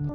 Who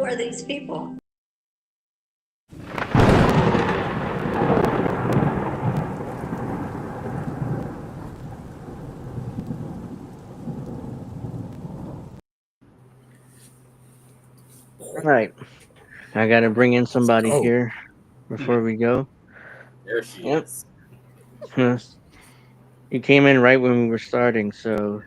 are these people? All right. I got to bring in somebody Oh, here before we go. There she Yep. is. You came in right when we were starting, so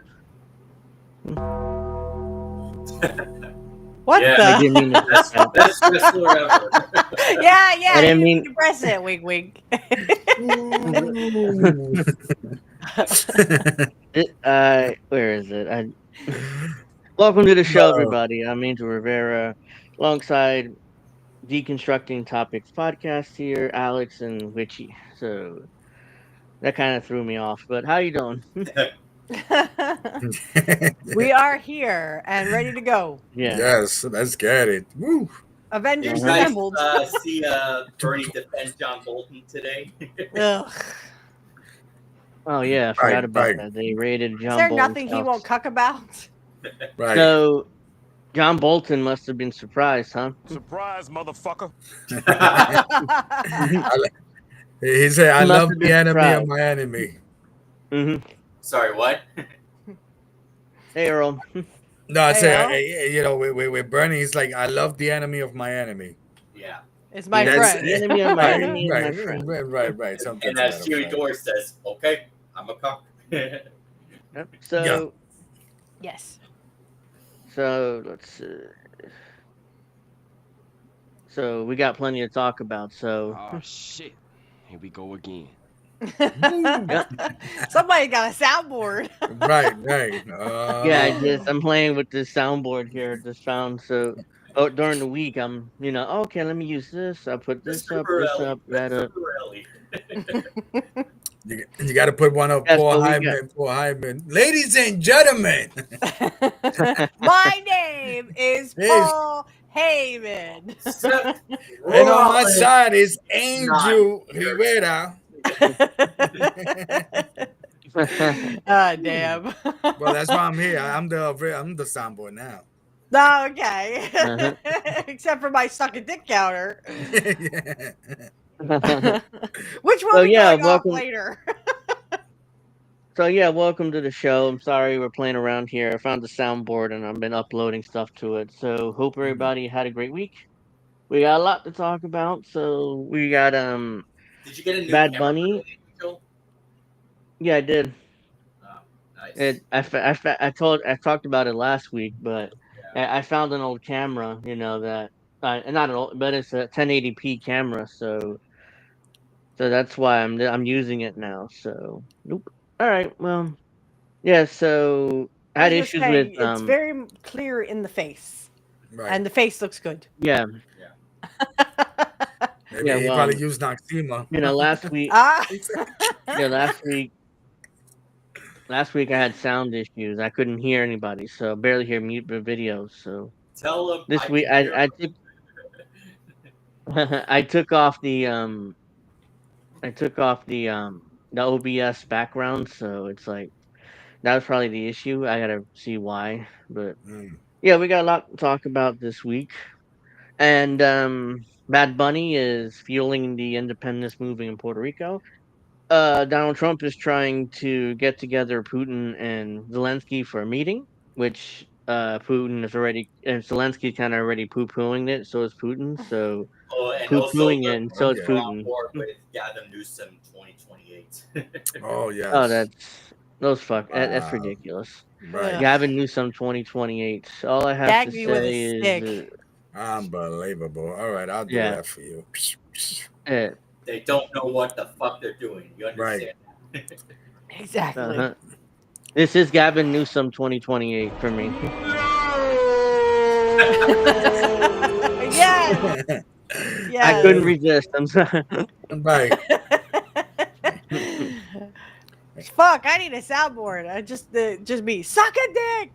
What Yeah, I the? didn't mean to press that. best wrestler ever. Yeah, I didn't you mean. can press it. Wink, wink. Where is it? Welcome to the show, no. everybody. I'm Angel Rivera, alongside Deconstructing Topics podcast here, Alex and Witchy. So that kind of threw me off. But how you doing? We are here and ready to go. Yeah. Yes, let's get it. Woo. Did Avengers you guys assembled. see Bernie defend John Bolton today? Ugh. Oh yeah, I Right, forgot about right, that. They raided Is John there Bolton's nothing he house. won't cuck about? right. So John Bolton must have been surprised, huh? Surprise, motherfucker. He said, He "I must love have the been enemy of surprised. my enemy." Sorry, what? Hey Earl. No, I Hey, say, Al. with Bernie, he's like, "I love the enemy of my enemy." Yeah. It's my Yes, That's friend. the enemy of my right, enemy is my right, friend. right. Something And to as that Cheery effect. Door says, okay, I'm a cock. Yep. So Yes. let's see. So we got plenty to talk about. So Oh, shit. Here we go again. Somebody got a soundboard. Right. yeah, I'm playing with this soundboard here. Just found during the week okay, let me use this. I put this Mr. up, Borelli. that Mr. up. Borelli. You got to put one up. Yeah, Poor so we got Hyman. Ladies and gentlemen, My name is Yes. Paul Heyman. Seth and on my Rollins. side is Angel Not here. Rivera. Ah, damn. Well, that's why I'm here. I'm the soundboard now. No, okay. Uh-huh. Except for my suck a dick counter, Yeah. which will So, be yeah, going off welcome. later. So yeah, welcome to the show. I'm sorry we're playing around here. I found the soundboard and I've been uploading stuff to it. So hope everybody had a great week. We got a lot to talk about. So we got Did you get a new Bad camera Bunny. for the Angel? Yeah, I did. Oh, nice. I talked about it last week, but I found an old camera. That not an old, but it's a 1080p camera. So that's why I'm using it now. So nope. All right. Well, yeah. So I I had was just issues with saying, it's very clear in the face, Right. and the face looks good. yeah. Maybe Yeah, he well, probably used Noxema. last week, Ah. last week I had sound issues. I couldn't hear anybody, so I barely hear mute the videos. So Tell him this week can hear I took I took off the the OBS background, so it's like that was probably the issue. I gotta see why, but yeah, we got a lot to talk about this week. And Bad Bunny is fueling the independence movement in Puerto Rico. Donald Trump is trying to get together Putin and Zelensky for a meeting, which Putin is already and Zelensky kind of already poo pooing it. So is Putin. So and poo also pooing it, and so is yeah. we're on Putin. board with Gavin Newsom 2028. Oh yes. Oh, that's ridiculous. Right. Gavin Newsom 2028. All I have Gag to me with a say stick. is Unbelievable. All right, I'll do yeah. that for you. They don't know what the fuck they're doing. You understand? Exactly. This is Gavin Newsom 2028 for me. Yes. I couldn't resist. I'm sorry. Right. Fuck, I need a soundboard. I just me. Suck a dick.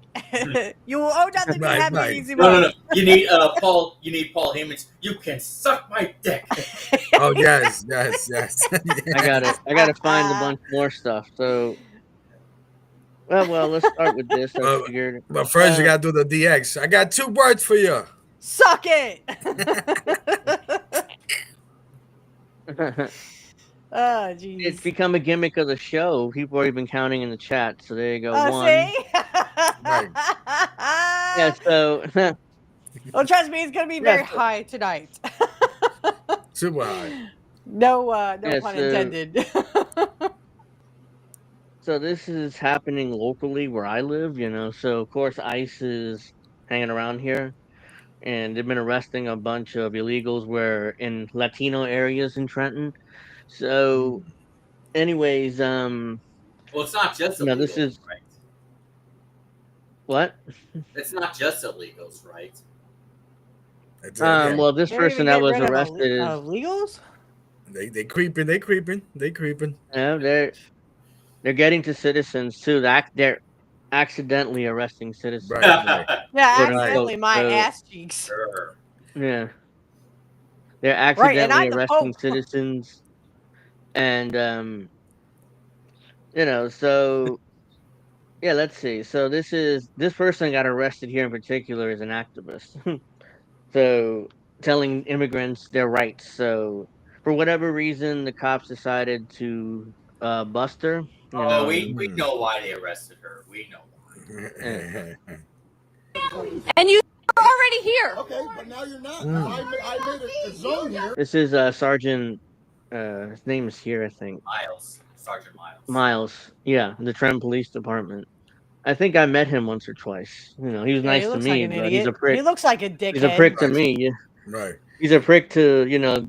You will owe nothing to have an easy No. one. You need Paul. You need Paul Heyman's. You can suck my dick. Oh yes. I gotta find a bunch more stuff. So well, let's start with this. I figured. But first you gotta do the DX. I got 2 words for you. Suck it. Oh, jeez. It's become a gimmick of the show. People are even counting in the chat. So there you go. Oh, One. see? Right. Yeah. So Well, trust me, it's gonna be very high tonight. Super high. No pun intended. So this is happening locally where I live, So of course ICE is hanging around here, and they've been arresting a bunch of illegals where in Latino areas in Trenton. So, anyways, well, it's not just illegals, this is right? what? It's not just illegals, right? Well, this person that was arrested is illegals. They creeping. Yeah, they're getting to citizens too. They're accidentally arresting citizens. Right. Yeah, accidentally my ass cheeks. Sure. Yeah. They're accidentally arresting citizens. And so yeah, let's see. So this person got arrested here in particular is an activist. So telling immigrants their rights. So for whatever reason the cops decided to bust her. We know why they arrested her. We know why. And you are already here. Okay, but now you're not. I made a zone here. This is Sergeant. His name is here, I think. Sergeant Miles. Miles, yeah, the Trenton Police Department. I think I met him once or twice. He was nice to me, but he's a prick. He looks like a dickhead. He's a prick to me. Yeah. Right. He's a prick to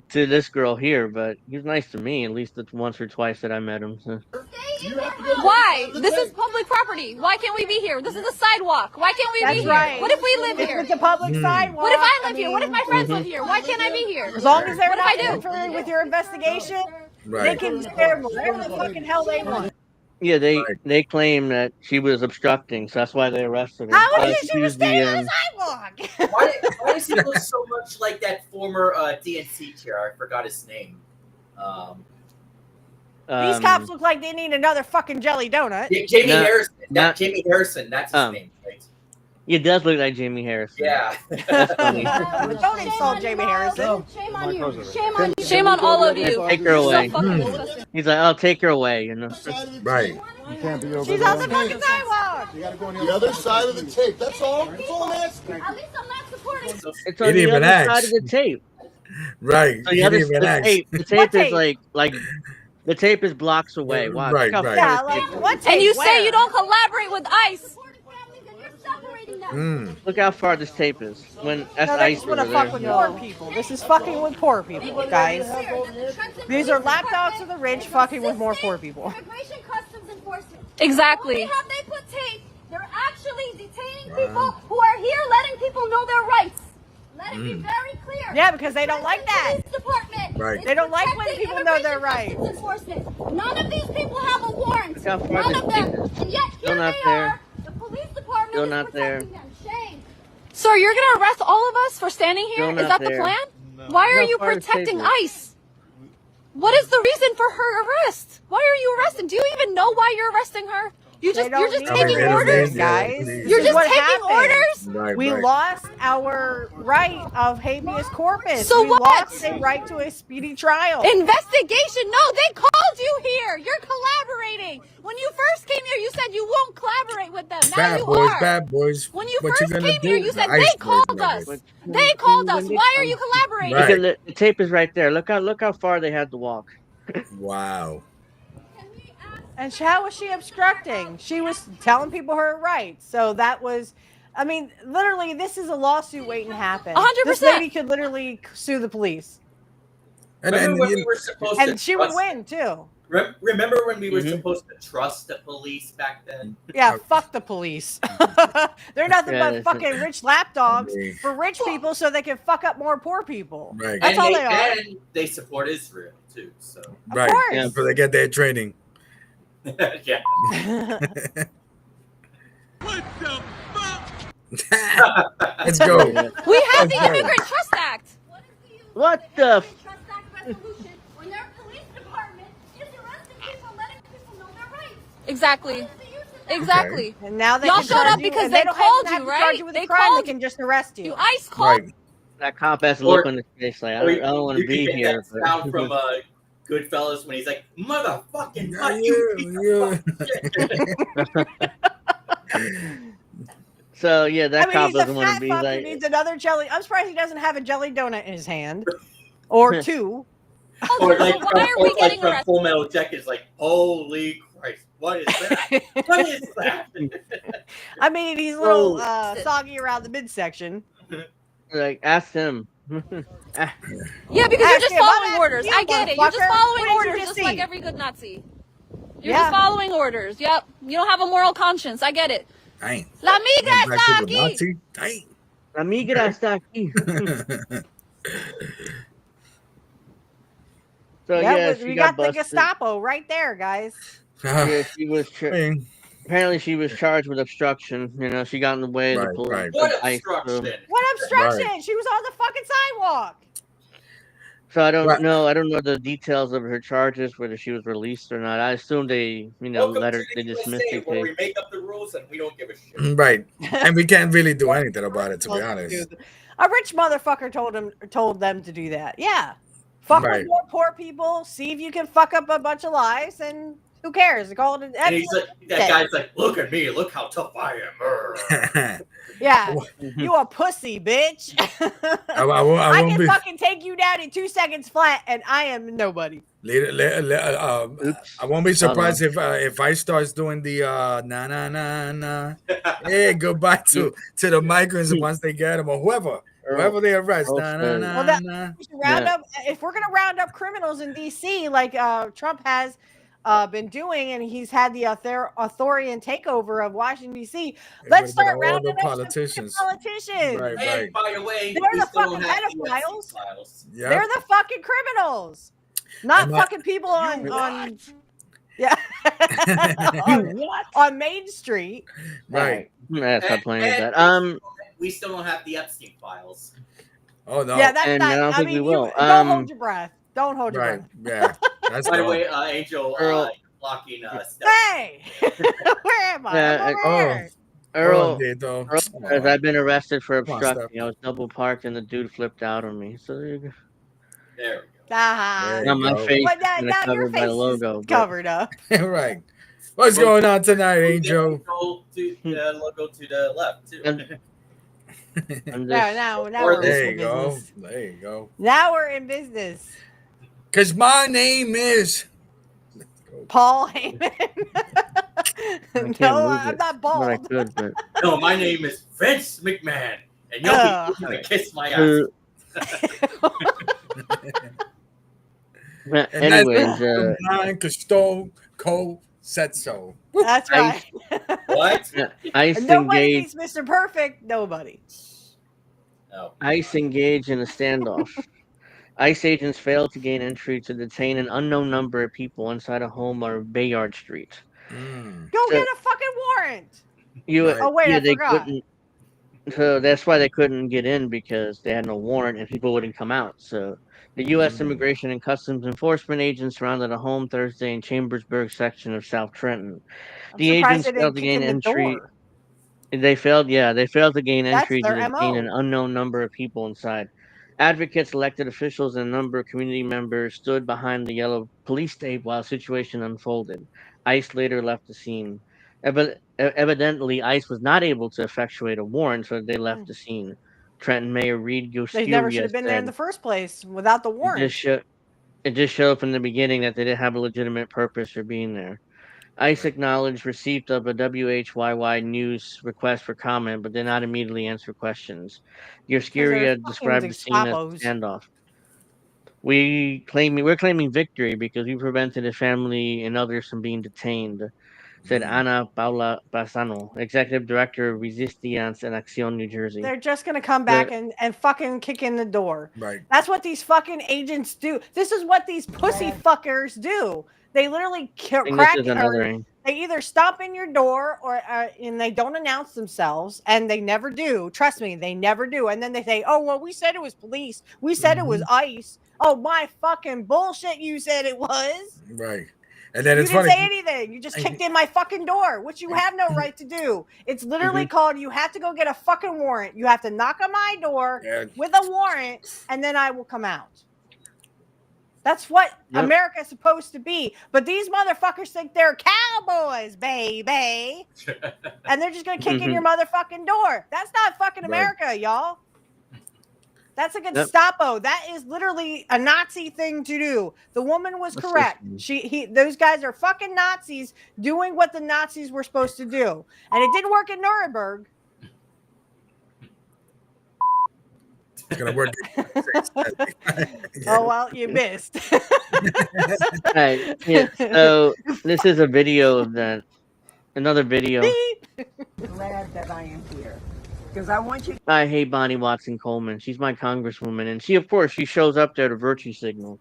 to this girl here, but he's nice to me. At least it's once or twice that I met him. So. Why? This is public property. Why can't we be here? This is a sidewalk. Why can't we be here? What if we live here? It's a public sidewalk. What if I live here? What if my friends live here? Why can't I be here? As long as they're not interfering with your investigation, they can share whatever the fucking hell they want. Yeah, they claim that she was obstructing, so that's why they arrested her. How is it she was standing on the sidewalk? Why does he look so much like that former DNC chair? I forgot his name. These cops look like they need another fucking jelly donut. Yeah, Jamie Harrison. Jamie Harrison. That's his name, right? It does look like Jamie Harrison. Yeah. That's funny. Don't insult Jamie Harrison. Shame on you. Shame on all of you. Take her away. He's like, I'll take her away. Right. You can't be over She's on the fucking sidewalk. You gotta go on the other side of the tape. That's all. That's all I'm asking. At least I'm not supporting. It's on the other side of the tape. Right. So the tape is like the tape is blocks away. Wow. Right. Yeah, like what tape? And you say you don't collaborate with ICE. Look how far this tape is. When that's they ICE just want to over fuck there. with poor people. This is fucking with poor people, guys. These are lapdogs of the rich fucking with more poor people. Immigration Customs Enforcement. Exactly. Not only have they put tape, they're actually detaining people who are here, letting people know their rights. Let it be very clear. Yeah, because they don't like that. Department. Right. They don't like when people know their rights. None of these people have a warrant. Look how far None this of them. tape is. And yet Still here not they there. are. The police department Still is not there. protecting them. Shame. Sir, you're going to arrest all of us for standing here? Still Is not that there. the plan? Why are How you far this protecting tape is. ICE? What is the reason for her arrest? Why are you arresting? Do you even know why you're arresting her? You're just taking orders, guys. You're just taking orders. Right, we lost our right of habeas corpus. So we what? lost a right to a speedy trial. Investigation? No, they called you here. You're collaborating. When you first came here, you said you won't collaborate with them. Now you are. Bad boys. When you What first you gonna came here, do? you said The ICE they boys called love us. it. They called us. Why are you collaborating? Right. The tape is right there. Look how far they had to walk. Wow. And how was she obstructing? She was telling people her rights. So that was, I mean, literally, this is a lawsuit waiting to happen. 100%. This lady could literally sue the police. Remember when we were supposed to And she would win, too. Remember when we were supposed to trust the police back then? Yeah, fuck the police. They're nothing but fucking rich lapdogs for rich people so they can fuck up more poor people. Right. That's all they are. And they support Israel, too. So. Right. course. Yeah, so they get their training. Yeah. What the fuck? Let's go. We have the Immigrant Trust Act. What the? Trust Act resolution when their police department is arresting people, letting people know their rights. Exactly. Exactly. And now they Y'all can showed charge up you, because and they don't called have you, to charge right? you with They a crime. called They can just arrest you. You ICE called. Right. That cop has to look on his face like I don't want to be You here. can get that sound from Goodfellas when he's like, motherfucking Yeah, fuck you. yeah. So yeah, that I mean, cop he's a doesn't want to fat be fuck like. who needs another jelly. I'm surprised he doesn't have a jelly donut in his hand, or two. Or like, why are we getting from arrested? Full Metal Jacket is like, holy Christ, what is that? What is that? I mean, he's a little soggy around the midsection. Like, ask him. Yeah, because you're just following orders. I get it. You're just following orders, just like every good Nazi. You're just following orders. Yep. You don't have a moral conscience. I get it. Dang. La migra está aquí. Nazi? Dang. La migra está aquí. So yeah, we got the Gestapo right there, guys. Yeah, she was. Apparently, she was charged with obstruction. You know, she got in the way of the police. What obstruction? What obstruction? She was on the fucking sidewalk. So I don't know. I don't know the details of her charges, whether she was released or not. I assume they, let her. They dismissed it. Where we make up the rules and we don't give a shit. Right, and we can't really do anything about it, to be honest. A rich motherfucker told them to do that. Yeah, fuck with more poor people. See if you can fuck up a bunch of lives, and who cares? Call it. And he's like, that guy's like, look at me, look how tough I am. Yeah, you a pussy, bitch. I can fucking take you down in 2 seconds flat, and I am nobody. I won't be surprised if I start doing the na. Hey, goodbye to the migrants once they get them, or whoever they arrest. If we're gonna round up criminals in DC, like Trump has been doing, and he's had the authoritarian takeover of Washington D.C. Let's start rounding up politicians. Right. And by the way, they're the fucking pedophiles. They're the fucking criminals, not fucking people on on Main Street. Right. Stop playing with that. We still don't have the Epstein files. Oh no. Yeah, that's and not. I don't think we will. Don't hold your breath. Don't hold your breath. Yeah. That's by the way, Angel, blocking Hey, where am I? Earl, as I've been arrested for obstructing. I was double parked and the dude flipped out on me. So there you go. There we go. Now my face is covered by the logo. Covered up. Right. What's going on tonight, Angel? The logo to the left too. Now we're there in business. There you go. Now we're in business. Because my name is Paul Heyman. No, I'm not bald. No, my name is Vince McMahon, and you're gonna kiss my ass. Anyways, Stone Cold said so. That's right. What? Nobody beats Mr. Perfect. Nobody. No. ICE engaged in a standoff. ICE agents failed to gain entry to detain an unknown number of people inside a home on Bayard Street. Go get a fucking warrant. I forgot. couldn't. So that's why they couldn't get in, because they had no warrant and people wouldn't come out. So the U.S. Immigration and Customs Enforcement agents surrounded a home Thursday in Chambersburg section of South Trenton. The agents failed to gain entry. They failed to gain entry to detain an unknown number of people inside. Advocates, elected officials, and a number of community members stood behind the yellow police tape while the situation unfolded. ICE later left the scene. Evidently, ICE was not able to effectuate a warrant, so they left the scene. Trenton Mayor Reed Goscuria They never should have been there in the first place without the warrant. It just showed from the beginning that they didn't have a legitimate purpose for being there. ICE acknowledged receipt of a WHYY News request for comment, but did not immediately answer questions. Goscuria described the scene as a standoff. We're claiming victory because we prevented his family and others from being detained, said Ana Paula Bassano, Executive Director of Resistance en Acción New Jersey. They're just going to come back and fucking kick in the door. Right. That's what these fucking agents do. This is what these pussy fuckers do. They literally crack. They either stop in your door and they don't announce themselves, and they never do. Trust me, they never do. And then they say, "Oh, well, we said it was police. We said it was ICE." Oh, my fucking bullshit! You said it was. Right. And then you didn't say anything. You just kicked in my fucking door, which you have no right to do. It's literally called, you have to go get a fucking warrant. You have to knock on my door with a warrant, and then I will come out. That's what America's supposed to be. But these motherfuckers think they're cowboys, baby. And they're just going to kick in your motherfucking door. That's not fucking America, y'all. That's a Gestapo. That is literally a Nazi thing to do. The woman was correct. Those guys are fucking Nazis doing what the Nazis were supposed to do. And it didn't work in Nuremberg. It's gonna work. Oh well, you missed. Right. Yeah. So this is a video of that. Another video. Glad that I am here because I want you. I hate Bonnie Watson Coleman. She's my congresswoman, and she, of course, she shows up there to virtue signal.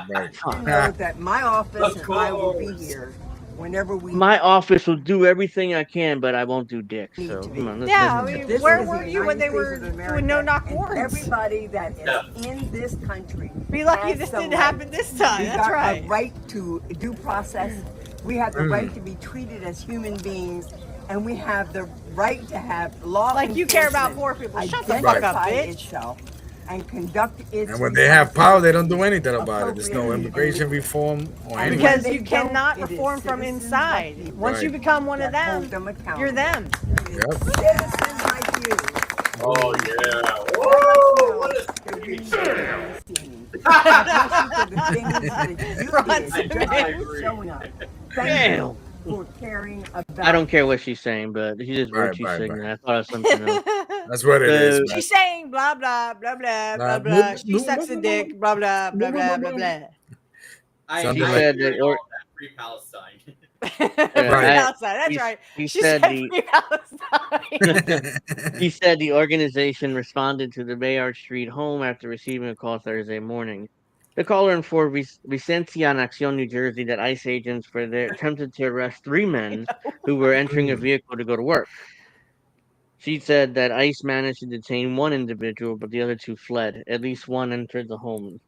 Right. I know that my office and I will be here whenever we. My office will do everything I can, but I won't do dick. So come on, yeah, I mean, where were you when they were doing no-knock warrants? Everybody that is in this country. Be lucky this didn't happen this time. That's right. We got a right to due process. We have the right to be treated as human beings, and we have the right to have law. Like you care about poor people. Shut the fuck up, bitch. Itself and conduct its. And when they have power, they don't do anything about it. There's no immigration reform or anything. Because you cannot reform from inside. Once you become one of them, you're them. Yep. Citizens like you. Oh yeah. Whoa! Damn. I don't care what she's saying, but she's just virtue signaling. I thought it was something else. That's what it is. She's saying blah blah blah blah blah blah. She sucks a dick. Blah blah blah blah blah blah. I said that free Palestine. That's right. He said he said the organization responded to the Bayard Street home after receiving a call Thursday morning. The caller informed Vicencia Acción, New Jersey, that ICE agents were there attempted to arrest 3 men who were entering a vehicle to go to work. She said that ICE managed to detain 1 individual, but the other 2 fled. At least 1 entered the home.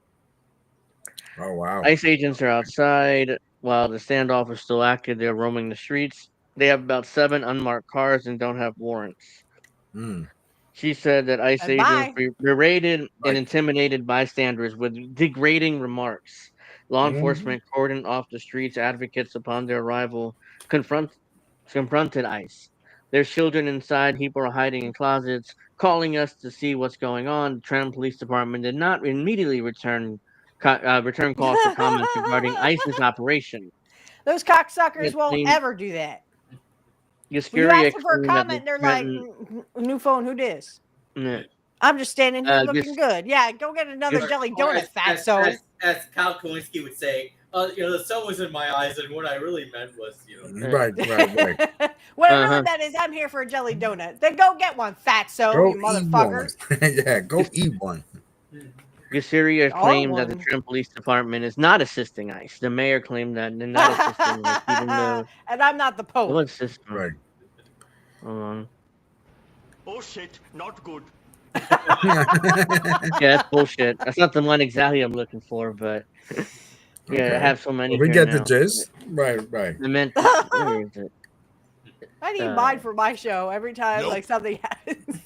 Oh, wow. ICE agents are outside. While the standoff is still active, they're roaming the streets. They have about 7 unmarked cars and don't have warrants. She said that ICE agents berated and intimidated bystanders with degrading remarks. Law enforcement cordoned off the streets. Advocates, upon their arrival, confronted ICE. There's children inside. People are hiding in closets, calling us to see what's going on. The Trenton Police Department did not immediately return calls for comments regarding ICE's operation. Those cocksuckers won't ever do that. You ask them for a comment, they're like, new phone, who dis? I'm just standing here looking good. Yeah, go get another jelly donut, fatso. As Kyle Kalinske would say, the sun was in my eyes, and what I really meant was, Right. What I really meant is, I'm here for a jelly donut. Then go get one, fatso, you motherfucker. Yeah, go eat one. Gasiria claimed that the Trenton Police Department is not assisting ICE. The mayor claimed that they're not assisting ICE, even though... And I'm not the Pope. Right. Hold on. Oh shit, not good. Yeah, that's bullshit. That's not the one exactly I'm looking for, but... Yeah, I have so many. We get the gist. Right. I meant... Where is it? I need mine for my show every time like something happens.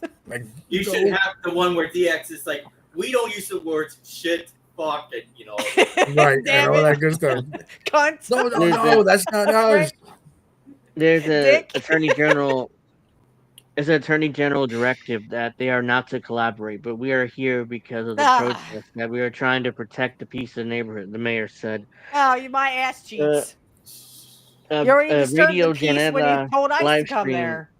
You should have the one where DX is like, we don't use the words shit, fuck, and right, and all that good stuff. Cunt. No, that's not ours. There's an attorney general. There's an attorney general directive that they are not to collaborate, but we are here because of the protest. That we are trying to protect the peace of the neighborhood. The mayor said. Oh, you my ass cheeks. You already disturbed the peace when you told ICE to come there.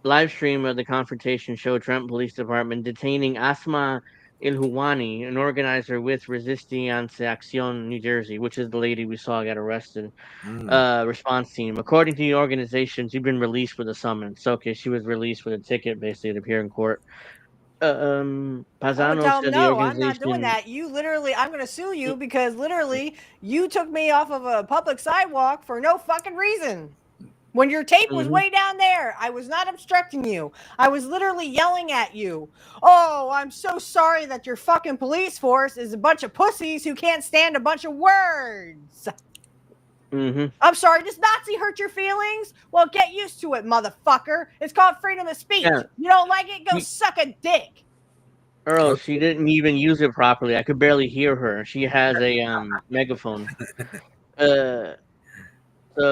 Live stream of the confrontation showed Trenton Police Department detaining Asma Ilhuwani, an organizer with Resistance Acción New Jersey, which is the lady we saw get arrested. Response team. According to the organization, she's been released with a summons. Okay, she was released with a ticket, basically, to appear in court. Pazano said the organization... I'm not doing that. You literally, I'm going to sue you because literally you took me off of a public sidewalk for no fucking reason. When your tape was way down there, I was not obstructing you. I was literally yelling at you. Oh, I'm so sorry that your fucking police force is a bunch of pussies who can't stand a bunch of words. I'm sorry, does Nazi hurt your feelings? Well, get used to it, motherfucker. It's called freedom of speech. Yeah. You don't like it? Go suck a dick. Earl, she didn't even use it properly. I could barely hear her. She has a megaphone. So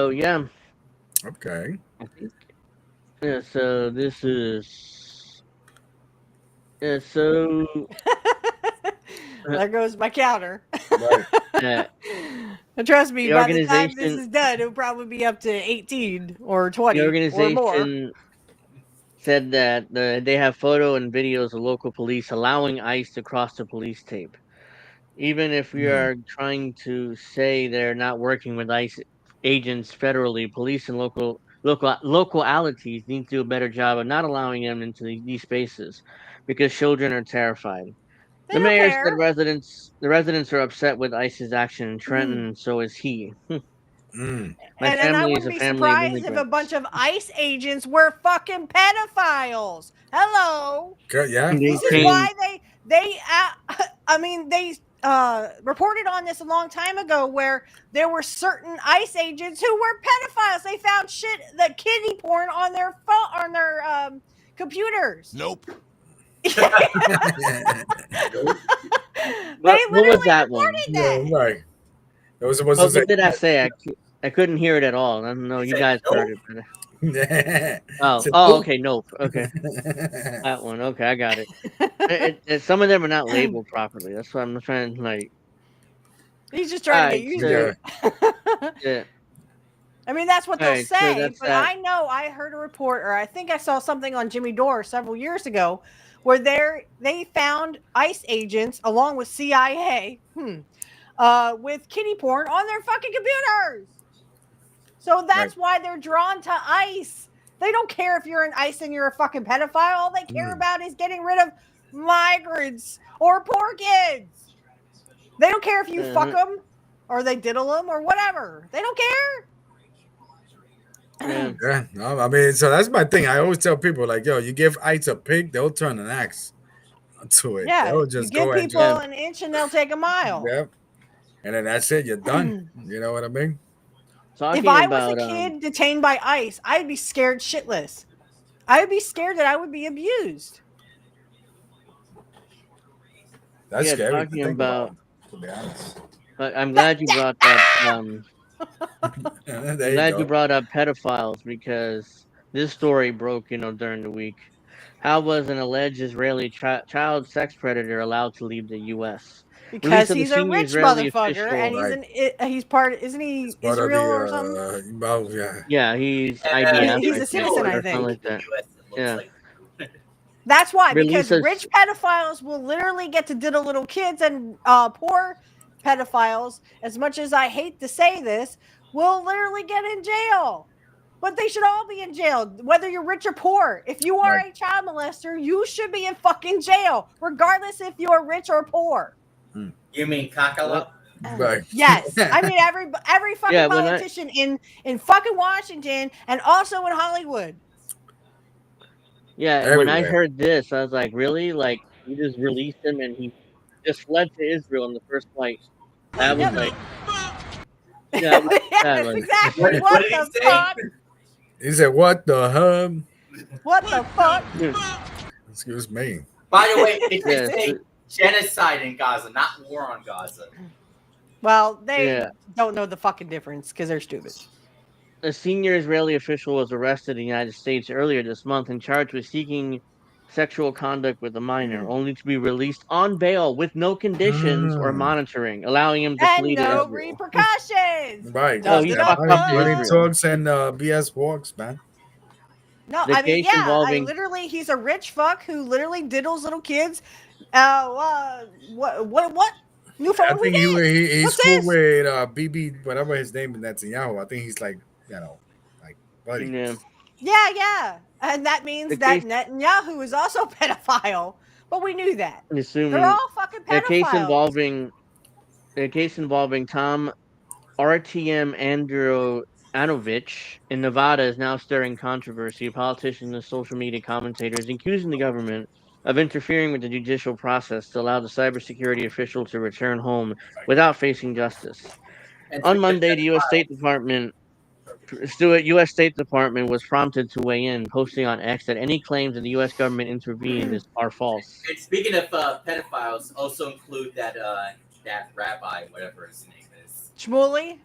yeah. Okay. I think. Yeah. So this is. Yeah. So. There goes my counter. Right. Trust me, The by the time this organization. is done, it'll probably be up to 18 or 20 The or more. organization said that they have photo and videos of local police allowing ICE to cross the police tape. Even if we are trying to say they're not working with ICE agents federally, police and localities need to do a better job of not allowing them into these spaces because children are terrified. They The don't mayor care. said the residents are upset with ICE's action in Trenton, and so is he. My And I family is wouldn't a be family of surprised if a immigrants. bunch of ICE agents were fucking pedophiles. Hello. Yeah. This is why they I mean they reported on this a long time ago where there were certain ICE agents who were pedophiles. They found shit, the kiddie porn on their phone, on their computers. Nope. What was that one? Yeah, right. That was supposed Oh, to say. what did I say? I couldn't hear it at all. I don't know. You guys heard it. But... Oh, okay. Nope. Okay. That one. Okay, I got it. Some of them are not labeled properly. That's why I'm trying to He's just trying to get used to it. Yeah. I mean, that's what they'll say, but that. I know I heard a report, or I think I saw something on Jimmy Dore several years ago, where they found ICE agents along with CIA, with kiddie porn on their fucking computers. So that's why they're drawn to ICE. They don't care if you're in ICE and you're a fucking pedophile. All they care about is getting rid of migrants or poor kids. They don't care if you fuck them or they diddle them or whatever. They don't care. Yeah, no, I mean, so that's my thing. I always tell people, like, yo, you give ICE a pig, they'll turn an axe to it. Yeah, They'll just you give go people an inch and they'll take a mile. Yep. And then that's it. You're done. You know what I mean? If I was a kid detained by ICE, I'd be scared shitless. I'd be scared that I would be abused. That's scary. Talking about, to be honest. I'm glad you brought up. I'm glad you brought up pedophiles because this story broke, during the week. How was an alleged Israeli child sex predator allowed to leave the U.S.? Because he's a rich motherfucker, and he's part. Isn't he Israel or something? Well, yeah. Yeah, he's IDF. He's a citizen, I think. Like that. Yeah. That's why, because rich pedophiles will literally get to diddle little kids, and poor pedophiles, as much as I hate to say this, will literally get in jail. But they should all be in jail, whether you're rich or poor. If you are a child molester, you should be in fucking jail, regardless if you're rich or poor. You mean Kakala? Right. Yes. I mean every fucking politician in fucking Washington and also in Hollywood. Yeah, and when I heard this, I was like, really? Like, you just released him and he just fled to Israel in the first flight. That was like... Yeah, that's exactly what the fuck? He said, what the hub? What the fuck? Excuse me. By the way, it's say genocide in Gaza, not war on Gaza. Well, they don't know the fucking difference because they're stupid. A senior Israeli official was arrested in the United States earlier this month and charged with seeking sexual conduct with a minor, only to be released on bail with no conditions or monitoring, allowing him to flee to Israel. And no repercussions. Right. No, he's fucking money talks and BS walks, man. No, I mean, literally, he's a rich fuck who literally diddles little kids. What? Newfoundland I think he's cool with BB, whatever his name is, Netanyahu. I think he's like, like buddy. Yeah. And that means that Netanyahu is also a pedophile. But we knew that. They're all fucking pedophiles. The case involving Tom RTM Androanovich in Nevada is now stirring controversy. Politicians and social media commentators accusing the government of interfering with the judicial process to allow the cybersecurity official to return home without facing justice. On Monday, the U.S. State Department Stewart, U.S. State Department was prompted to weigh in, posting on X that any claims that the U.S. government intervened are false. And speaking of pedophiles, also include that rabbi, whatever his name is. Shmuley?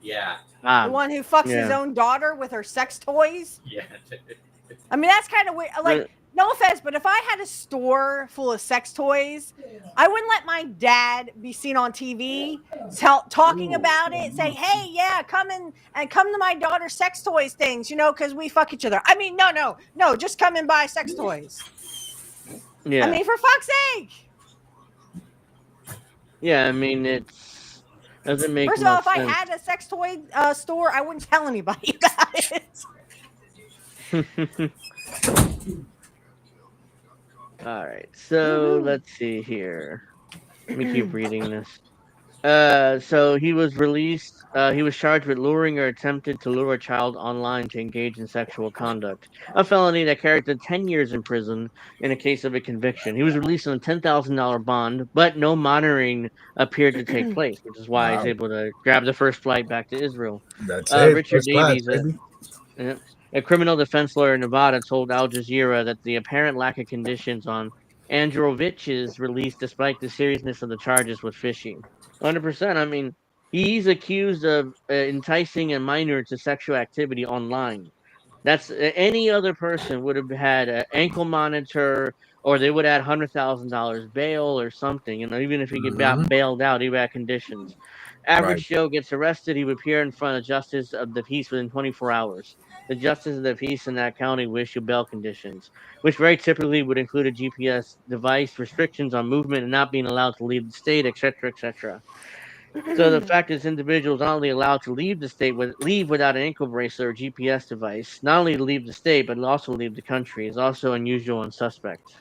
Yeah. The one who fucks his own daughter with her sex toys? Yeah. I mean, that's kind of weird. Like, no offense, but if I had a store full of sex toys, I wouldn't let my dad be seen on TV talking about it, saying, "Hey, yeah, come to my daughter's sex toys things, because we fuck each other." I mean, no, just come and buy sex toys. Yeah. I mean, for fuck's sake. Yeah, I mean, doesn't make First of all, if sense. I had a sex toy store, I wouldn't tell anybody about it. All right, so let's see here. Let me keep reading this. So he was released. He was charged with luring or attempted to lure a child online to engage in sexual conduct, a felony that carried to 10 years in prison in a case of a conviction. He was released on a $10,000 bond, but no monitoring appeared to take place, which is why he's able to grab the first flight back to Israel. That's it. Richard Davies, a criminal defense lawyer in Nevada, told Al Jazeera that the apparent lack of conditions on Androvich's release, despite the seriousness of the charges, was fishy. 100%. I mean, he's accused of enticing a minor to sexual activity online. That's any other person would have had an ankle monitor, or they would have had $100,000 bail or something. Even if he got bailed out, he would have conditions. Average Joe gets arrested, he would appear in front of Justice of the Peace within 24 hours. The Justice of the Peace in that county will issue bail conditions, which very typically would include a GPS device, restrictions on movement, and not being allowed to leave the state, etc., etc. So the fact is, individuals not only allowed to leave the state, leave without an ankle bracelet or GPS device, not only to leave the state, but also leave the country, is also unusual and suspect.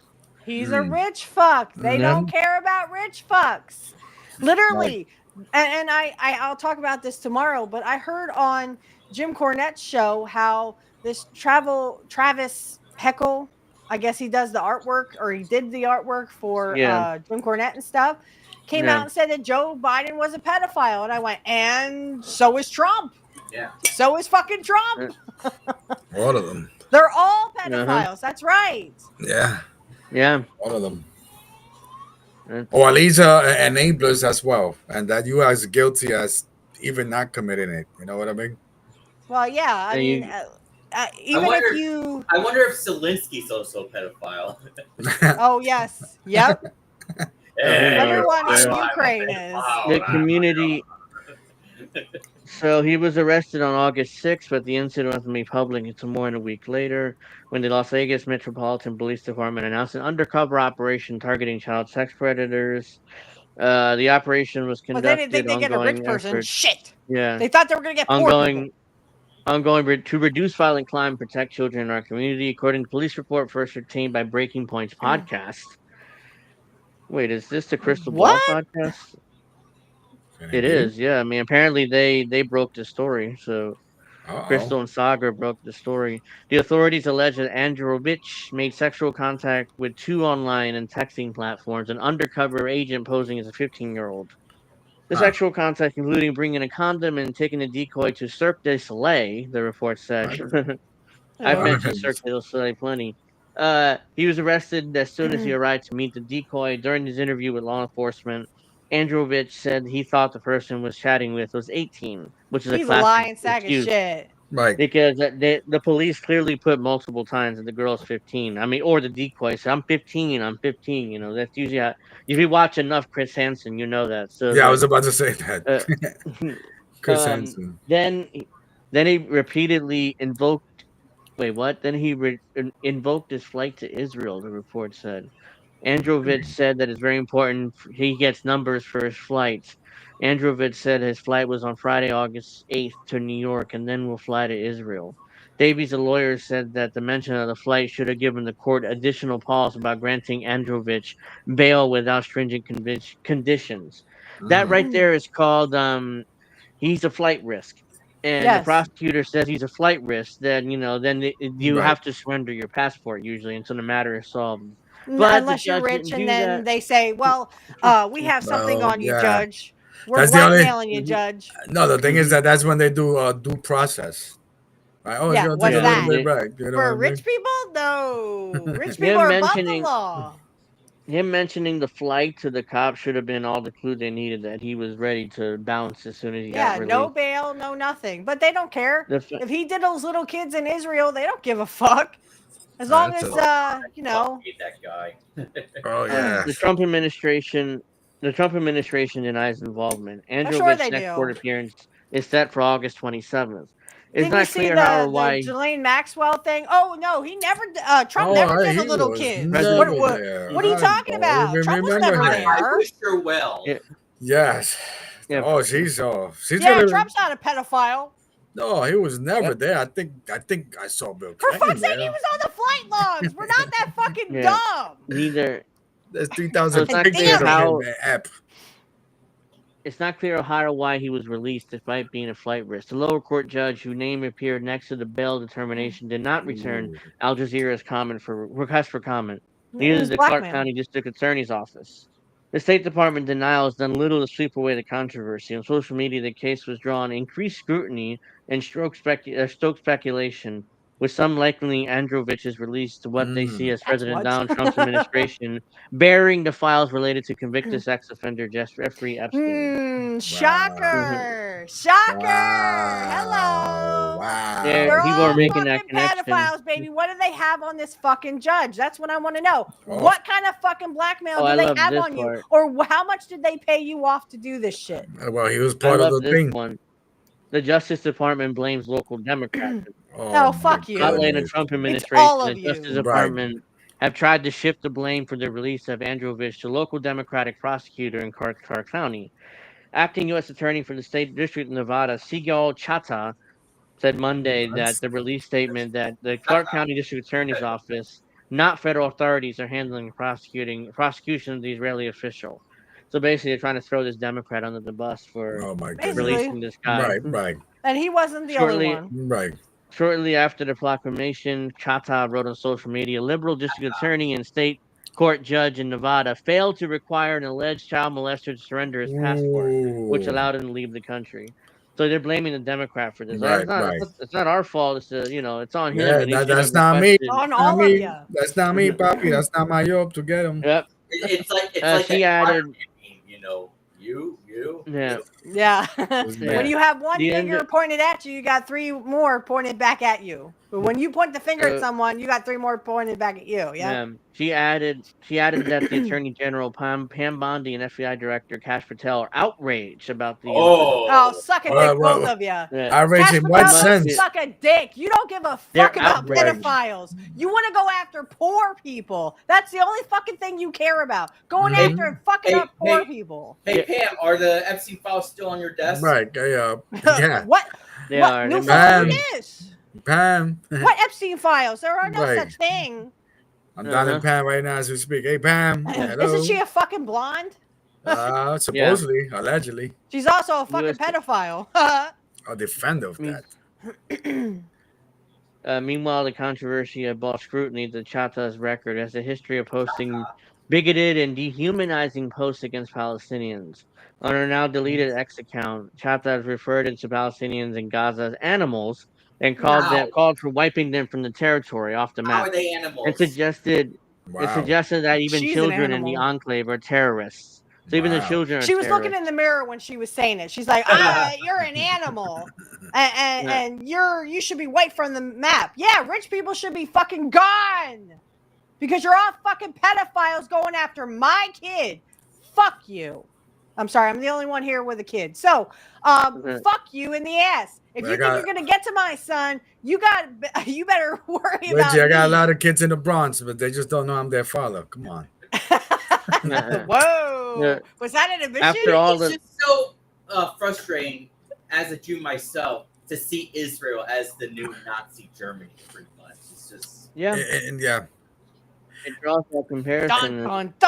He's a rich fuck. They don't care about rich fucks. Literally. And I'll talk about this tomorrow, but I heard on Jim Cornette's show how this Travis Heckle, I guess he does the artwork, or he did the artwork for Jim Cornette and stuff, came out and said that Joe Biden was a pedophile. And I went, and so is Trump. Yeah. So is fucking Trump. All of them. They're all pedophiles. That's right. Yeah. Yeah. All of them. Or at least enablers as well. And that you are as guilty as even not committing it. You know what I mean? Well, yeah. I mean, even I wonder if Zelensky's also a pedophile. Oh, yes. Yep. Everyone in Ukraine is. The community. So he was arrested on August 6th, but the incident was made public until more than a week later, when the Las Vegas Metropolitan Police Department announced an undercover operation targeting child sex predators. The operation was conducted. But they didn't think they get a rich person. Shit. Yeah. They thought they were going to get poor people. Ongoing to reduce violent crime and protect children in our community, according to police report first obtained by Breaking Point's podcast. Wait, is this the Crystal Ball podcast? It is, yeah. I mean, apparently they broke the story. So Crystal and Sagar broke the story. The authorities allege that Androvich made sexual contact with 2 online and texting platforms, an undercover agent posing as a 15-year-old. The sexual contact, including bringing a condom and taking a decoy to Cirque du Soleil, the report said. I've mentioned Cirque du Soleil plenty. He was arrested as soon as he arrived to meet the decoy. During his interview with law enforcement, Androvich said he thought the person was chatting with was 18, which is He's a lying sack of shit. Right. Because the police clearly put multiple times that the girl's 15. I mean, or the decoy said, I'm 15. You know, that's usually how, if you watch enough Chris Hansen, you know that. So yeah, I was about to say that. Chris Hansen. Then he repeatedly invoked. Wait, what? Then he invoked his flight to Israel, the report said. Androvich said that it's very important he gets numbers for his flights. Androvich said his flight was on Friday, August 8th to New York and then will fly to Israel. Davies, a lawyer, said that the mention of the flight should have given the court additional pause about granting Androvich bail without stringent conditions. That right there is called he's a flight risk. And the prosecutor says he's a flight risk, then you have to surrender your passport usually until the matter is solved. But unless you're rich, and then they say, "Well, we have something on you, Judge." We're That's the only. blackmailing you, Judge. No, the thing is that that's when they do due process. Right? Oh, Yeah, it's gonna what's take a little that? bit back. You know For what I rich mean? people? No. Rich people Him are above the mentioning law. him mentioning the flight to the cops should have been all the clue they needed that he was ready to bounce as soon as he got Yeah, no released. bail, no nothing. But they don't care. The If he did those little kids in Israel, they don't give a fuck. As long as you know. Hate that guy. Oh yeah. The Trump administration denies involvement. I'm Androvic's sure they next do. court appearance is set for August 27th. It's Didn't you not see clear how or the why Ghislaine Maxwell thing? Oh no, he never. Trump Oh, never did he the little was kids. never What there. are you I talking don't about? even Trump was remember never him. there. I wish her well. Yes. Yeah. Oh, she's Yeah, gonna. Trump's not a pedophile. No, he was never there. I think I saw Bill For Clinton fuck's sake, there. he was on the flight logs. We're not that fucking Yeah. dumb. Neither There's 3,000 it's not pictures clear of how him app. it's not clear how or why he was released despite being a flight risk. The lower court judge, whose name appeared next to the bail determination, did not return Al Jazeera's request for comment. Neither did the Clark County District Attorney's Office. The State Department denial has done little to sweep away the controversy. On social media, the case was drawn increased scrutiny and stoked speculation, with some likening Androvich's release to what they see as President Donald Trump's administration bearing the files related to convicted sex offender Jeffrey Epstein. Shocker! Shocker! Hello! Wow. They're people all are making fucking that connection. pedophiles, baby. What do they have on this fucking judge? That's what I want to know. What kind of fucking blackmail do they have on you? Or how much did they pay you off to do this shit? Well, he was part of the thing. One. The Justice Department blames local Democrats. Oh, fuck you. Outlay the Trump administration, all of the you. Justice Department have tried to shift the blame for the release of Androvich to local Democratic prosecutor in Clark County. Acting U.S. Attorney for the State District of Nevada, Sigal Chata, said Monday that the release statement that the Clark County District Attorney's Office, not federal authorities, are handling the prosecution of the Israeli official. So basically, they're trying to throw this Democrat under the bus for releasing this guy. Right. And he wasn't the only one. Right. Shortly after the proclamation, Chata wrote on social media, liberal district attorney and state court judge in Nevada failed to require an alleged child molester to surrender his passport, which allowed him to leave the country. So they're blaming the Democrat for this. It's not our fault. It's it's on him. Yeah, that's not me. On all of you. That's not me, Papi. That's not my job to get him. Yep. It's like she added, you know, you. Yeah. When you have one finger pointed at you, you got three more pointed back at you. But when you point the finger at someone, you got three more pointed back at you. Yeah. She added that the Attorney General Pam Bondi and FBI Director Kash Patel are outraged about the suck a dick, both of you. Outraged in what sense? Suck a dick. You don't give a fuck about pedophiles. You want to go after poor people. That's the only fucking thing you care about. Going after and fucking up poor people. Hey Pam, are the Epstein files still on your desk? Right. Yeah. What? They what are. new phone is? Pam. What Epstein files? There are no such thing. I'm dialing Pam right now as we speak. Hey, Pam. Hello. Isn't she a fucking blonde? Supposedly, allegedly. She's also a fucking pedophile. A defender of that. Meanwhile, the controversy above scrutiny, the Chata's record has a history of posting bigoted and dehumanizing posts against Palestinians. On her now deleted X account, Chata has referred to Palestinians in Gaza as animals and called for wiping them from the territory off the map. How are they animals? And suggested that even children in the enclave are terrorists. So even the children are She was terrorists. looking in the mirror when she was saying it. She's like, you're an animal. And you should be wiped from the map. Yeah, rich people should be fucking gone. Because you're all fucking pedophiles going after my kid. Fuck you. I'm sorry, I'm the only one here with a kid. So, fuck you in the ass. If you think you're gonna get to my son, you better worry about me. I got a lot of kids in the Bronx, but they just don't know I'm their father. Come on. Whoa! Was that an admission? After all it's just so frustrating as a Jew myself to see Israel as the new Nazi Germany, pretty much. It's just It draws that comparison. Dun, dun,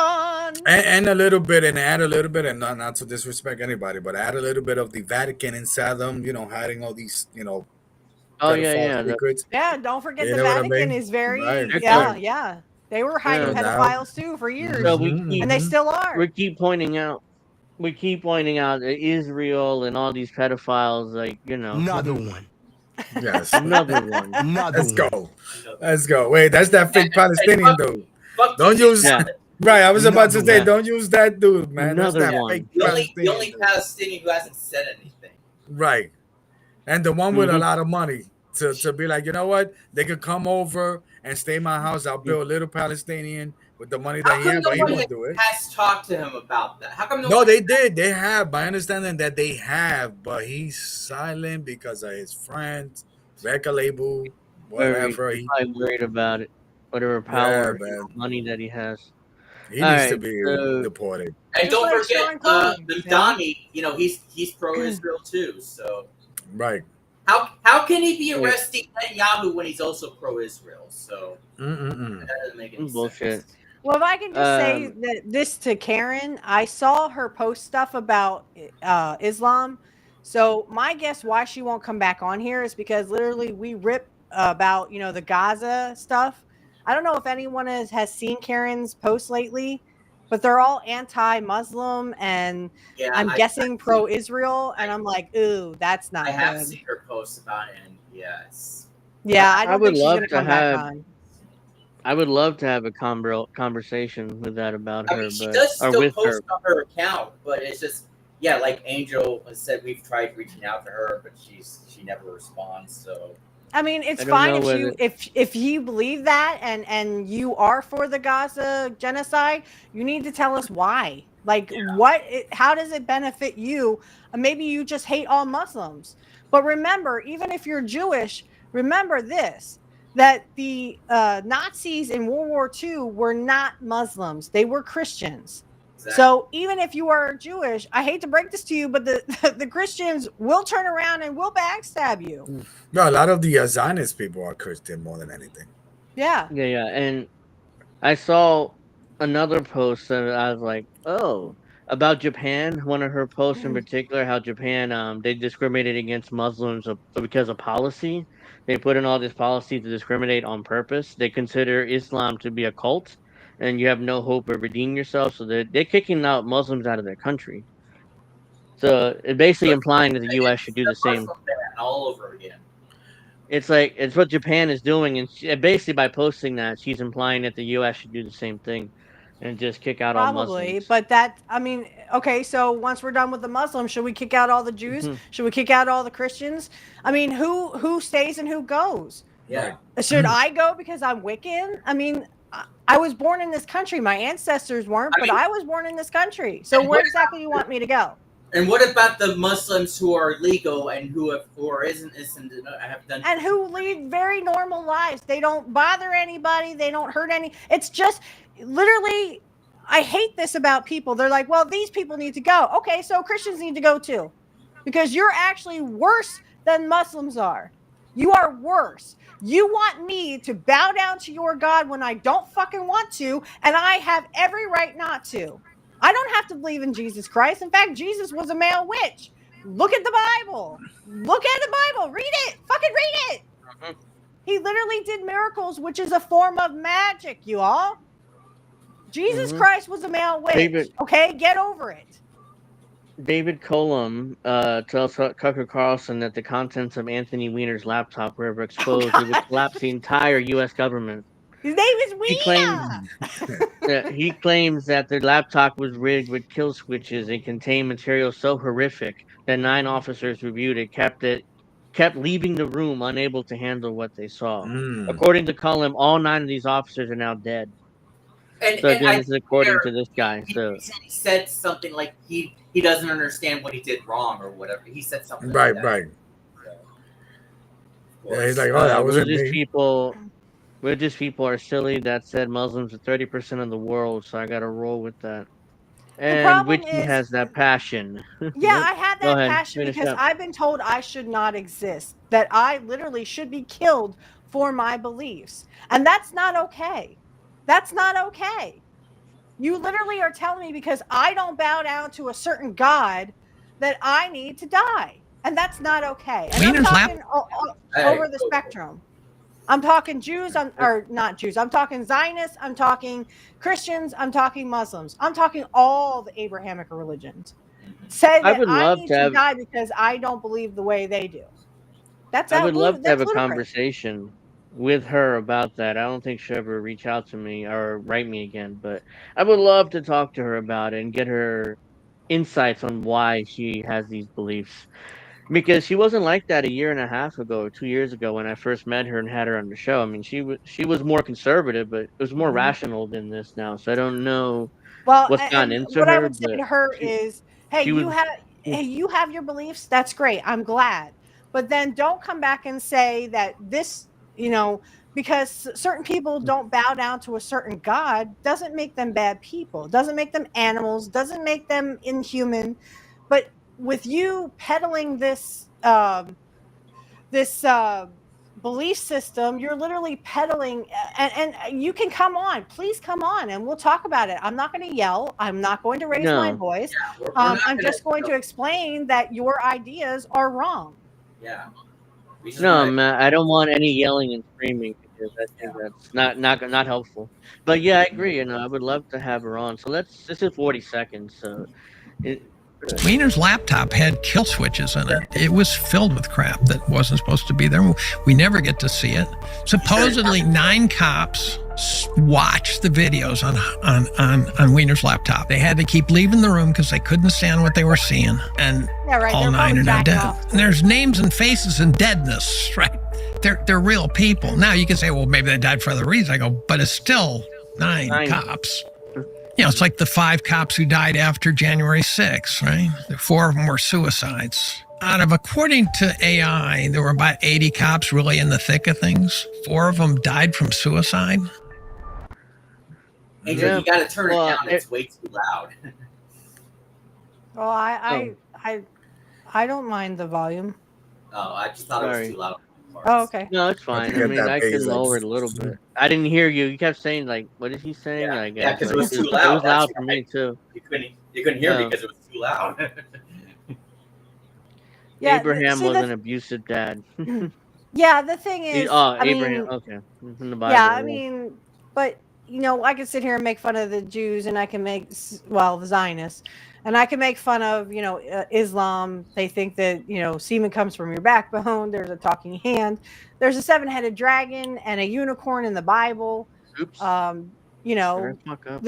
dun. And a little bit, and add a little bit, and not to disrespect anybody, but add a little bit of the Vatican inside them, hiding all these, secrets. Yeah, don't forget the Vatican is very, They were hiding pedophiles too for years, and they still are. We keep pointing out we keep pointing out that Israel and all these pedophiles, like, Another one. Yes. another one. Let's go. Let's go. Wait, that's that fake Palestinian dude. Fuck Don't use. Yeah. Right, I was about to say, Yeah. don't use that dude, man. That's Another that one. fake The Palestinian. only Palestinian who hasn't said anything. Right. And the one with a lot of money to be like, you know what? They could come over and stay in my house. I'll build a little Palestinian with the money that he has, but he won't do it. Has talked to him about that. How come No, they did. They have. My understanding that they have, but he's silent because of his friends, record label, whatever. He's probably worried about it. Whatever power, money that he has. He needs to be deported. And don't forget, Donnie, he's pro-Israel too. So right. How can he be arresting Netanyahu when he's also pro-Israel? So that doesn't make any bullshit. sense. Well, if I can just say this to Karen, I saw her post stuff about Islam. So my guess why she won't come back on here is because literally we rip about the Gaza stuff. I don't know if anyone has seen Karen's posts lately, but they're all anti-Muslim and I'm guessing pro-Israel. And I'm like, ooh, that's not good. I have seen her posts about it, and yes. Yeah, I don't think she's going to come back on. I would love to have a conversation with that about her. She but, does still with post on her account, but it's just, like Angel said, we've tried reaching out to her, but she never responds, so... I mean, it's fine if you believe that and you are for the Gaza genocide, you need to tell us why. Like, how does it benefit you? Maybe you just hate all Muslims. But remember, even if you're Jewish, remember this, that the Nazis in World War II were not Muslims. They were Christians. Exactly. So even if you are Jewish, I hate to break this to you, but the Christians will turn around and will backstab you. No, a lot of the Zionist people are Christian more than anything. Yeah. Yeah. And I saw another post that I was like, oh, about Japan. One of her posts in particular, how Japan, they discriminated against Muslims because of policy. They put in all this policy to discriminate on purpose. They consider Islam to be a cult. And you have no hope of redeeming yourself, so they're kicking out Muslims out of their country. So it's basically implying that the U.S. should do the same. All over again. It's what Japan is doing, and basically by posting that, she's implying that the U.S. should do the same thing, and just kick out all Muslims. But okay. So once we're done with the Muslims, should we kick out all the Jews? Mm-hmm. Should we kick out all the Christians? I mean, who stays and who goes? Yeah. Should I go because I'm Wiccan? I mean. I was born in this country. My ancestors weren't, but I was born in this country. So where exactly do you want me to go? And what about the Muslims who are legal and who isn't have done and who lead very normal lives? They don't bother anybody. They don't hurt any. It's just literally. I hate this about people. They're like, well, these people need to go. Okay, so Christians need to go too, because you're actually worse than Muslims are. You are worse. You want me to bow down to your God when I don't fucking want to, and I have every right not to. I don't have to believe in Jesus Christ. In fact, Jesus was a male witch. Look at the Bible. Look at the Bible. Read it. Fucking read it. Mm-hmm. He literally did miracles, which is a form of magic, you all. Jesus Christ was a male witch. Okay, get over it. David Colum tells Tucker Carlson that the contents of Anthony Weiner's laptop were ever exposed. It would collapse the entire U.S. government. His name is Weiner. He claims that the laptop was rigged with kill switches and contained material so horrific that 9 officers reviewed it kept leaving the room unable to handle what they saw. According to Colum, all 9 of these officers are now dead. And, so again, this is according to this guy. He said something like he doesn't understand what he did wrong or whatever. He said something right. Yeah, he's like, oh, that wasn't me. Religious people are silly. That said, Muslims are 30% of the world, so I got to roll with that. And Witchy has that passion. Yeah, I had that passion because I've been told I should not exist. That I literally should be killed for my beliefs. And that's not okay. That's not okay. You literally are telling me because I don't bow down to a certain God that I need to die. And that's not okay. And I'm talking over the spectrum. I'm talking Jews, or not Jews. I'm talking Zionists. I'm talking Christians. I'm talking Muslims. I'm talking all the Abrahamic religions. Say that I need to die because I don't believe the way they do. I would love to have a conversation with her about that. I don't think she'll ever reach out to me or write me again, but I would love to talk to her about it and get her insights on why she has these beliefs. Because she wasn't like that a year and a half ago or 2 years ago when I first met her and had her on the show. I mean, she was more conservative, but it was more rational than this now. So I don't know what's gotten into what her. I would say to her is, hey, you have your beliefs. That's great. I'm glad. But then don't come back and say that this, because certain people don't bow down to a certain God doesn't make them bad people, doesn't make them animals, doesn't make them inhuman. But with you peddling this belief system, you're literally peddling, and you can come on, please come on, and we'll talk about it. I'm not going to yell. I'm not going to raise my voice. I'm just going to explain that your ideas are wrong. Yeah. No, man, I don't want any yelling and screaming because I think that's not helpful. But yeah, I agree. I would love to have her on. So this is 40 seconds. So Wiener's laptop had kill switches in it. It was filled with crap that wasn't supposed to be there. We never get to see it. Supposedly 9 cops watched the videos on Wiener's laptop. They had to keep leaving the room because they couldn't stand what they were seeing. And all 9 are now dead. And there's names and faces and deadness, right? They're real people. Now you can say, well, maybe they died for other reasons. I go, but it's still 9 cops. It's like the 5 cops who died after January 6th, right? 4 of them were suicides. According to AI, there were about 80 cops really in the thick of things. 4 of them died from suicide. Angel, you got to turn it down. It's way too loud. Well, I don't mind the volume. Oh, I just thought it was too loud. Oh, okay. No, it's fine. I mean, I can lower it a little bit. I didn't hear you. You kept saying, like, what is he saying? Yeah, because it was too loud. It was loud for me, too. You couldn't hear me because it was too loud. Abraham was an abusive dad. Yeah, the thing is... Abraham, okay. From the Bible, yeah, I mean, but, I can sit here and make fun of the Jews, and I can make, the Zionists. And I can make fun of, Islam. They think that, semen comes from your backbone. There's a talking hand. There's a 7-headed dragon and a unicorn in the Bible. Oops. The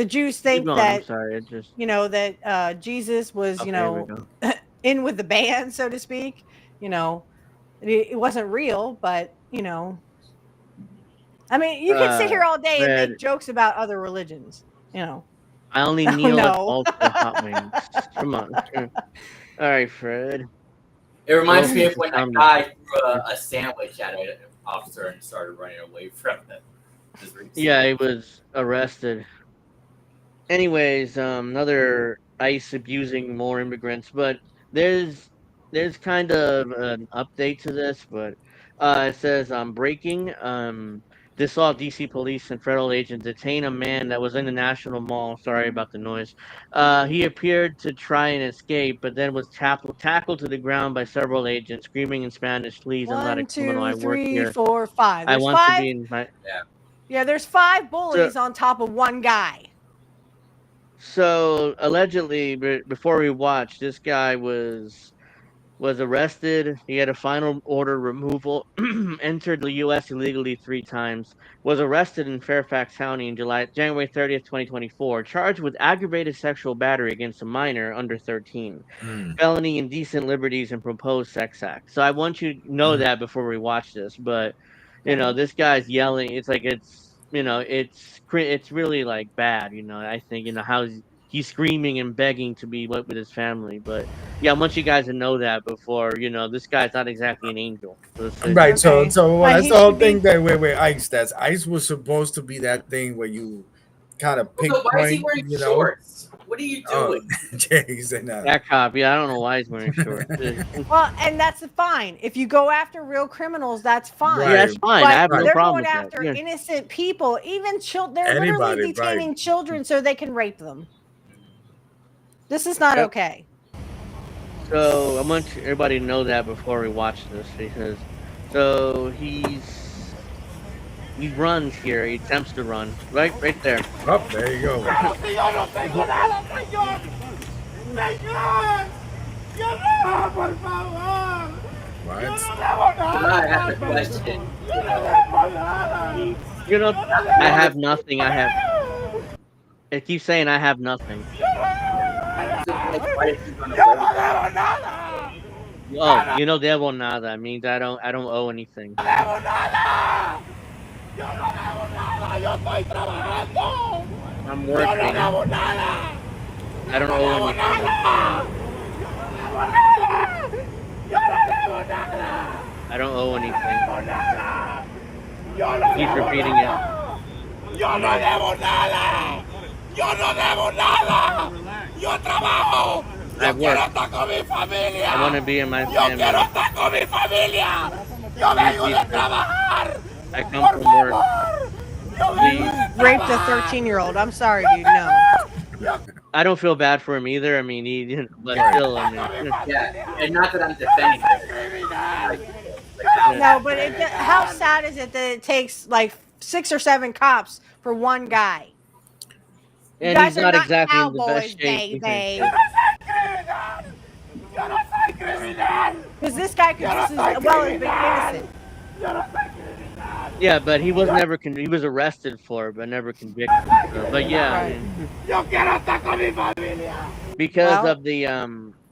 Jews think that, that Jesus was, in with the band, so to speak. It wasn't real, but, I mean, you can sit here all day and make jokes about other religions, I only kneel at altar hot wings. Come on. All right, Fred. It reminds me of when that guy threw a sandwich at an officer and started running away from them. Yeah, he was arrested. Anyways, another ICE abusing more immigrants, but there's kind of an update to this, but it says breaking. This saw DC police and federal agents detain a man that was in the National Mall. Sorry about the noise. He appeared to try and escape, but then was tackled to the ground by several agents, screaming in Spanish, "Please, I'm not a criminal. I work here." 1, 2, 3, 4, 5. I want to be in my... Yeah, there's 5 bullies on top of 1 guy. So, allegedly, before we watched, this guy was arrested. He had a final order removal, entered the U.S. illegally 3 times, was arrested in Fairfax County in January 30th, 2024, charged with aggravated sexual battery against a minor under 13, felony indecent liberties, and proposed sex act. So I want you to know that before we watch this. But, this guy's yelling. It's like it's really like bad. I think how he's screaming and begging to be with his family. But yeah, I want you guys to know that before, this guy's not exactly an angel. Right. So that's the whole thing that wait, ICE. That's ICE was supposed to be that thing where you kind of pick. So why is he wearing shorts? What are you doing? That cop, I don't know why he's wearing shorts. Well, and that's fine. If you go after real criminals, that's fine. Right. Yeah, that's fine. I have no problem with that. They're going after innocent people, even children. They're literally detaining children so they can rape them. This is not okay. So I want everybody to know that before we watch this, because he's He runs here. He attempts to run. Right there. Oh, there you go. What? I have a question. You know, I have nothing. It keeps saying I have nothing. Oh, you know, debo nada means I don't owe anything. I'm working. I don't owe anything. I don't owe anything. Keep repeating it. Yo no debo nada. Yo no debo nada. Yo trabajo. I work. Con mi familia. I want to be in my family. Yo quiero estar con mi familia. Yo vengo de trabajar. I come from work. Please. Raped a 13-year-old. I'm sorry, dude. No. I don't feel bad for him either. I mean, but still, I mean, yeah, and not that I'm defending it. No, but how sad is it that it takes like 6 or 7 cops for one guy? And you guys he's not exactly cowboys, in the best shape. Because this guy could just as well have been innocent. Yeah, but he was never he was arrested for it, but never convicted. So, but yeah, I mean, because of the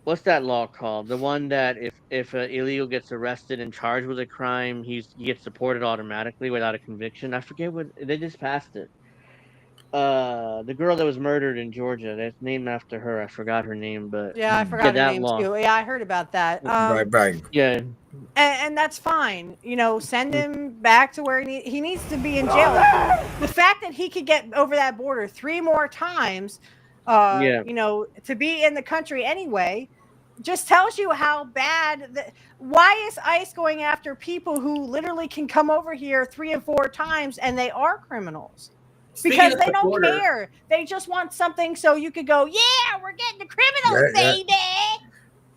what's that law called? The one that if an illegal gets arrested and charged with a crime, he gets deported automatically without a conviction. I forget what they just passed it. The girl that was murdered in Georgia, that's named after her. I forgot her name, but yeah, I forgot her name law. too. Yeah, I heard about that. Right. Yeah. And that's fine. You know, send him back to where he needs to be in jail. The fact that he could get over that border 3 more times, you know, to be in the country anyway, just tells you how bad. Why is ICE going after people who literally can come over here 3 and 4 times and they are criminals? Because they don't care. They just want something so you could go, yeah, we're getting the criminals, baby.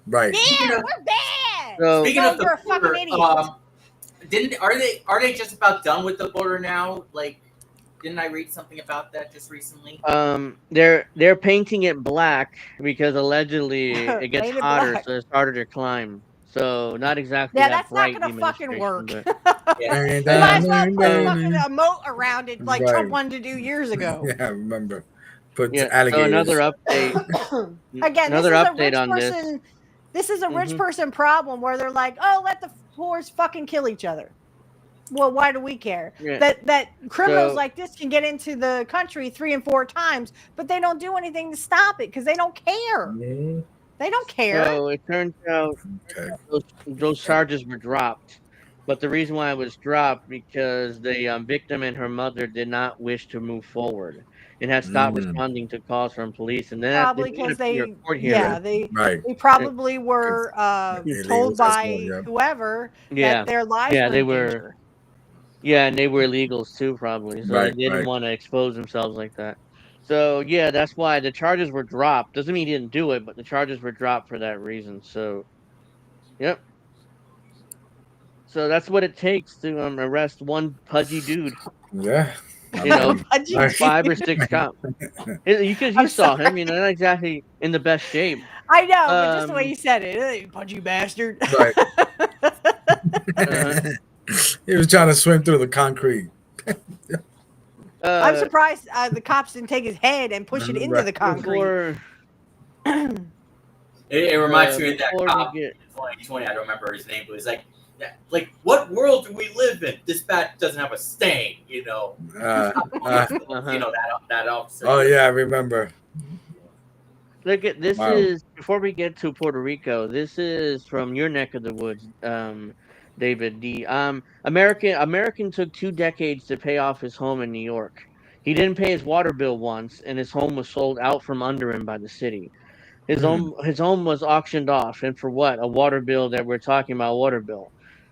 Right. Yeah, we're bad. So, Speaking of you're the border, a fucking idiot. Are they just about done with the border now? Like, didn't I read something about that just recently? They're painting it black because allegedly it gets hotter, so it's harder to climb. So not exactly. Yeah, that's not gonna fucking work. But... you might as well put a fucking moat around it like Trump wanted to do years ago. Yeah, I remember. Put alligators. So another update. Again, another update on this. This is a rich person problem where they're like, oh, let the poors fucking kill each other. Well, why do we care? Yeah. That criminals like this can get into the country 3 and 4 times, but they don't do anything to stop it because they don't care. Yeah. They don't care. So it turns out those charges were dropped. But the reason why it was dropped because the victim and her mother did not wish to move forward and had stopped responding to calls from police. And then probably because they probably were told by whoever that their lives were in danger. Yeah, and they were illegals too, probably. So they didn't want to expose themselves like that. So yeah, that's why the charges were dropped. Doesn't mean he didn't do it, but the charges were dropped for that reason. So, yep. So that's what it takes to arrest one pudgy dude. Yeah. You know, 5 or 6 cops. Because you saw him, you know, not exactly in the best shape. I know, but just the way you said it, hey, pudgy bastard. Right. He was trying to swim through the concrete. I'm surprised the cops didn't take his head and push it into the concrete. It reminds me of that cop in 2020. I don't remember his name, but it's like, what world do we live in? This bat doesn't have a stain, you know. You know that officer. Oh yeah, I remember. Look at this is before we get to Puerto Rico. This is from your neck of the woods, David. The American took 2 decades to pay off his home in New York. He didn't pay his water bill once, and his home was sold out from under him by the city. His home was auctioned off, and for what? A water bill that we're talking about, water bill.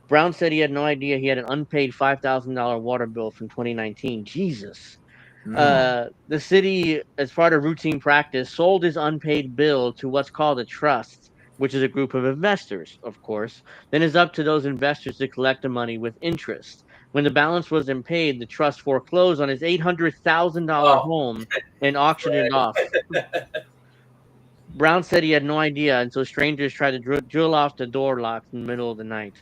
Brown said he had no idea he had an unpaid $5,000 water bill from 2019. Jesus. The city, as part of routine practice, sold his unpaid bill to what's called a trust, which is a group of investors, of course. Then it's up to those investors to collect the money with interest. When the balance wasn't paid, the trust foreclosed on his $800,000 home and auctioned it off. Brown said he had no idea until strangers tried to drill off the door locks in the middle of the night.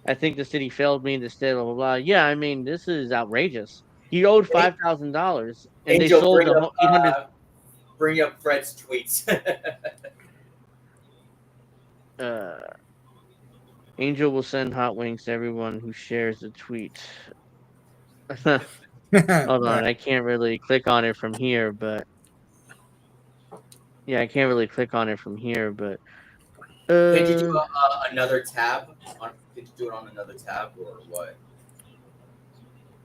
I think the city failed me. The state, blah, blah, blah. Yeah, I mean, this is outrageous. He owed $5,000, and they sold the whole 800. Bring up Fred's tweets. Angel will send hot wings to everyone who shares the tweet. Hold on, I can't really click on it from here, but yeah, I can't really click on it from here, but Can you do another tab? Did you do it on another tab or what?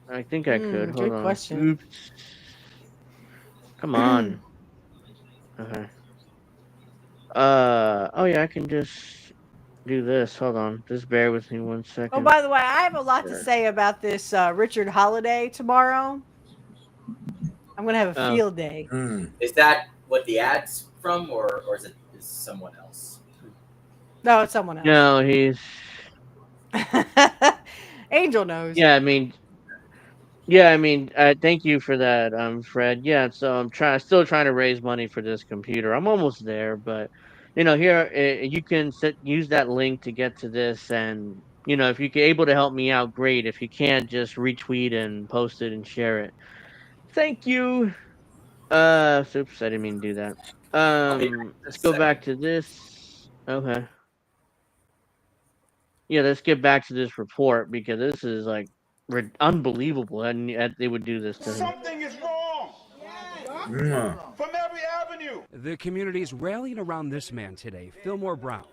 I think I could. Hold good on. question. Oops. Come on. Okay. Oh yeah, I can just do this. Hold on. Just bear with me 1 second. Oh, by the way, I have a lot to say about this Richard Holiday tomorrow. I'm gonna have a field day. Is that what the ad's from, or is it someone else? No, it's someone else. No, he's Angel knows. Yeah, I mean, thank you for that, Fred. Yeah, so I'm still trying to raise money for this computer. I'm almost there, but here you can use that link to get to this, and if you're able to help me out, great. If you can't, just retweet and post it and share it. Thank you. Oops, I didn't mean to do that. Let's go back to this. Okay. Yeah, let's get back to this report because this is like unbelievable, and they would do this to him. Something is wrong. From every avenue. The community's rallying around this man today, Fillmore Brown,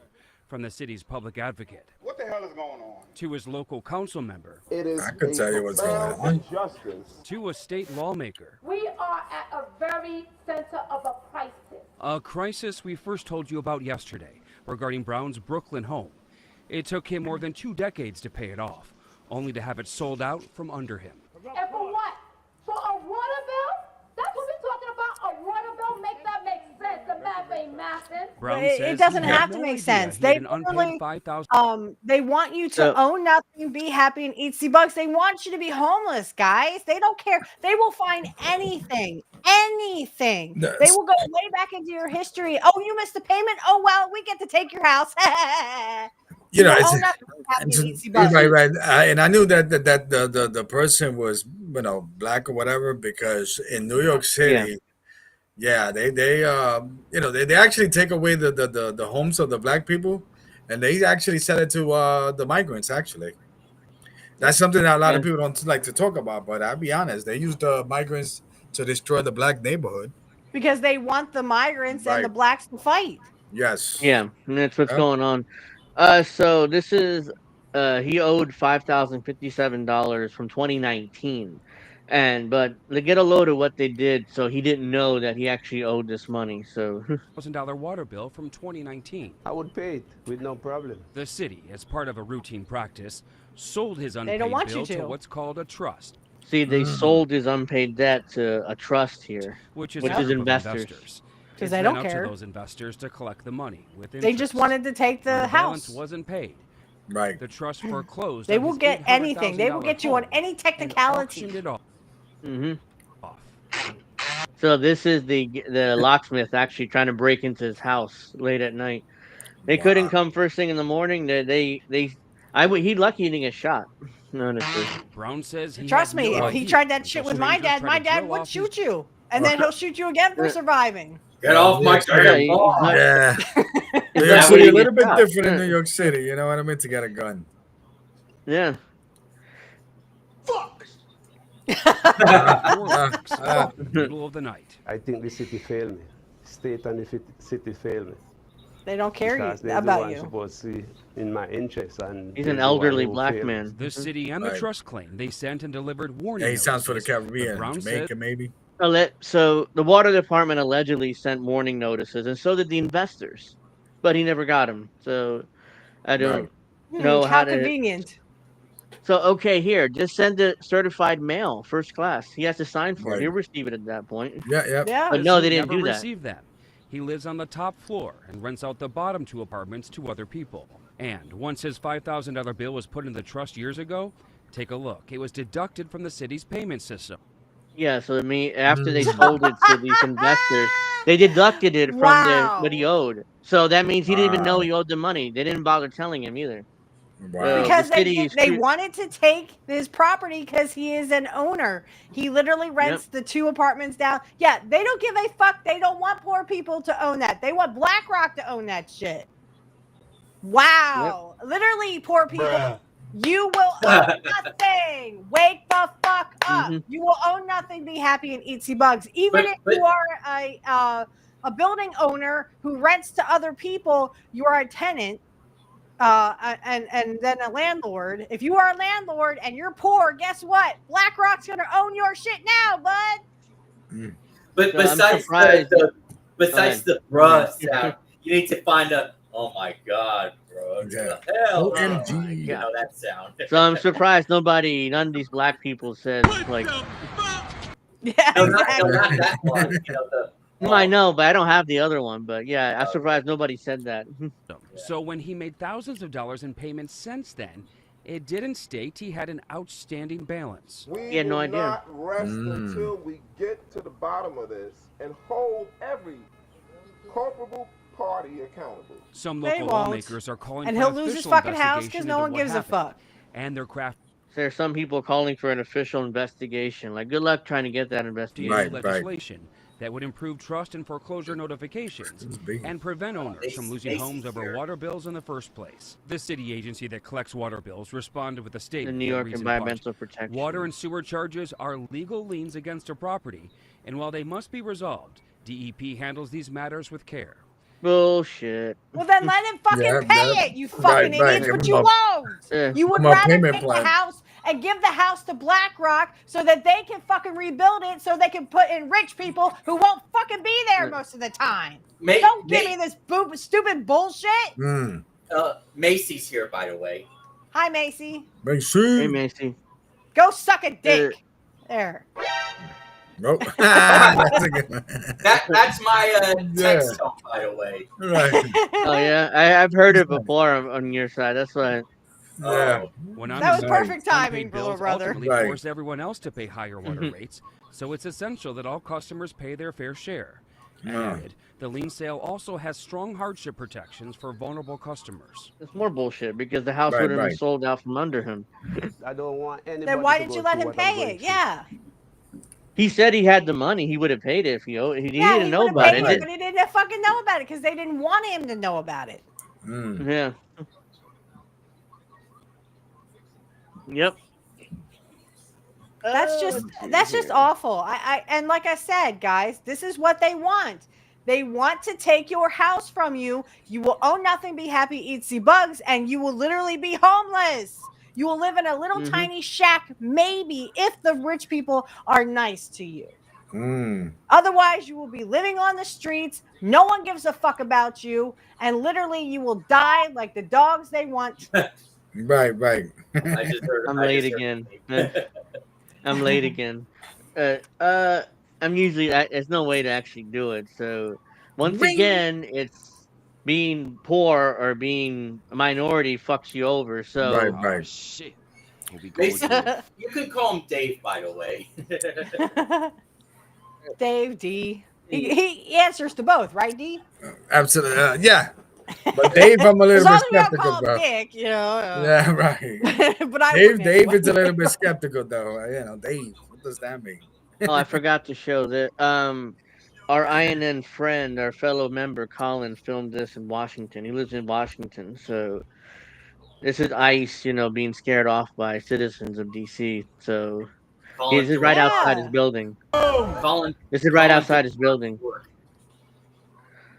from the city's public advocate. What the hell is going on? To his local council member. I can tell you what's going on. To a state lawmaker. We are at a very center of a crisis. A crisis we first told you about yesterday regarding Brown's Brooklyn home. It took him more than 2 decades to pay it off, only to have it sold out from under him. And for what? For a water bill? That's what we're talking about, a water bill? Make that make sense. The math ain't mathing. Brown It doesn't have to make sense. They literally, they want you to own nothing, be happy, and eat $60. They want you to be homeless, guys. They don't care. They will find anything. Anything. They will go way back into your history. Oh, you missed a payment? Oh, well, we get to take your house. Right. And I knew that the person was black or whatever, because in New York City, they actually take away the homes of the black people, and they actually sell it to the migrants. Actually, that's something that a lot of people don't like to talk about. But I'll be honest, they use the migrants to destroy the black neighborhood because they want the migrants and the blacks to fight. Yes. Yeah, and that's what's going on. So this is he owed $5,057 from 2019, but they get a load of what they did, so he didn't know that he actually owed this money. So $1,000 water bill from 2019. I would pay it with no problem. The city, as part of a routine practice, sold his unpaid bill to what's called a trust. See, they sold his unpaid debt to a trust here, which is investors. Because they don't care. To those investors to collect the money with interest. They just wanted to take the house. Balance wasn't paid. Right. The trust foreclosed. They will get anything. They will get you on any technicality. It off. So this is the locksmith actually trying to break into his house late at night. They couldn't come first thing in the morning. He'd lucky he didn't get shot. Honestly. Brown says trust me, if he tried that shit with my dad would shoot you, and then he'll shoot you again for surviving. Get off my damn lawn. Yeah. New York City a little bit different in New York City, you know what I mean, to get a gun. Yeah. Fuck. Middle of the night. I think the city failed me. State and the city failed me. They don't care about you. Supposed to see in my interest, and he's an elderly black man. The city and the trust claim they sent and delivered warning. Yeah, he sounds for the Caribbean, Jamaica, maybe. So the water department allegedly sent warning notices, and so did the investors, but he never got them. So I don't know how convenient. So here, just send it certified mail, first class. He has to sign for it. He'll receive it at that point. Yeah. But no, they didn't do that. Receive them. He lives on the top floor and rents out the bottom 2 apartments to other people. And once his $5,000 bill was put in the trust years ago, Take a look. It was deducted from the city's payment system. Yeah, so after they sold it to these investors, they deducted it from what he owed. So that means he didn't even know he owed the money. They didn't bother telling him either. Because they wanted to take his property because he is an owner. He literally rents the 2 apartments down. Yeah, they don't give a fuck. They don't want poor people to own that. They want BlackRock to own that shit. Wow. Literally, poor people. Bruh. You will own nothing. Wake the fuck up. You will own nothing, be happy, and eat bugs. Even if you are a building owner who rents to other people, you are a tenant. And then a landlord. If you are a landlord and you're poor, guess what? BlackRock's gonna own your shit now, bud. But besides the bruh sound, you need to find a oh my god, bro. Hell, OMG. You know that sound. So I'm surprised none of these black people said like. Yeah, no, not that one. You know, no, I know, but I don't have the other one. But yeah, I'm surprised nobody said that. So when he made thousands of dollars in payments since then, it didn't state he had an outstanding balance. He had no idea. We will not rest until we get to the bottom of this and hold every culpable party accountable. Some local lawmakers are calling and for he'll lose his fucking house because no one gives a fuck. And their craft. There are some people calling for an official investigation. Like, good luck trying to get that investigation. Legislation that would improve trust and foreclosure notifications and prevent owners from losing homes over water bills in the first place. The city agency that collects water bills responded with a statement. The New York Environmental Protection. Water and sewer charges are legal liens against a property, and while they must be resolved, DEP handles these matters with care. Bullshit. Well, then let him fucking pay it, you fucking idiots, but you won't. You would rather take the house and give the house to BlackRock so that they can fucking rebuild it so they can put in rich people who won't fucking be there most of the time. Don't give me this stupid bullshit. Macy's here, by the way. Hi, Macy. Macy. Hey, Macy. Go suck a dick. There. Nope. That's a good one. That's my text song, by the way. Right. Oh yeah, I've heard it before on your side. That's why. Yeah. That was perfect timing, little brother. Force everyone else to pay higher water rates, so it's essential that all customers pay their fair share. Added, the lien sale also has strong hardship protections for vulnerable customers. It's more bullshit because the house would have been sold out from under him. I don't want anybody. Then why did you let him pay it? Yeah. He said he had the money. He would have paid it if he owed. He didn't know about it. But he didn't fucking know about it because they didn't want him to know about it. Yeah. Yep. That's just awful. And like I said, guys, this is what they want. They want to take your house from you. You will own nothing, be happy, eat bugs, and you will literally be homeless. You will live in a little tiny shack, maybe, if the rich people are nice to you. Otherwise, you will be living on the streets. No one gives a fuck about you. And literally, you will die like the dogs they want. Right. I'm late again. I'm late again. I'm usually, there's no way to actually do it. So, once again, it's being poor or being a minority fucks you over. So right. Shit. You could call him Dave, by the way. Dave D. He answers to both, right, D? Absolutely, yeah. But Dave, I'm a little bit skeptical, bro. Dick, you know. Yeah, right. But Dave is a little bit skeptical, though. You know, Dave. What does that mean? Oh, I forgot to show that. Our INN friend, our fellow member, Colin, filmed this in Washington. He lives in Washington, so this is ICE, being scared off by citizens of DC. So this is right outside his building. This is right outside his building.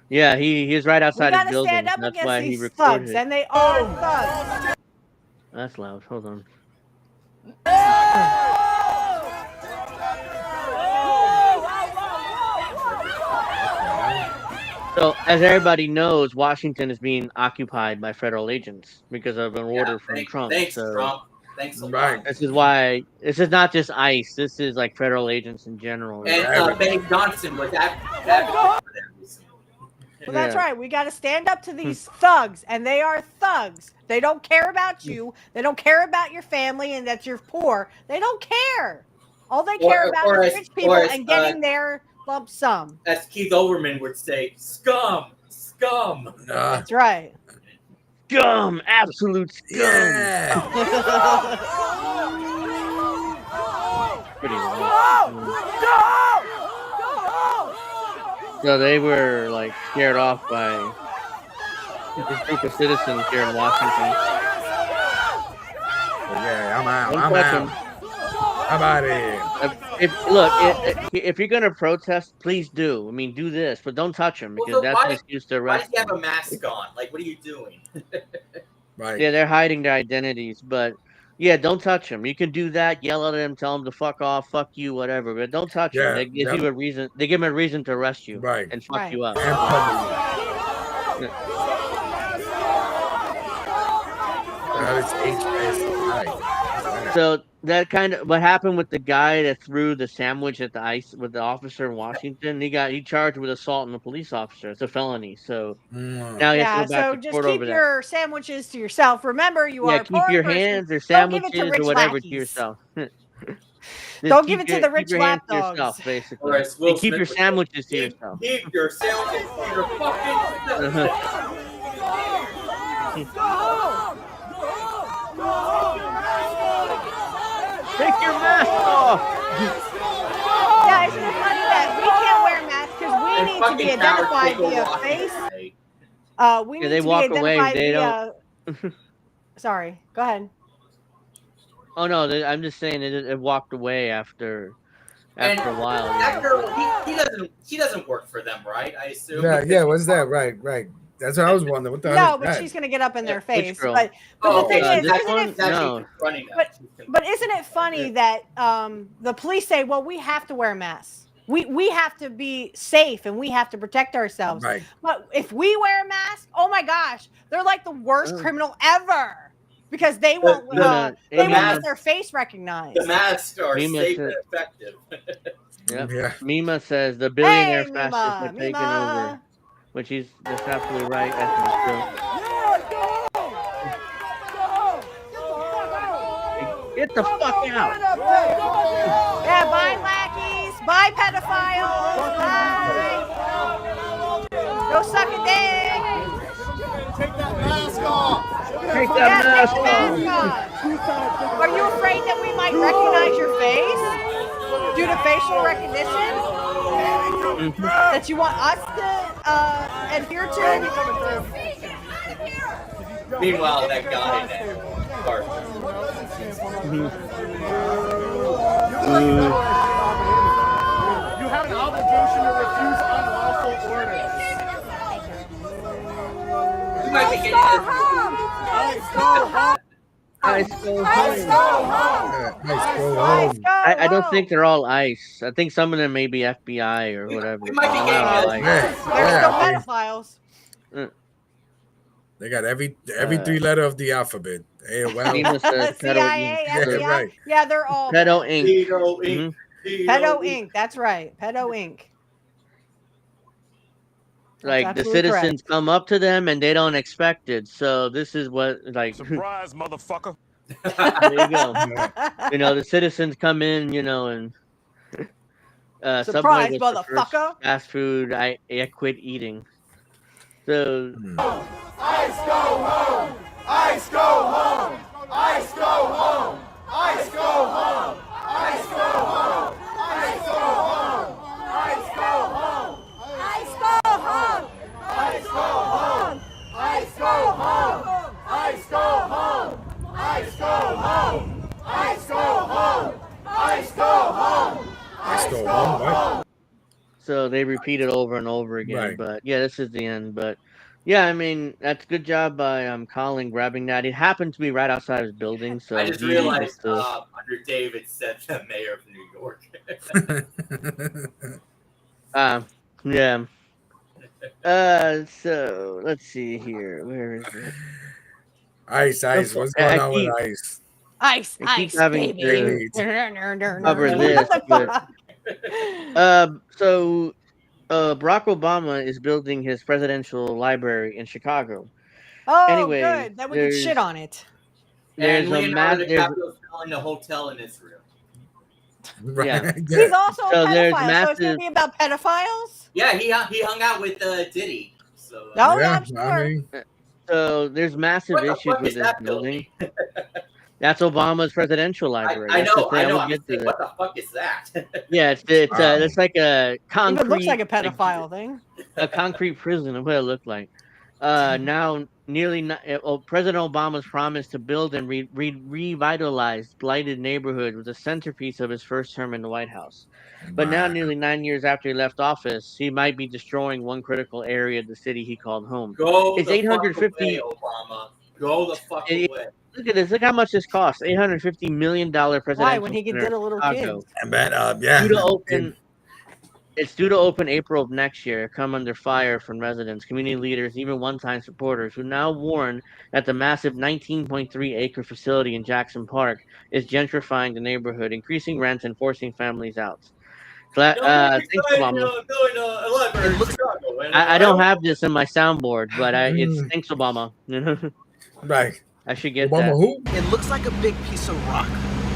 Yeah, he is right outside his building. Stand up That's why he recorded thugs, it. and they are thugs. That's loud. Hold on. So, as everybody knows, Washington is being occupied by federal agents because of an order from Trump. Thanks, so, Trump. Thanks a lot. This is why this is not just ICE. This is like federal agents in general. And Ben Johnson was that Well, that's right. We got to stand up to these thugs, and they are thugs. They don't care about you. They don't care about your family and that you're poor. They don't care. All they care about is rich people and getting their lump sum. As Keith Olbermann would say, scum, scum. That's right. Scum, absolute scum. Yeah. Pretty So they were like scared off by this group of citizens here in Washington. Yeah, I'm out. I'm out. I'm out of here. If you're gonna protest, please do. I mean, do this, but don't touch them because that's an excuse to arrest. Why do you have a mask on? Like, what are you doing? Right. Yeah, they're hiding their identities, but yeah, don't touch them. You can do that. Yell at them, tell them to fuck off, fuck you, whatever. But don't touch them. They give you a reason. They give them a reason to arrest you, and fuck you up. So that kind of what happened with the guy that threw the sandwich at the ice with the officer in Washington. He charged with assault on a police officer. It's a felony. So now he has to go back to just court keep over your sandwiches to yourself. Remember, you are a keep your hands or sandwiches or whatever to yourself. Don't give it to the rich lapdogs. Yourself, basically. And keep your sandwiches to yourself. Keep your sandwiches to your fucking Take your mask off. Yeah, isn't it funny that we can't wear masks because we need to be identified via face? We need to be identified via... Sorry, go ahead. Oh no, I'm just saying it walked away after a while. That girl, he doesn't work for them, right? I assume. Yeah. What's that? Right. That's what I was wondering. What the hell is but that? she's gonna get up in their face. But the thing is, but isn't it funny that the police say, well, we have to wear masks. We have to be safe and we have to protect ourselves. Right. But if we wear a mask, oh my gosh, they're like the worst criminal ever. Because they won't want their face recognized. The masks are safe and effective. Yeah. Mima says the billionaire fascists are taking over. Which that's absolutely right. That's true. Get the fuck out. Yeah, bye lackeys, bye pedophiles, bye. Go suck a dick. Take that mask off. Take that mask off. Are you afraid that we might recognize your face due to facial recognition? That you want us to adhere to? Meanwhile, that guy in that car. You have an obligation to refuse unlawful orders. You might be getting I don't think they're all ICE. I think some of them may be FBI or whatever. We might be getting They're still pedophiles. They got every 3 letter of the alphabet. CIA, FBI. Right. Yeah, they're all Pedo Inc. Pedo Inc. That's right. Pedo Inc. Like the citizens come up to them and they don't expect it. So this is what surprise, motherfucker. There you go. The citizens come in, and surprise, motherfucker. Fast food. I quit eating. So ICE go home. ICE go home. ICE go home. ICE go home. ICE go home. ICE go home. ICE go home. ICE go home. ICE go home. ICE go home. ICE go home. ICE go home. ICE go home. ICE go home. ICE go home. So they repeat it over and over again. Right. But yeah, this is the end. But yeah, I mean, that's a good job by Colin grabbing that. It happened to be right outside his building. So I just realized under David said the mayor of New York. Yeah. So let's see here. Where is it? Ice. What's going on with Ice? Ice, baby. Cover this. But, so Barack Obama is building his presidential library in Chicago. Oh, anyway, good. Then we can shit on it. There's and Leonardo DiCaprio's building a hotel in Israel. Yeah. He's also So a there's pedophile, so it's going massive- to be about pedophiles? Yeah, he hung out with Diddy. So, Oh, yeah, I'm sure. So there's massive What the issues fuck with is this that building. That's Obama's presidential library. I That's the know. thing. I'm We'll get to saying, that. what the fuck is that? Yeah, it's like a concrete. Even looks like a pedophile thing. A concrete prison. Of what it looked like. Now President Obama's promise to build and revitalize blighted neighborhoods was a centerpiece of his first term in the White House. But now, nearly 9 years after he left office, he might be destroying one critical area of the city he called home. Go It's the 850. fuck away, Obama. Go the fuck away. Look at this. Look how much this costs. $850 million presidential. Why? When he could center get a little in kid. Chicago. Yeah. It's due to open April of next year. Come under fire from residents, community leaders, even one-time supporters, who now warn that the massive 19.3-acre facility in Jackson Park is gentrifying the neighborhood, increasing rents and forcing families out. Thanks, Obama. I don't have this in my soundboard, but it's thanks, Obama. Right. I should get Obama that. who? It looks like a big piece of rock,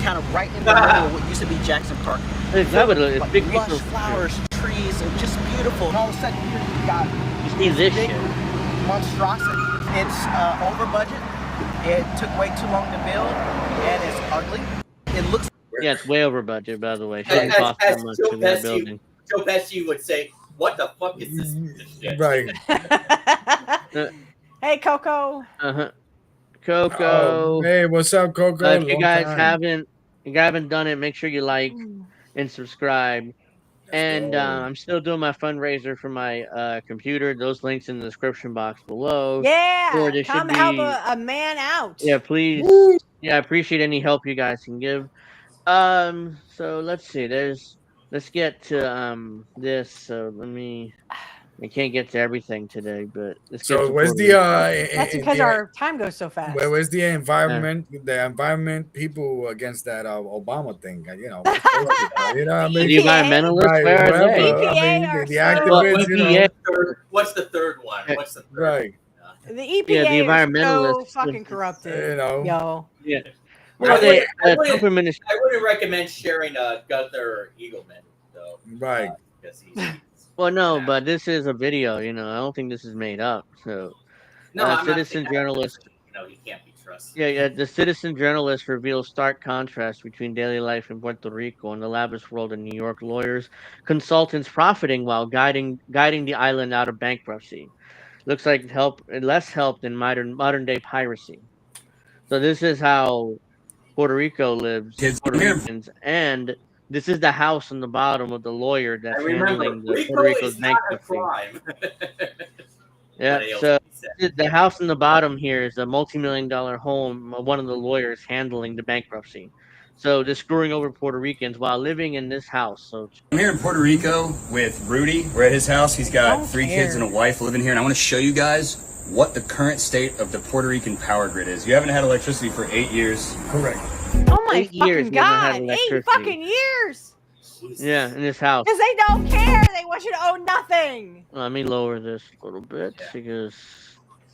kind of right in the middle of what used to be Jackson Park. It's Like big lush piece of flowers, trees, and just beautiful. And all of a sudden, here you got see this big shit. monstrosity. It's over budget. It took way too long to build, and it's ugly. It looks. Yeah, it's way over budget, by the way. Shouldn't cost that much for that building. Joe Pesci would say, "What the fuck is this shit?" Right. Hey, Coco. Coco. Oh, hey, what's up, Coco? If you guys haven't done it, make sure you like and subscribe. And I'm still doing my fundraiser for my computer. Those links in the description box below. Yeah, Or there come should help be- a man out. Yeah, please. Woo. Yeah, I appreciate any help you guys can give. So let's see. Let's get to this. So I can't get to everything today, but let's get So to where's Puerto the Rico. That's because our time goes so fast. where's the environment people against that Obama thing? You know, what I mean? The environmentalists, Right, where are whoever. they? I mean, the Well, activists, you know. What's the third one? What's the third? Right. The EPA Yeah, the is so environmentalists. fucking corrupted. You know. Yo. Yeah. I wouldn't recommend sharing Gunther or Eagleman, though. Right. Because he's Well, no, but this is a video. I don't think this is made up. So, no, I'm not citizen saying that. journalist. He can't be trusted. Yeah. The citizen journalist reveals stark contrast between daily life in Puerto Rico and the lavish world in New York. Lawyers, consultants profiting while guiding the island out of bankruptcy. Looks like less help than modern day piracy. So this is how Puerto Rico lives. Puerto Ricans, and this is the house on the bottom of the lawyer that's handling the Puerto Rico's bankruptcy. Crime. Yeah, so the house on the bottom here is a multi-million-dollar home of one of the lawyers handling the bankruptcy. So they're screwing over Puerto Ricans while living in this house. So I'm here in Puerto Rico with Rudy. We're at his house. He's got 3 kids and a wife living here, and I want to show you guys what the current state of the Puerto Rican power grid is. You haven't had electricity for 8 years. Correct. Oh my 8 years fucking we haven't had god! 8 electricity. fucking years! Yeah, in this house. Because they don't care. They want you to own nothing. Let me lower this a little bit because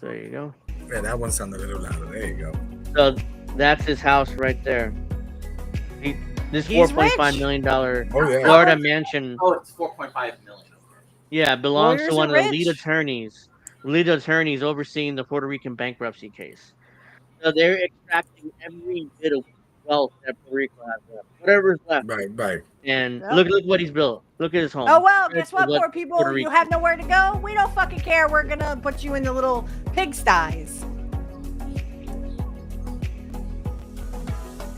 there you go. Yeah, that one sounded a little louder. There you go. So that's his house right there. This He's $4.5 rich. million Oh, yeah. Florida mansion. Oh, it's 4.5 million. Yeah, belongs Lawyers to one are of the lead rich. attorneys overseeing the Puerto Rican bankruptcy case. So they're extracting every bit of wealth that Puerto Rico has left, whatever's left. Right. And Yep. look what he's built. Look at his home. Oh well, Compared guess to what, poor people? Puerto You Rico- have nowhere to go. We don't fucking care. We're gonna put you in the little pigsties.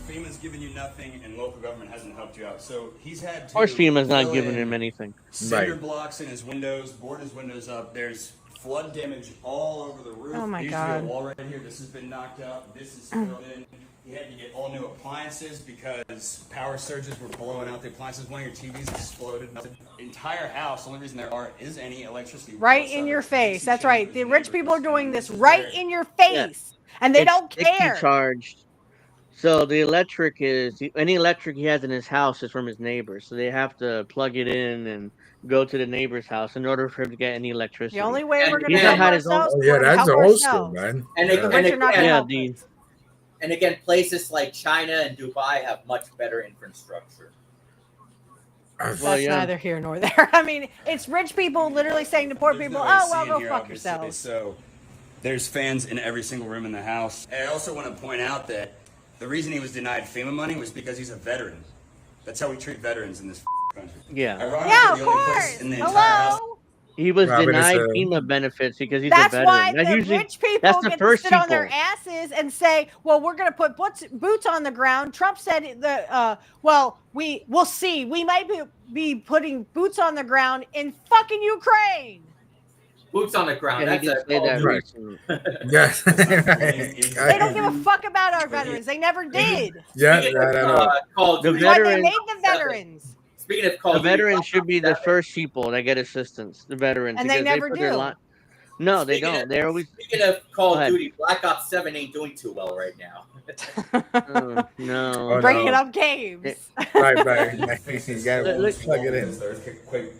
FEMA's giving you nothing, and local government hasn't helped you out. So he's had to Of course, FEMA's not fill giving in him anything. cinder Right. blocks in his windows, board his windows up. There's flood damage all over the roof. Oh my there used God. to be a wall right here. This has been knocked out. This is filled in. He had to get all new appliances because power surges were blowing out the appliances. One of your TVs exploded. The entire house, the only reason there is any electricity. Right in whatsoever. your face. DC That's right. chambers The and rich people are neighbors. doing this right in your face, and they It's don't sticky care. charged. So the electric is any electric he has in his house is from his neighbors. So they have to plug it in and go to the neighbor's house in order for him to get any electricity. The only way we're going to Trump help had his own. ourselves, yeah, we're going to that's help the whole shit, ourselves. man. And, The rich are not going to help us. And again, places like China and Dubai have much better infrastructure. That's neither here nor there. I mean, it's rich people literally saying to poor people, "Oh, well, go fuck yourselves." So there's fans in every single room in the house. And I also want to point out that the reason he was denied FEMA money was because he's a veteran. That's how we treat veterans in this country. Yeah. Yeah, of course. Hello. He was denied FEMA benefits because he's a veteran. That's why That's the usually, rich people that's the get first to sit on people. their asses and say, "Well, we're going to put boots on the ground." Trump said, we'll see. We might be putting boots on the ground in fucking Ukraine." Boots on the ground. Yeah, That's a Yes. They don't give a fuck about our veterans. They never did. Yeah, The That's why they veterans, made the veterans. Speaking of the Call of Duty, veterans should be the first people that get assistance. The veterans, And they because never put their do. No, they don't. They're always. Speaking of Call of Duty, Black Ops 7 ain't doing too well right now. No. Bringing up games. Right. You gotta plug it in.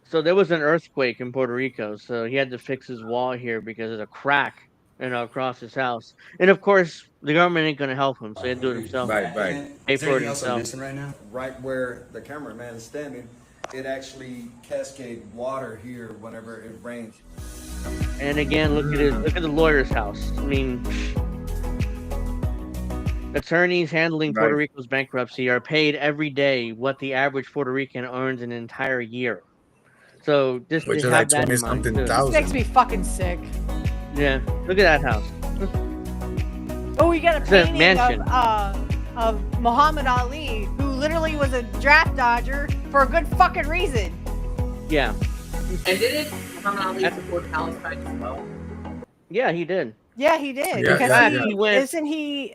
So there was an earthquake in Puerto Rico, so he had to fix his wall here because there's a crack, across his house. And of course, the government ain't gonna help him, so he had to do it himself. Right. Pay for it himself. right now? Right where the cameraman is standing, it actually cascade water here whenever it rains. And again, look at the lawyer's house. I mean, attorneys handling Puerto Rico's bankruptcy are paid every day what the average Puerto Rican earns an entire year. So just Which is have like that in mind, 20-something too. thousand. This makes me fucking sick. Yeah, look at that house. Oh, we got a It's a painting mansion. of Muhammad Ali, who literally was a draft dodger for a good fucking reason. Yeah. And didn't Muhammad Ali support Palestine as well? Yeah, he did. Yeah, he did. Yeah, because he went. Isn't he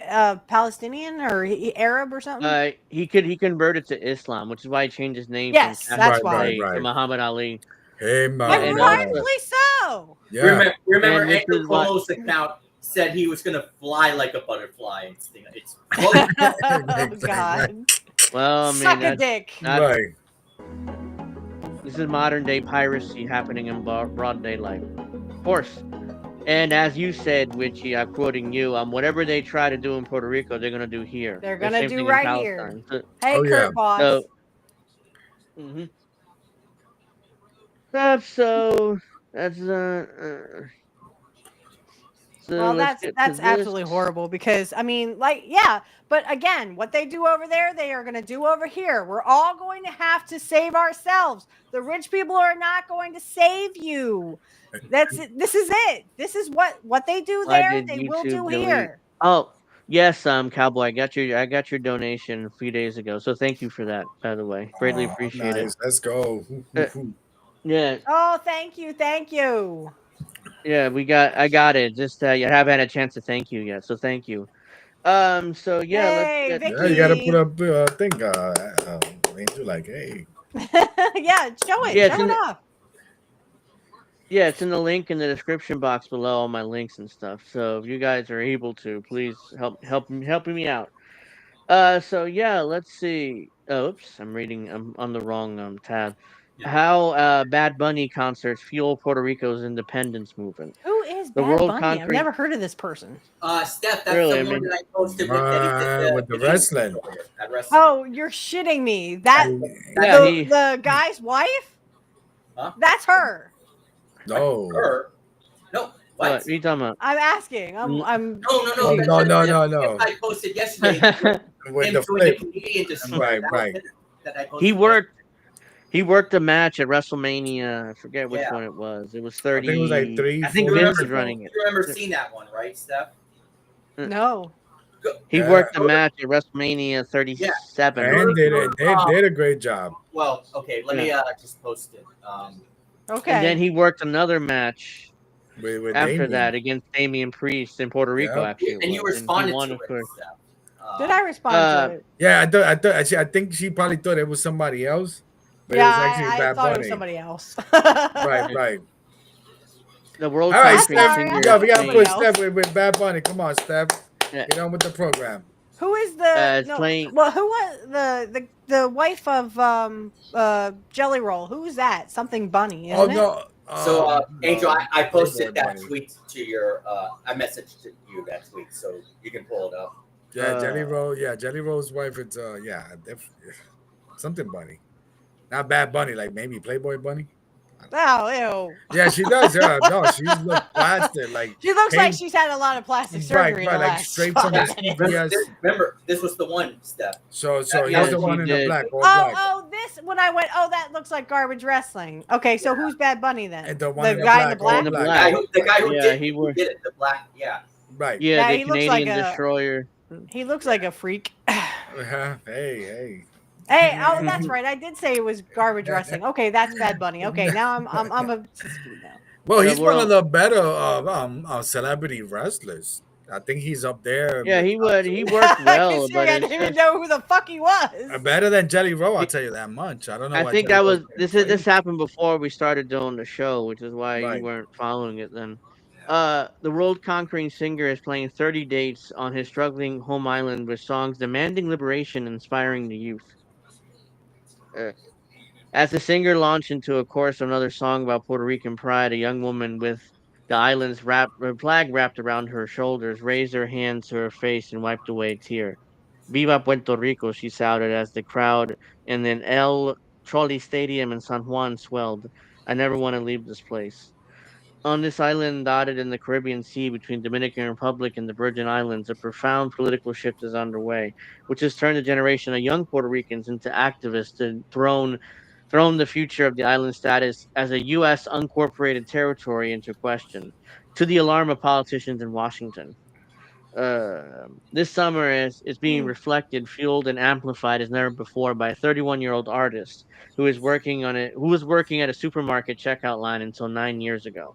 Palestinian or Arab or something? He converted to Islam, which is why he changed his name. Yes, from that's Cashapp why. to Muhammad Ali. Hey, And rightfully so. Yeah. Remember And this Andrew is what- Cuomo's account said he was going to fly like a butterfly. It's Oh, God. Well, I mean, Suck a dick. This is modern day piracy happening in broad daylight. Of course. And as you said, Witchy, I'm quoting you, whatever they try to do in Puerto Rico, they're going to do here. They're The going to same do thing in right here. Palestine. Hey, Kurt Boss. So, that's Well, let's that's get to absolutely this. horrible because I mean, but again, what they do over there, they are going to do over here. We're all going to have to save ourselves. The rich people are not going to save you. This is it. This is what they do Why there. did They will YouTube do delete- here. Oh, yes, Cowboy. I got your donation a few days ago, so thank you for that. By the way, greatly appreciate Nice. it. Let's go. Yeah, Oh, thank you. yeah, I got it. Just I haven't had a chance to thank you yet, so thank you. So yeah, Hey, let's get. Yeah, you gotta put up thing. Angel, like, hey. Yeah, show it. Yeah, it's show in it the- off. Yeah, it's in the link in the description box below, all my links and stuff. So if you guys are able to, please helping me out. So yeah, let's see. Oh, oops, I'm on the wrong tab. How Bad Bunny concerts fuel Puerto Rico's independence movement. Who is The Bad World Bunny? I've Concrete- never heard of this person. Steph, that's Really, the I one mean- that I posted with With the wrestling. that wrestling. Oh, you're shitting me. That Yeah, the guy's wife? Huh? That's her. No. Her? No. What are you talking about? I'm asking. I'm No. That I posted yesterday. With him the doing the flip. Canadian destroyer. Right, That was right. it that I posted He worked a match at WrestleMania. I forget which one it was. It was 30. I think it was like 3, I think 4 Vince years was ago. running it. You remember seeing that one, right, Steph? No. He Yeah. worked the match at WrestleMania 37. And they did a great job. Well, okay, let me just post it. Okay. And then he worked another match With after Damien. that against Damian Priest in Puerto Rico. Yeah. Actually, And you he responded won, to of it, course. Steph. Did I respond to it? Yeah, I think she probably thought it was somebody else. But Yeah, it was actually I Bad thought it Bunny. was somebody else. Right. The world All right, champion Steph. singer. Yeah, we gotta Somebody put else. Steph with Bad Bunny. Come on, Steph. Yeah. Get on with the program. Who is the it's playing. Well, who was the wife of Jelly Roll? Who's that? Something Bunny, isn't it? no. So, Angel, I posted Playboy that Bunny. tweet to your. I messaged you that tweet, so you can pull it up. Yeah, Jelly Roll. Yeah, Jelly Roll's wife. It's something Bunny, not Bad Bunny. Like maybe Playboy Bunny. Oh, ew. Yeah, she does. Yeah, no, she looks plastic. Like She looks like she's had a lot of plastic surgery in the like last straight from the 5 minutes. CVS. Remember, this was the one step. So he's Yeah, the one she in the did. black. All black. Oh, this when I went. Oh, that looks like garbage wrestling. Okay, so who's Bad Bunny then? And the one in the guy black, in the all black. black. The guy who Yeah, did, he who was. did it, the black, yeah. Right. Yeah, the he looks like Canadian Destroyer. He looks like a freak. Hey. Hey, oh, that's right. I did say it was garbage wrestling. Okay, that's Bad Bunny. Okay, now I'm a. Well, he's one world- of the better celebrity wrestlers. I think he's up there. Yeah, he worked well, but I didn't even know who the fuck he was. Better than Jelly Roll. I'll tell you that much. I don't know. I why think Jelly that Roll's was this happened before we started doing the show, which is why Right. you weren't following it then. The world conquering singer is playing 30 dates on his struggling home island with songs demanding liberation and inspiring the youth. As the singer launched into a chorus of another song about Puerto Rican pride, a young woman with the island's flag wrapped around her shoulders raised her hand to her face and wiped away a tear. Viva Puerto Rico, she shouted as the crowd in the El Trolley Stadium in San Juan swelled. I never want to leave this place. On this island dotted in the Caribbean Sea between Dominican Republic and the Virgin Islands, a profound political shift is underway, which has turned a generation of young Puerto Ricans into activists and thrown the future of the island's status as a U.S. uncorporated territory into question, to the alarm of politicians in Washington. This summer is being reflected, fueled, and amplified as never before by a 31-year-old artist who was working at a supermarket checkout line until 9 years ago.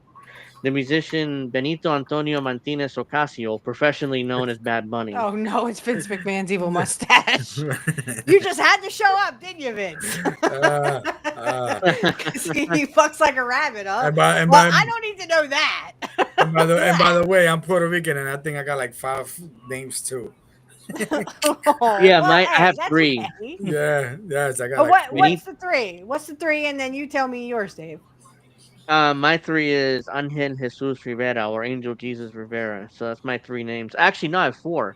The musician Benito Antonio Martinez Ocasio, professionally known as Bad Bunny. Oh no, it's Vince McMahon's evil mustache. You just had to show up, didn't you, Vince? He fucks like a rabbit, huh? I don't need to know that. And by the way, I'm Puerto Rican, and I think I got like 5 names too. Yeah, I have 3. Okay. Yes, I got. What's the 3? What's the 3? And then you tell me yours, Dave. My 3 is Angel Jesus Rivera or Angel Jesus Rivera. So that's my 3 names. Actually, no, I have 4.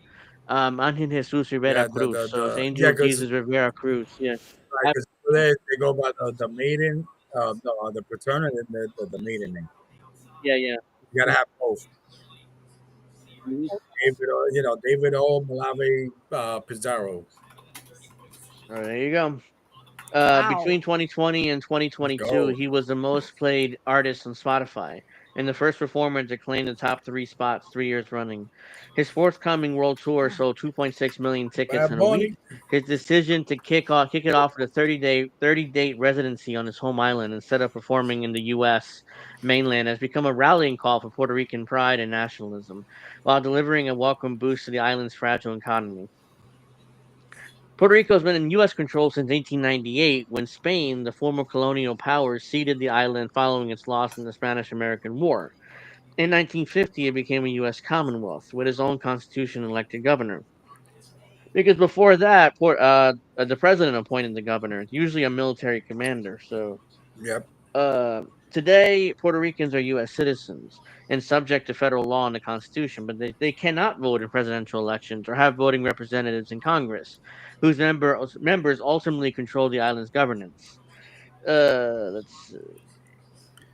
Angel Jesus Rivera Cruz. So it's Angel Jesus Rivera Cruz. Yeah. Because they go by the maiden, the paternal and the maiden name. Yeah. You gotta have both. David O. Malave Pizarro. There you go. Between 2020 and 2022, he was the most played artist on Spotify and the first performer to claim the top 3 spots 3 years running. His forthcoming world tour sold 2.6 million tickets in a week. His decision to kick it off with a 30-date residency on his home island instead of performing in the U.S. mainland has become a rallying call for Puerto Rican pride and nationalism, while delivering a welcome boost to the island's fragile economy. Puerto Rico has been in U.S. control since 1898, when Spain, the former colonial power, ceded the island following its loss in the Spanish-American War. In 1950, it became a U.S. Commonwealth with its own constitution and elected governor. Because before that, the president appointed the governor, usually a military commander. So, yep. Today, Puerto Ricans are U.S. citizens and subject to federal law and the Constitution, but they cannot vote in presidential elections or have voting representatives in Congress, whose members ultimately control the island's governance.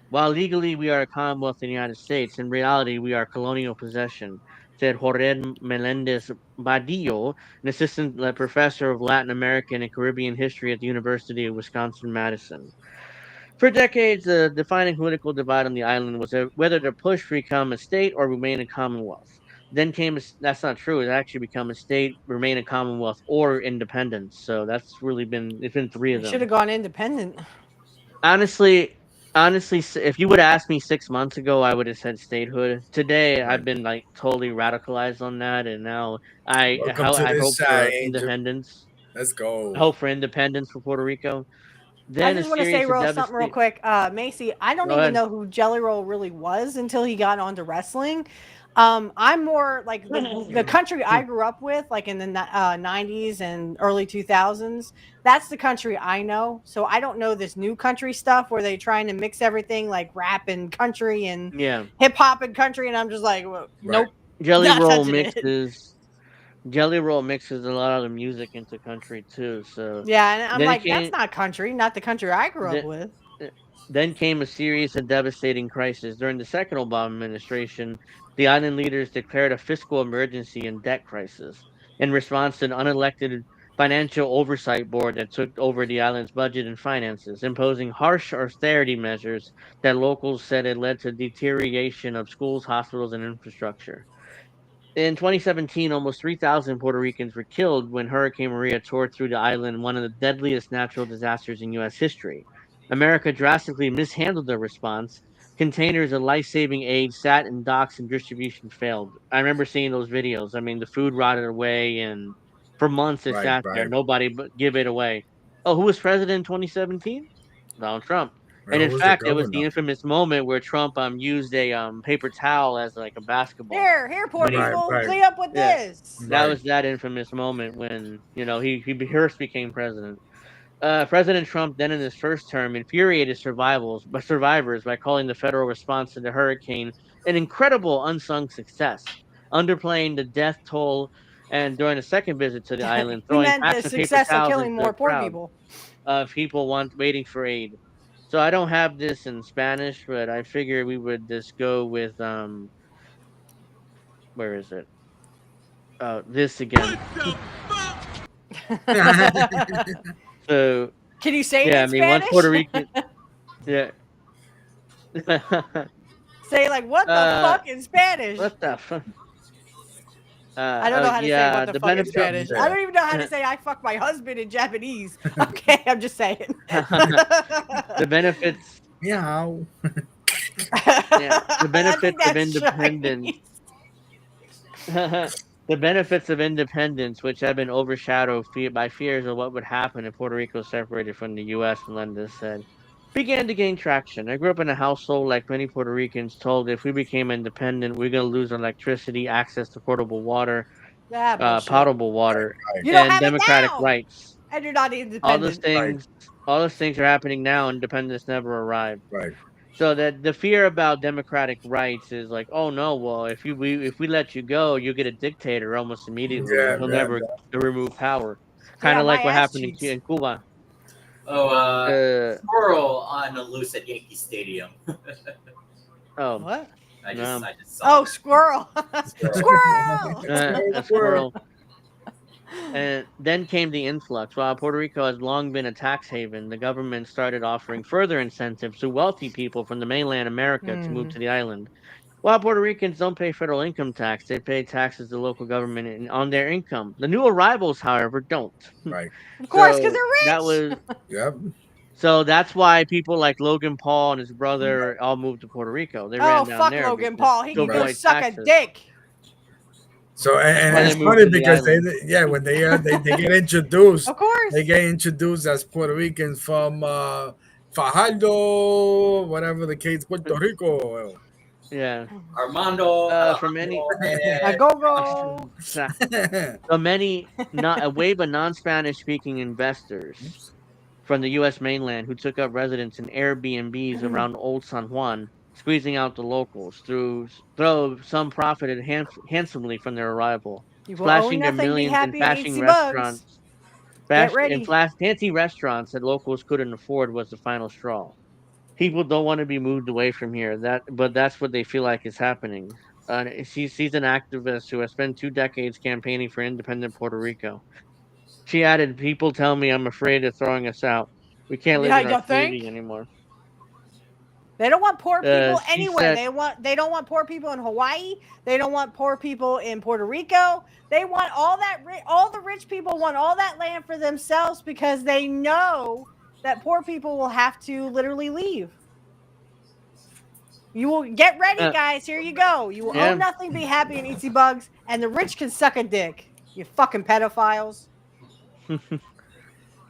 While legally we are a Commonwealth in the United States, in reality we are colonial possession, said Jorge Melendez Badillo, an assistant professor of Latin American and Caribbean history at the University of Wisconsin-Madison. For decades, the defining political divide on the island was whether to push to become a state or remain a commonwealth. Then that's not true. It actually become a state, remain a commonwealth, or independence. So that's really it's been 3 of them. Should have gone independent. Honestly, if you would ask me 6 months ago, I would have said statehood. Today, I've been like totally radicalized on that, and now I hope for independence. Let's go. I hope for independence for Puerto Rico. Then I just want to say something real quick. Macy, I don't even know who Jelly Roll really was until he got onto wrestling. I'm more like the country I grew up with, like in the 90s and early 2000s. That's the country I know. So I don't know this new country stuff where they're trying to mix everything like rap and country and hip hop and country. And I'm just like, well, nope. Jelly Roll mixes. Jelly Roll mixes a lot of the music into country too. So yeah, and I'm like, that's not country, not the country I grew up with. Then came a serious and devastating crisis. During the second Obama administration, the island leaders declared a fiscal emergency and debt crisis in response to an unelected financial oversight board that took over the island's budget and finances, imposing harsh austerity measures that locals said had led to deterioration of schools, hospitals, and infrastructure. In 2017, almost 3,000 Puerto Ricans were killed when Hurricane Maria tore through the island, one of the deadliest natural disasters in U.S. history. America drastically mishandled the response. Containers of life-saving aid sat in docks and distribution failed. I remember seeing those videos. I mean, the food rotted away, and for months it sat there. Nobody but give it away. Oh, who was president in 2017? Donald Trump. And in fact, it was the infamous moment where Trump used a paper towel as like a basketball. Here, poor people, clean up with this. That was that infamous moment when he first became president. President Trump, then in his first term, infuriated survivors by calling the federal response to the hurricane an incredible unsung success, underplaying the death toll. And during a second visit to the island, throwing packs of paper towels into the crowd of people waiting for aid. So I don't have this in Spanish, but I figure we would just go with where is it? This again. So can you say it in Spanish? Once Puerto Rican, yeah. Say like what the fuck in Spanish? What the fuck? I don't know how to say what the fuck in Spanish. I don't even know how to say I fuck my husband in Japanese. Okay, I'm just saying. The benefits. Yeah. The benefits of independence. The benefits of independence, which have been overshadowed by fears of what would happen if Puerto Rico separated from the U.S., Melendez said, began to gain traction. I grew up in a household like many Puerto Ricans, told if we became independent, we're going to lose electricity, access to portable water, potable water, and democratic rights. And you're not independent. All those things are happening now. Independence never arrived. Right. So that the fear about democratic rights is like, oh no, well if we let you go, you get a dictator almost immediately. He'll never remove power. Kind of like what happened in Cuba. Squirrel on a loose at Yankee Stadium. Oh, what? I just saw squirrel. Squirrel. A squirrel. And then came the influx. While Puerto Rico has long been a tax haven, the government started offering further incentives to wealthy people from the mainland America to move to the island. While Puerto Ricans don't pay federal income tax, they pay taxes to the local government on their income. The new arrivals, however, don't. Right. Of course, because they're rich. That was. Yep. So that's why people like Logan Paul and his brother all moved to Puerto Rico. They ran down there. Oh, fuck Logan Paul. He can go suck a dick. So and it's funny because when they get introduced, of course, they get introduced as Puerto Ricans from Fajardo, whatever the case, Puerto Rico. Yeah, Armando from any go. So many a wave of non-Spanish speaking investors from the U.S. mainland who took up residence in Airbnbs around Old San Juan, squeezing out the locals. Though some profited handsomely from their arrival, splashing their millions in fancy restaurants that locals couldn't afford was the final straw. People don't want to be moved away from here. But that's what they feel like is happening. She's an activist who has spent 2 decades campaigning for independent Puerto Rico. She added, "People tell me I'm afraid of throwing us out. We can't live in our community anymore." They don't want poor people anywhere. They don't want poor people in Hawaii. They don't want poor people in Puerto Rico. They want all the rich people want all that land for themselves because they know that poor people will have to literally leave. You will get ready, guys. Here you go. You will own nothing, be happy, and eat bugs, and the rich can suck a dick. You fucking pedophiles.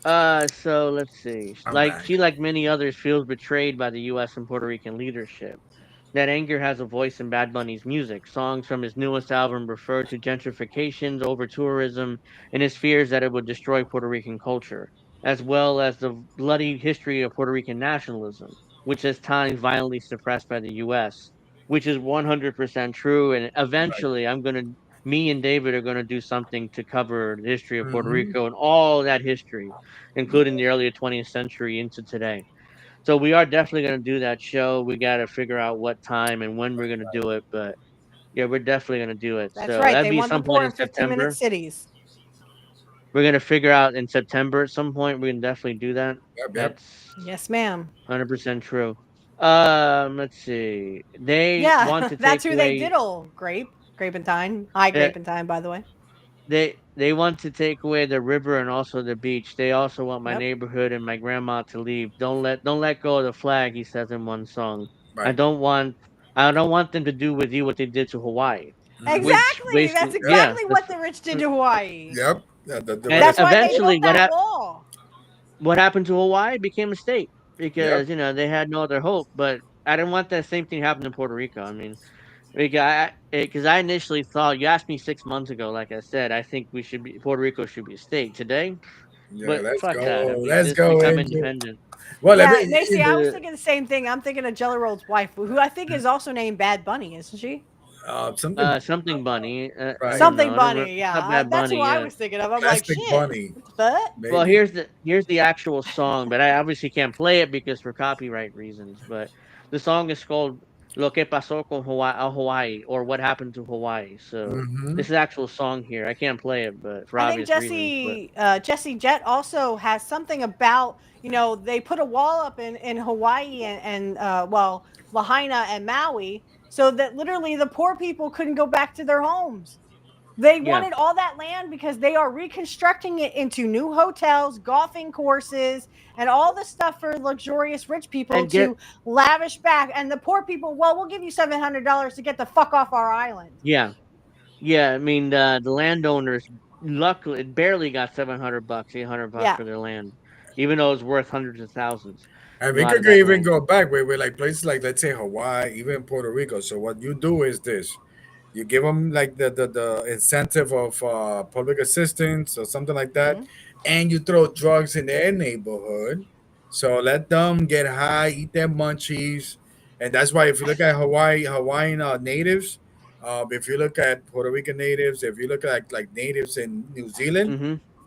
So let's see. Like many others, feels betrayed by the U.S. and Puerto Rican leadership. That anger has a voice in Bad Bunny's music. Songs from his newest album refer to gentrifications, over tourism, and his fears that it would destroy Puerto Rican culture, as well as the bloody history of Puerto Rican nationalism, which is times violently suppressed by the U.S., which is 100% true. And eventually, me and David are going to do something to cover the history of Puerto Mm-hmm. Rico and all that history, including the early 20th century into today. So we are definitely going to do that show. We got to figure out what time and when we're going to do it, but yeah, we're definitely going to do it. That's So right. that'd They be want the some point poor in in 15-minute September. cities. We're going to figure out in September at some point. We can definitely do that. Yep. That's Yes, ma'am. 100% true. Let's see. They want Yeah, to that's take who they away diddle. Grapentine. Hi, uh, Grapentine, by the way. they want to take away the river and also the beach. They also want my Yep. neighborhood and my grandma to leave. Don't let go of the flag, he says in one song. I Right. don't want I don't want them to do with you what they did to Hawaii. Which Exactly. That's basically, yeah, exactly what the rich did to Hawaii. Yep. and That's why they built eventually that wall. what happened to Hawaii became a state Yep. because they had no other hope. But I didn't want that same thing happen in Puerto Rico. I mean, because I initially thought, you asked me 6 months ago, like I said, I think Puerto Rico should be a state today. Yeah. But Let's fuck that. I go. mean, Let's just go, become Angel. independent. Well, Yeah, Macy, I was The thinking the same thing. I'm thinking of Jelly Roll's wife, who I think is also named Bad Bunny, isn't she? Something. something bunny. I Right. don't know. Something I don't. Bunny. It's not Yeah, Bad that's who Bunny. I Yeah. was thinking of. I'm like, Plastic shit. Bunny. What the fuck? Well, Maybe. here's the actual song, but I obviously can't play it because for copyright reasons. But the song is called "Lo que pasó con Hawaii" or "What happened to Hawaii." So Mm-hmm. this is the actual song here. I can't play it, but for I think obvious reasons. But Jesse Jet also has something about, they put a wall up in Hawaii and Lahaina and Maui, so that literally the poor people couldn't go back to their homes. They yeah, wanted all that land because they are reconstructing it into new hotels, golfing courses, and all the stuff for luxurious rich people and get to lavish back. And the poor people, well, we'll give you $700 to get the fuck off our island. yeah. Yeah, I mean the landowners luckily barely got $700, $800 Yeah. for their land, even though it's worth hundreds of thousands. And A we lot could of that even land. go back with like places like, let's say, Hawaii, even Puerto Rico. So what you do is this: you give them like the incentive of public assistance or something like that, Mm-hmm. and you throw drugs in their neighborhood. So let them get high, eat their munchies, and that's why if you look at Hawaiian natives, if you look at Puerto Rican natives, if you look at like natives in New Zealand,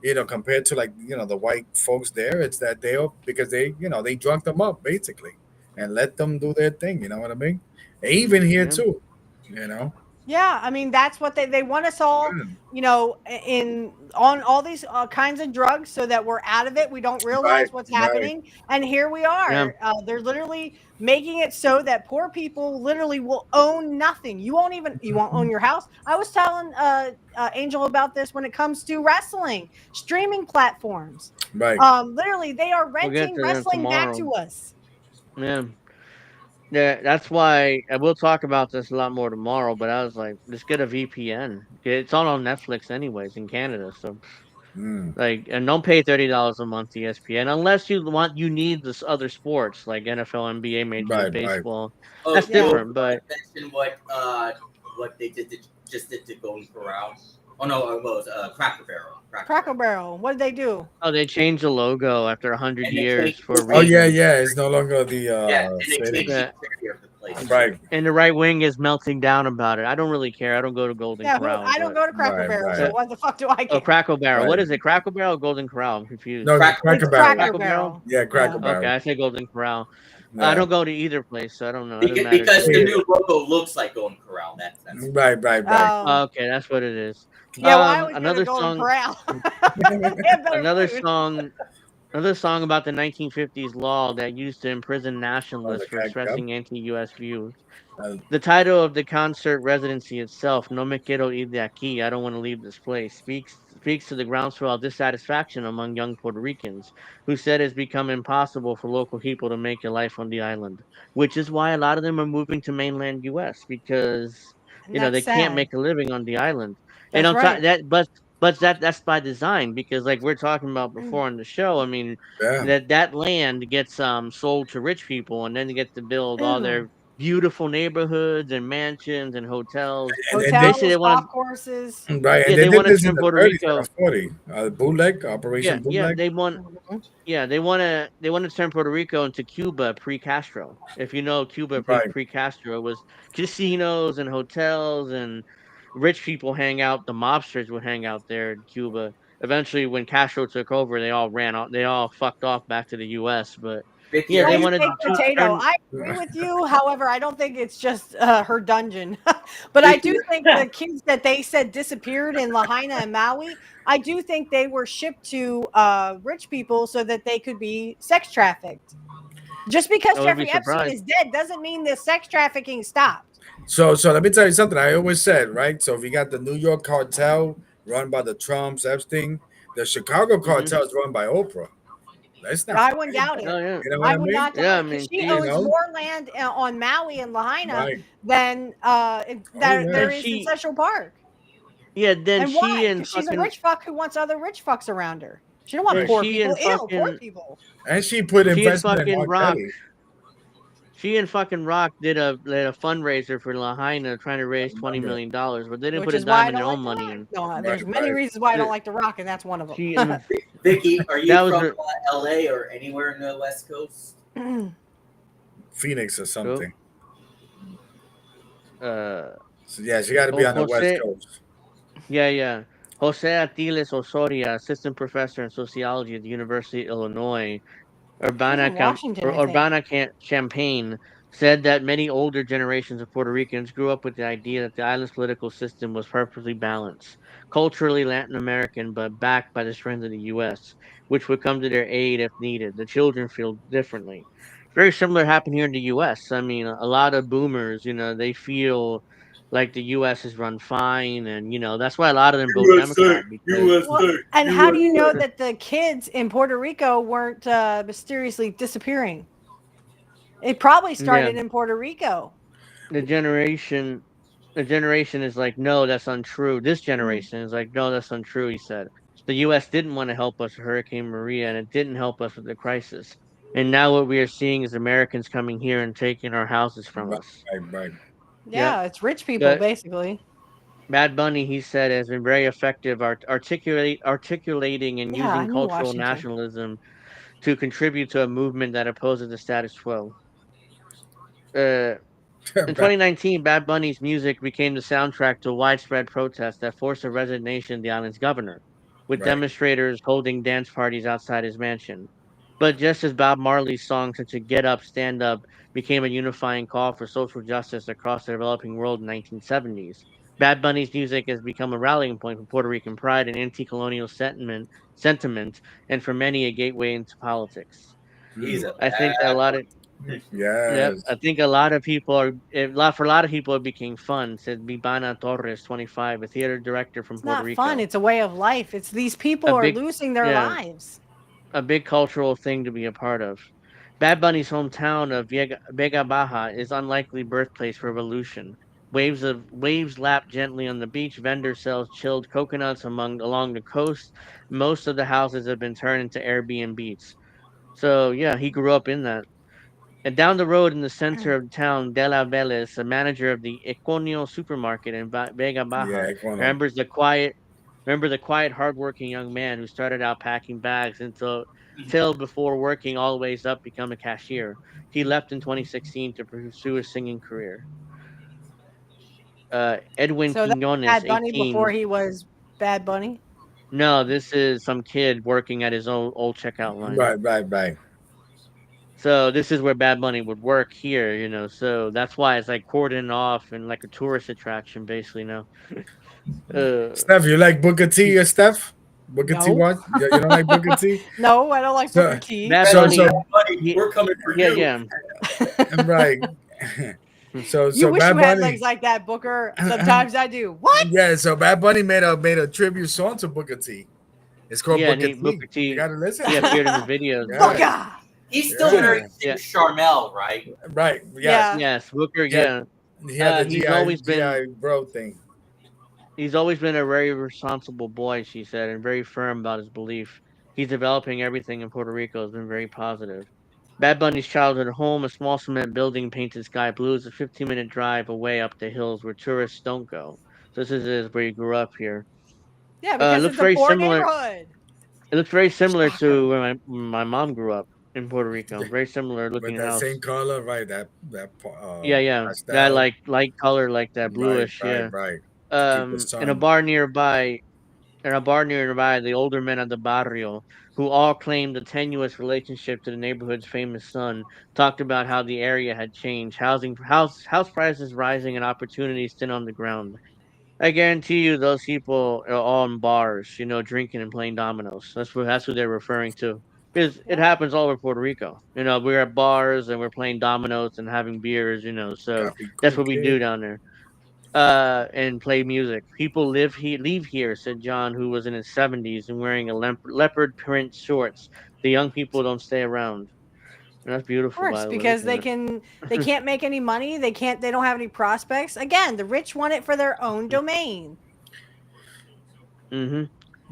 Mm-hmm. compared to like the white folks there, it's that because they drunk them up basically and let them do their thing. You know what I mean? Even here Yeah. too. You know. Yeah, I mean that's what they want us all, in on all these kinds of drugs, so that we're out of it. We don't Right. realize what's Right. happening, and here we Yeah. are. They're literally making it so that poor people literally will own nothing. You won't own your house. I was telling Angel about this when it comes to wrestling streaming platforms. Right. Literally, they are We'll get renting to them wrestling back tomorrow. to us. Yeah. Yeah, that's why I will talk about this a lot more tomorrow. But I was like, let's get a VPN. It's all on Netflix anyways in Canada, so Mm. like, and don't pay $30 a month to ESPN unless you need this other sports like NFL, NBA, Major League Right. Right. Baseball. Oh, That's do you different, want but to mention what they just did to Golden Corral? Oh no, it was Cracker Barrel. Cracker Barrel. What did they do? they changed the logo after 100 And they years changed for a Oh yeah, reason. yeah. It's no longer the Yeah, and they stadium. changed the Yeah. interior of the place. Right. And the right wing is melting down about it. I don't really care. I don't go to Golden Yeah, Corral, I don't but go to Cracker Right. Barrel, Right. so what the fuck do I care? Crackle Barrel. What Right. is it? Crackle Barrel or Golden Corral? I'm confused. No, Cracker Cracker It's Barrel. Cracker Crackle Barrel? Barrel. Yeah, Cracker Yeah. Okay, Barrel. I say Golden Corral. I Yeah. don't go to either place, so I don't know. It doesn't matter to Because the me. new logo looks like Golden Corral. That's Right. Right. Right. Oh. Okay, that's what it is. Yeah, well, I always go to Another Golden song. Corral. They have better Another food. song. Another song about the 1950s law that used to imprison Oh, nationalists the for Cracker. expressing anti-U.S. views. Uh, The title of the concert residency itself, "No me quiero ir de aquí," I don't want to leave this place, speaks to the groundswell of dissatisfaction among young Puerto Ricans, who said it's become impossible for local people to make a life on the island, which is why a lot of them are moving to mainland U.S. because And that's they can't sad. make a living on the island. And That's on top right. that, but but that's by design because, like we're talking about before on the show, I mean, that land gets sold to rich people, and then they get to build all their beautiful neighborhoods and mansions and hotels. They say they want golf courses. Right, and Yeah, they they did want to this in turn the Puerto 30s and Rico. the 40s. Bootleg, Operation Yeah, Bootleg. they want. Yeah, they want to turn Puerto Rico into Cuba pre-Castro. If you know Cuba Right. pre-Castro, it was casinos and hotels and rich people hang out. The mobsters would hang out there in Cuba. Eventually, when Castro took over, they all ran off. They all fucked off back to the U.S. But Vicky, yeah, they Nice wanted baked to potato. turn. I agree with you. However, I don't think it's just her dungeon. But I do think the kids that they said disappeared in Lahaina and Maui, I do think they were shipped to rich people so that they could be sex trafficked. Just because I would be Jeffrey Epstein surprised. is dead doesn't mean the sex trafficking stopped. So let me tell you something. I always said, right? So if you got the New York cartel run by the Trumps, Epstein, the Chicago cartel is run by Oprah. Let's not. I wouldn't doubt it. Oh yeah. You know what I I would mean? not doubt it because she You owns know? more land on Maui and Lahaina Right. than there is in Central Park. Yeah, then And she why? and Because she's a fucking rich fuck who wants other rich fucks around her. She don't want and poor she people. and Ew, poor fucking people. And she put she and investment in fucking R. Rock. Kelly. She and fucking Rock did a fundraiser for Lahaina trying to raise $20 million, but they didn't Which put a is why dime I in don't their like own The money Rock. in. No, there's many reasons why I don't like The Rock, and that's one of them. She Vicky, are you That was from her- LA or anywhere in the West Coast? Phoenix or something. So, yeah, she got to be on the West Jose, Coast. yeah. Jose Atiles Osoria, assistant professor in sociology at the University of Illinois, in Washington, I think. Champagne, said that many older generations of Puerto Ricans grew up with the idea that the island's political system was perfectly balanced, culturally Latin American, but backed by the strength of the U.S., which would come to their aid if needed. The children feel differently. Very similar happened here in the U.S. I mean, a lot of boomers, they feel like the U.S. is run fine, and that's why a lot of them vote Democrat because. And how do you know that the kids in Puerto Rico weren't mysteriously disappearing? It probably started in Puerto Rico. The generation is like, no, that's untrue. This generation is like, no, that's untrue. He said the U.S. didn't want to help us with Hurricane Maria, and it didn't help us with the crisis. And now what we are seeing is Americans coming here and taking our houses from us. Right. Yeah, it's rich people basically. Bad Bunny, he said, has been very effective articulating and using cultural nationalism to contribute to a movement that opposes the status quo. In 2019, Bad Bunny's music became the soundtrack to widespread protests that forced a resignation of the island's governor, with demonstrators holding dance parties outside his mansion. But just as Bob Marley's song such as Get Up, Stand Up became a unifying call for social justice across the developing world in the 1970s, Bad Bunny's music has become a rallying point for Puerto Rican pride and anti-colonial sentiment, and for many a gateway into politics. I think that a lot of Yep, I think a lot of people for a lot of people it became fun. Said Bibana Torres, 25, a theater director from It's Puerto not Rico. fun. It's a way of life. It's these people are losing their lives. A big cultural thing to be a part of. Bad Bunny's hometown of Vega Baja is unlikely birthplace for revolution. Waves lap gently on the beach. Vendor sells chilled coconuts along the coast. Most of the houses have been turned into Airbnbs. So yeah, he grew up in that. And down the road in the center of town, De La Veles, a manager of the Econio supermarket in Vega Baja, remembers the quiet, hardworking young man who started out packing bags till before working all the ways up become a cashier. He left in 2016 to pursue a singing career. Edwin So that's Quinones, Bad Bunny 18. before he was Bad Bunny. No, this is some kid working at his old checkout line. Right. So this is where Bad Bunny would work here, so that's why it's like cordoned off and like a tourist attraction, basically. Now, Steph, you like Booker T or Steph? Booker T what? You don't like Booker T? No, I don't like Booker T. Bad Bunny, we're coming for you. Yeah. Right. So you wish Bad you had Bunny, legs like that, Booker. Sometimes I do. What? Yeah, so Bad Bunny made a tribute song to Booker T. It's called Booker T. You gotta listen. He appeared in the videos. Booker. He's still married to Charmel, right? Right. Yes. Yes, Booker. Yeah. Yeah. He had the he's GI, always been GI bro thing. He's always been a very responsible boy, she said, and very firm about his belief. He's developing everything in Puerto Rico has been very positive. Bad Bunny's childhood home, a small cement building painted sky blue, is a 15-minute drive away up the hills where tourists don't go. So this is where he grew up here. Yeah, because Looks it's a very poor similar. neighborhood. It looks very similar Shocker. to where my mom grew up in Puerto Rico. Very similar With looking that house. same color, right? That Yeah. That pastel. like light color, like that Right, bluish. right, Yeah. right. To keep the In a sun. bar nearby, the older men of the barrio, who all claimed a tenuous relationship to the neighborhood's famous son, talked about how the area had changed, house prices rising, and opportunities thin on the ground. I guarantee you, those people are all in bars, drinking and playing dominoes. That's what they're referring to. Because it Yeah. happens all over Puerto Rico. We're at bars and we're playing dominoes and having beers. So Copy that's what we cookie. do down there. And play music. People leave here," said John, who was in his 70s and wearing a leopard print shorts. The young people don't stay around. And that's Of beautiful, by course, the way. because Look at they that. can't make any money. They don't have any prospects. Again, the rich want it for their own domain. Mm-hmm.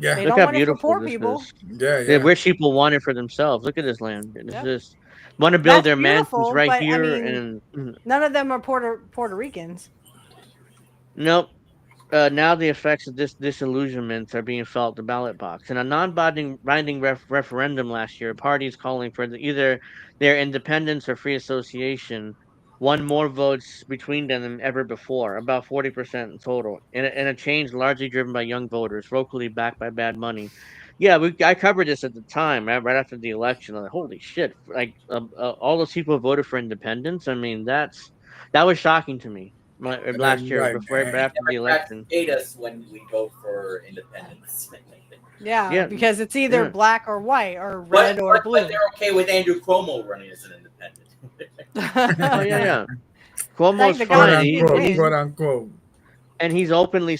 Yeah. They Look don't how want it for beautiful poor this people. is. Yeah, The yeah. rich people want it for themselves. Look at this land. This Yep. is want to build That's their mansions beautiful, right but I here, mean, and none of them are Puerto Ricans. nope. Now the effects of this disillusionment are being felt at the ballot box. In a non-binding referendum last year, parties calling for either their independence or free association won more votes between them than ever before, about 40% in total, in a change largely driven by young voters, locally backed by bad money. Yeah, I covered this at the time, right after the election. I'm like, holy shit! Like all those people who voted for independence. I mean, that was shocking to me And last then year, right. before right after the Democrats election. hate us when we vote for independence. Yeah, Yeah, because it's either yeah. black or white or red or But blue. they're okay with Andrew Cuomo running as an independent. Oh yeah. Thank Cuomo's the God fine. he didn't Quote win. unquote. And he's openly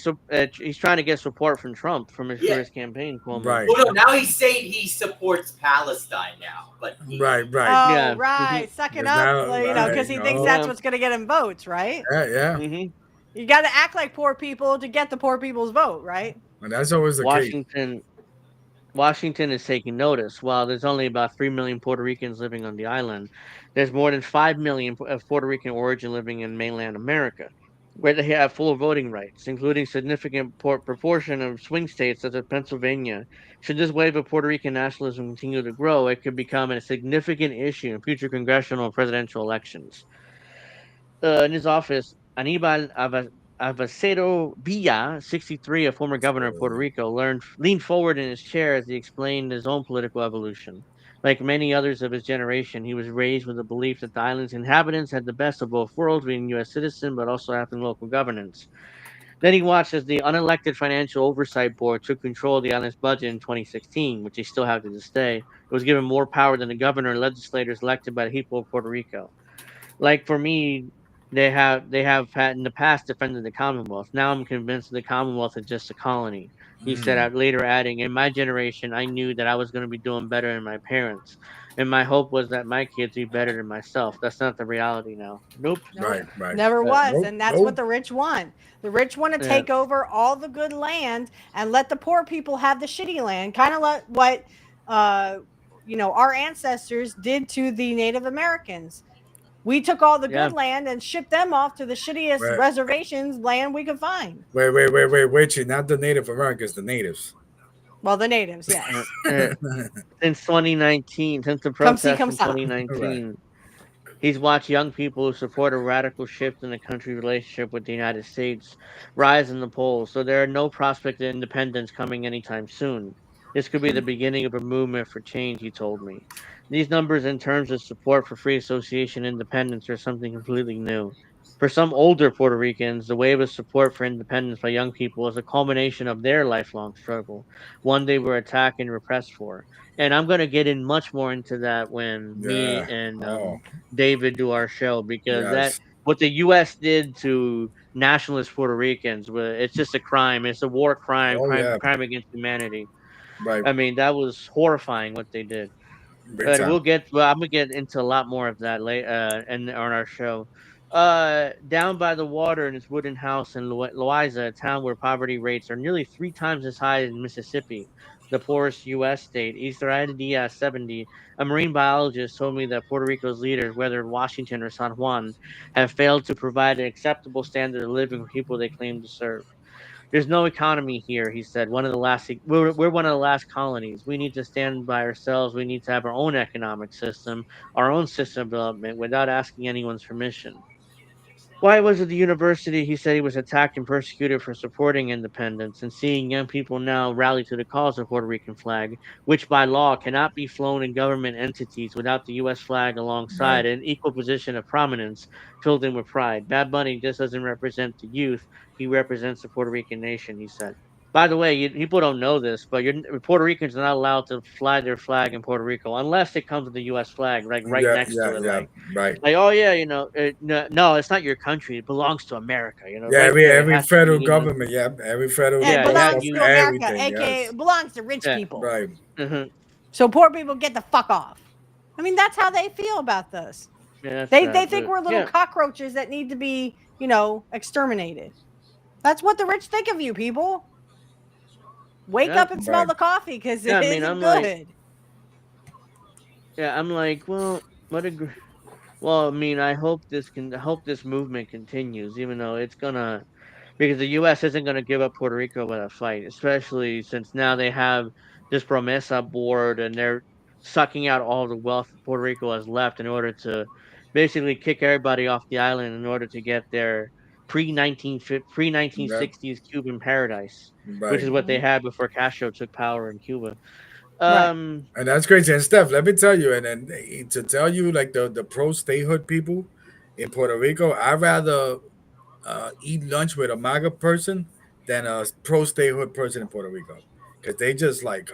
he's trying to get support from Trump for his campaign. Cuomo. Right. Well, no, now he's saying he supports Palestine now, but Right. Oh, Yeah. right. Suck it It's up, now, because he thinks oh, that's what's going to get him votes, right? yeah. You got to act like poor people to get the poor people's vote, right? And that's always the case. Washington is taking notice. While there's only about 3 million Puerto Ricans living on the island, there's more than 5 million of Puerto Rican origin living in mainland America, where they have full voting rights, including significant proportion of swing states such as Pennsylvania. Should this wave of Puerto Rican nationalism continue to grow, it could become a significant issue in future congressional and presidential elections. In his office, Anibal Avacero Villa, 63, a former governor of Puerto Rico, leaned forward in his chair as he explained his own political evolution. Like many others of his generation, he was raised with the belief that the island's inhabitants had the best of both worlds, being U.S. citizen but also having local governance. Then he watched as the unelected Financial Oversight Board took control of the island's budget in 2016, which they still have to this day. It was given more power than the governor and legislators elected by the people of Puerto Rico. Like for me, they have had in the past defended the Commonwealth. Now I'm convinced the Commonwealth is just a colony. He said Mm. later, adding, "In my generation, I knew that I was going to be doing better than my parents, and my hope was that my kids be better than myself. That's not the reality now. Nope. Right. Never was. Nope. And that's what the rich want. The rich want to Yeah. take over all the good land and let the poor people have the shitty land. Kind of like what, our ancestors did to the Native Americans. We took all the good land and shipped them off to the shittiest Right. reservations land we could find. Wait. Witchy, not the Native Americans, the natives. Well, the natives, yes. Since 2019, since the Come see, protests come in saw. 2019, he's watched young people who support a radical shift in the country's relationship with the United States rise in the polls. So there are no prospect of independence coming anytime soon. This could be the beginning of a movement for change, he told me. These numbers in terms of support for free association independence are something completely new. For some older Puerto Ricans, the wave of support for independence by young people is a culmination of their lifelong struggle, one they were attacked and repressed for. And I'm going to get in much more into that when me Yeah. and Oh, David do our show, because that yes. what the U.S. did to nationalist Puerto Ricans, it's just a crime. It's a war crime, Oh, yeah. crime against humanity. Right. I mean, that was horrifying what they did. Big But time. I'm gonna get into a lot more of that later and on our show. Down by the water in his wooden house in Loiza, a town where poverty rates are nearly 3 times as high as Mississippi, the poorest U.S. state, Israel 70, a marine biologist told me that Puerto Rico's leaders, whether in Washington or San Juan, have failed to provide an acceptable standard of living for people they claim to serve. There's no economy here, he said. We're one of the last colonies. We need to stand by ourselves. We need to have our own economic system, our own system of development, without asking anyone's permission. Why was it the university? He said he was attacked and persecuted for supporting independence and seeing young people now rally to the cause of Puerto Rican flag, which by law cannot be flown in government entities without the U.S. flag alongside an equal position of prominence filled in with pride. Bad Bunny just doesn't represent the youth. He represents the Puerto Rican nation, he said. By the way, people don't know this, but Puerto Ricans are not allowed to fly their flag in Puerto Rico unless it comes with the U.S. flag, like right next to it, right. Like, oh yeah, no, it's not your country. It belongs to America. Yeah, right there. every federal government, every federal It belongs government, to America, everything, aka it belongs to rich people. Right. So poor people get the fuck off. I mean, that's how they feel about this. Yeah, they think we're little cockroaches that need to be, exterminated. That's what the rich think of you, people. Wake up and smell the coffee because it isn't good. I'm like, well, well, I mean, I hope this movement continues, even though it's gonna, because the U.S. isn't gonna give up Puerto Rico without a fight, especially since now they have this Promesa board and they're sucking out all the wealth Puerto Rico has left in order to basically kick everybody off the island in order to get their pre-1960s Cuban paradise, which is what they had before Castro took power in Cuba. And that's crazy. And Steph, let me tell you, and to tell you, like the pro statehood people in Puerto Rico, I'd rather eat lunch with a MAGA person than a pro statehood person in Puerto Rico, because they just like,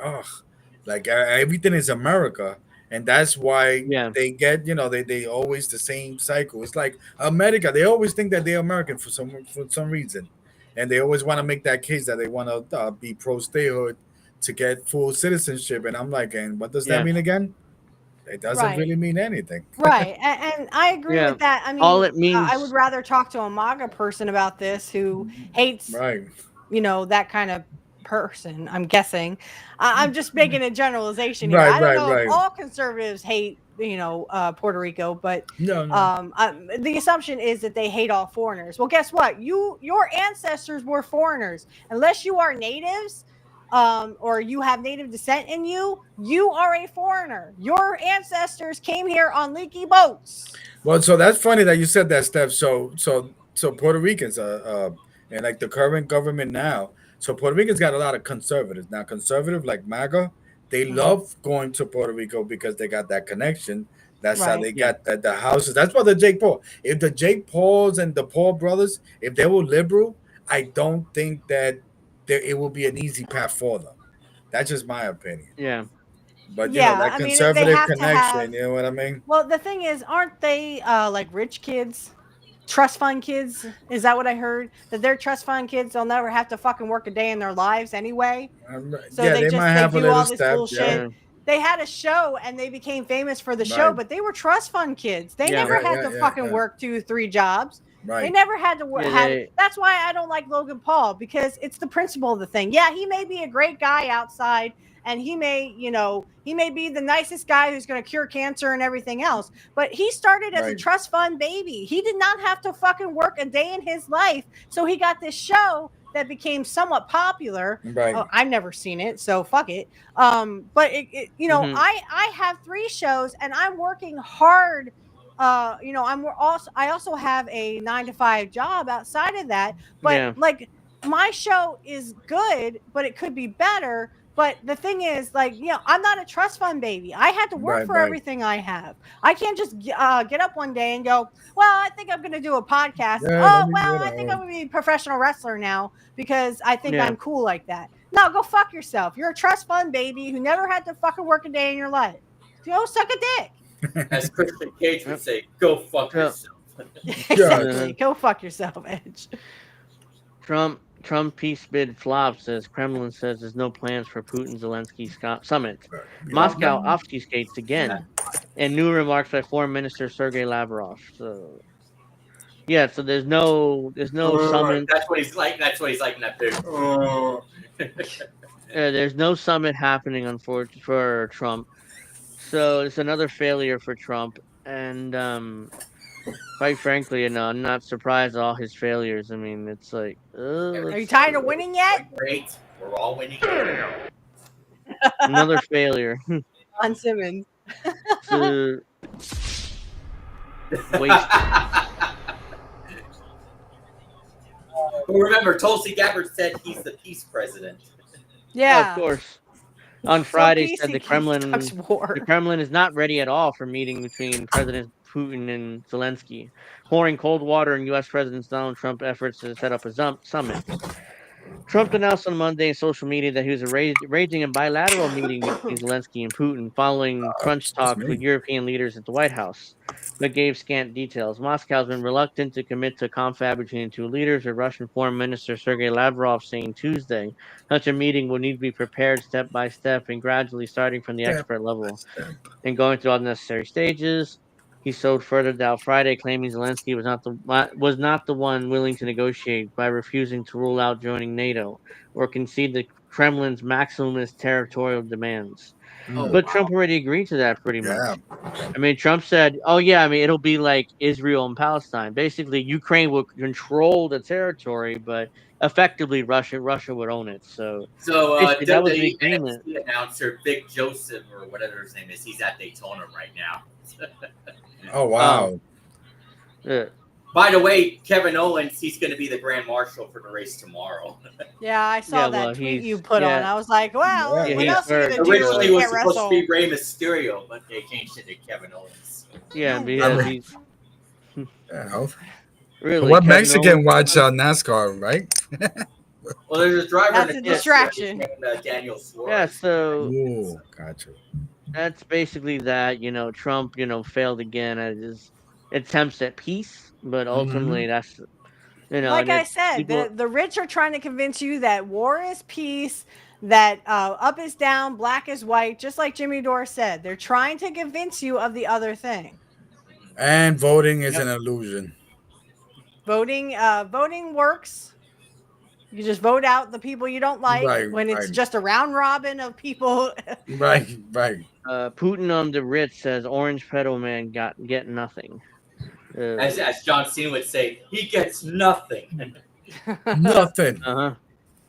everything is America, and that's why they get, they always the same cycle. It's like America. They always think that they're American for some reason, and they always want to make that case that they want to be pro statehood to get full citizenship. And I'm like, and what does that mean again? It doesn't really mean anything. Right. And I agree with that. I mean, all it means, I would rather talk to a MAGA person about this who hates, that kind of person, I'm guessing. I'm just making a generalization here. I don't know if all conservatives hate, Puerto Rico, but the assumption is that they hate all foreigners. Well, guess what? Your ancestors were foreigners. Unless you are natives, or you have native descent in you, you are a foreigner. Your ancestors came here on leaky boats. Well, so that's funny that you said that, Steph. So Puerto Ricans, and like the current government now, so Puerto Ricans got a lot of conservatives. Now, conservative like MAGA, they love going to Puerto Rico because they got that connection. That's how they got the houses. That's why the Jake Paul. If the Jake Pauls and the Paul brothers, if they were liberal, I don't think that it will be an easy path for them. That's just my opinion. Yeah. But that conservative connection, you know what I mean? Well, the thing is, aren't they like rich kids? Trust fund kids? Is that what I heard? That they're trust fund kids, they'll never have to fucking work a day in their lives anyway. So they do all this bullshit. Yeah. They had a show and they became famous for the show, but they were trust fund kids. They never had to fucking work 2-3 jobs. Right. They never had to work. That's why I don't like Logan Paul, because it's the principle of the thing. Yeah, he may be a great guy outside, and he may be the nicest guy who's going to cure cancer and everything else. But he started as a trust fund baby. He did not have to fucking work a day in his life. So he got this show that became somewhat popular. Right. I've never seen it, so fuck it. But I have 3 shows and I'm working hard. I also have a 9-to-5 job outside of that, but like my show is good, but it could be better. But the thing is, I'm not a trust fund baby. I had to work for everything I have. I can't just get up one day and go, well, I think I'm going to do a podcast. I think I'm going to be a professional wrestler now because I think I'm cool like that. No, go fuck yourself. You're a trust fund baby who never had to fucking work a day in your life. Go suck a dick. As Christian Cage would say, go fuck yourself. Exactly. Go fuck yourself, Edge. Trump peace bid flops as Kremlin says there's no plans for Putin-Zelensky summit. Moscow obfuscates again. And new remarks by Foreign Minister Sergei Lavrov. So Yeah, so there's no summit. That's what he's like. That's what he's like in that picture. There's no summit happening for Trump. So it's another failure for Trump, and quite frankly, I'm not surprised at all his failures. I mean, it's like, are you tired of winning yet? Great, we're all winning. Another failure. On Simmons. To waste. Remember, Tulsi Gabbard said he's the peace president. Yeah, of course. On Friday, said the war. The Kremlin is not ready at all for meeting between President Putin and Zelensky, pouring cold water on U.S. President Donald Trump's efforts to set up a summit. Trump announced on Monday in social media that he was arranging a bilateral meeting between Zelensky and Putin following crunch talks with European leaders at the White House, but gave scant details. Moscow has been reluctant to commit to a confab between the two leaders, with Russian Foreign Minister Sergei Lavrov saying Tuesday such a meeting will need to be prepared step by step and gradually starting from the expert level and going through all the necessary stages. He sowed further doubt Friday, claiming Zelensky was not the one willing to negotiate by refusing to rule out joining NATO or concede the Kremlin's maximalist territorial demands. But Trump already agreed to that pretty much. I mean, Trump said, "Oh yeah, I mean it'll be like Israel and Palestine. Basically, Ukraine will control the territory, but effectively Russia would own it." So that was the agreement. The announcer Vic Joseph or whatever his name is, he's at Daytona right now. Oh wow! By the way, Kevin Owens, he's going to be the grand marshal for the race tomorrow. Yeah, I saw that tweet you put on. I was like, well, what else are you going to do? Originally, it was supposed to be Rey Mysterio, but they changed it to Kevin Owens. Yeah, because he's really. What Kevin Mexican Owens watch NASCAR, right? Well, there's a driver. That's a distraction. Named, Daniel Suarez. Yeah, so gotcha. That's basically that. Trump, failed again at his attempts at peace, but ultimately that's, like I said, the rich are trying to convince you that war is peace, that up is down, black is white, just like Jimmy Dore said. They're trying to convince you of the other thing. And voting is an illusion. Voting works. You just vote out the people you don't like when it's just a round robin of people. Right. Putin on the Ritz says Orange Pedo Man get nothing. As John Cena would say, he gets nothing. Nothing.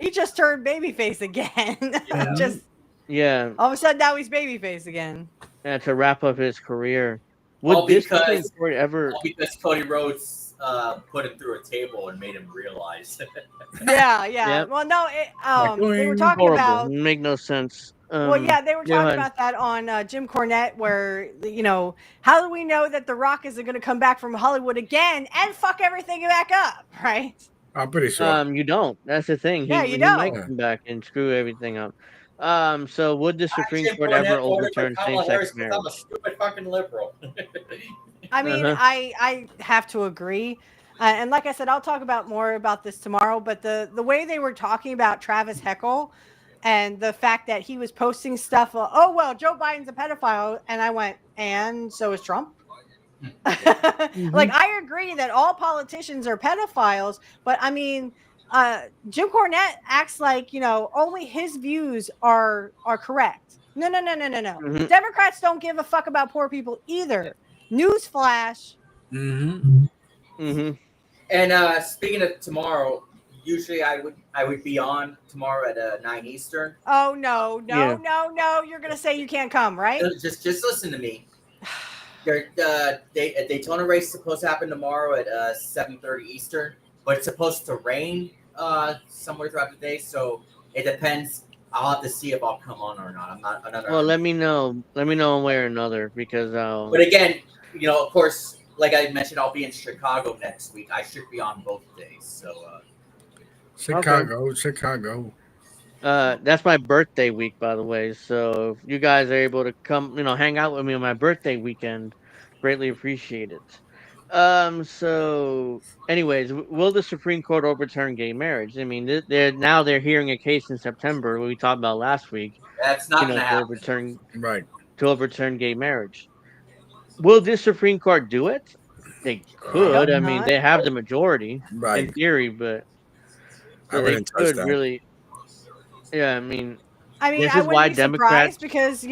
He just turned babyface again. Yeah. All of a sudden now he's babyface again. Yeah, to wrap up his career. Because Cody Rhodes put him through a table and made him realize. Yeah. Yep. Well, no, they were talking about. Make no sense. They were talking about that on Jim Cornette, where how do we know that The Rock isn't going to come back from Hollywood again and fuck everything back up, right? I'm pretty sure. You don't. That's the thing. You don't. He might come back and screw everything up. So would the Supreme Court ever overturn same-sex marriage? I'm a stupid fucking liberal. I mean, I have to agree. And like I said, I'll talk more about this tomorrow. But the way they were talking about Travis Heckle and the fact that he was posting stuff, Joe Biden's a pedophile. And I went, and so is Trump. Like, I agree that all politicians are pedophiles. But I mean, Jim Cornette acts like, only his views are correct. No. Democrats don't give a fuck about poor people either. Newsflash. And speaking of tomorrow, usually I would be on tomorrow at 9 Eastern. Oh no! You're gonna say you can't come, right? Just listen to me. Daytona race is supposed to happen tomorrow at 7:30 Eastern, but it's supposed to rain somewhere throughout the day, so it depends. I'll have to see if I'll come on or not. I'm not another. Well, let me know one way or another because. But again, of course, like I mentioned, I'll be in Chicago next week. I should be on both days. So. Chicago. That's my birthday week, by the way. So if you guys are able to come, hang out with me on my birthday weekend, greatly appreciate it. So anyways, will the Supreme Court overturn gay marriage? I mean, they're hearing a case in September, what we talked about last week. That's not going to happen. To overturn gay marriage. Will this Supreme Court do it? They could. I mean, they have the majority in theory, but they could really. Yeah, I mean, this I is why wouldn't be Democrats. surprised because,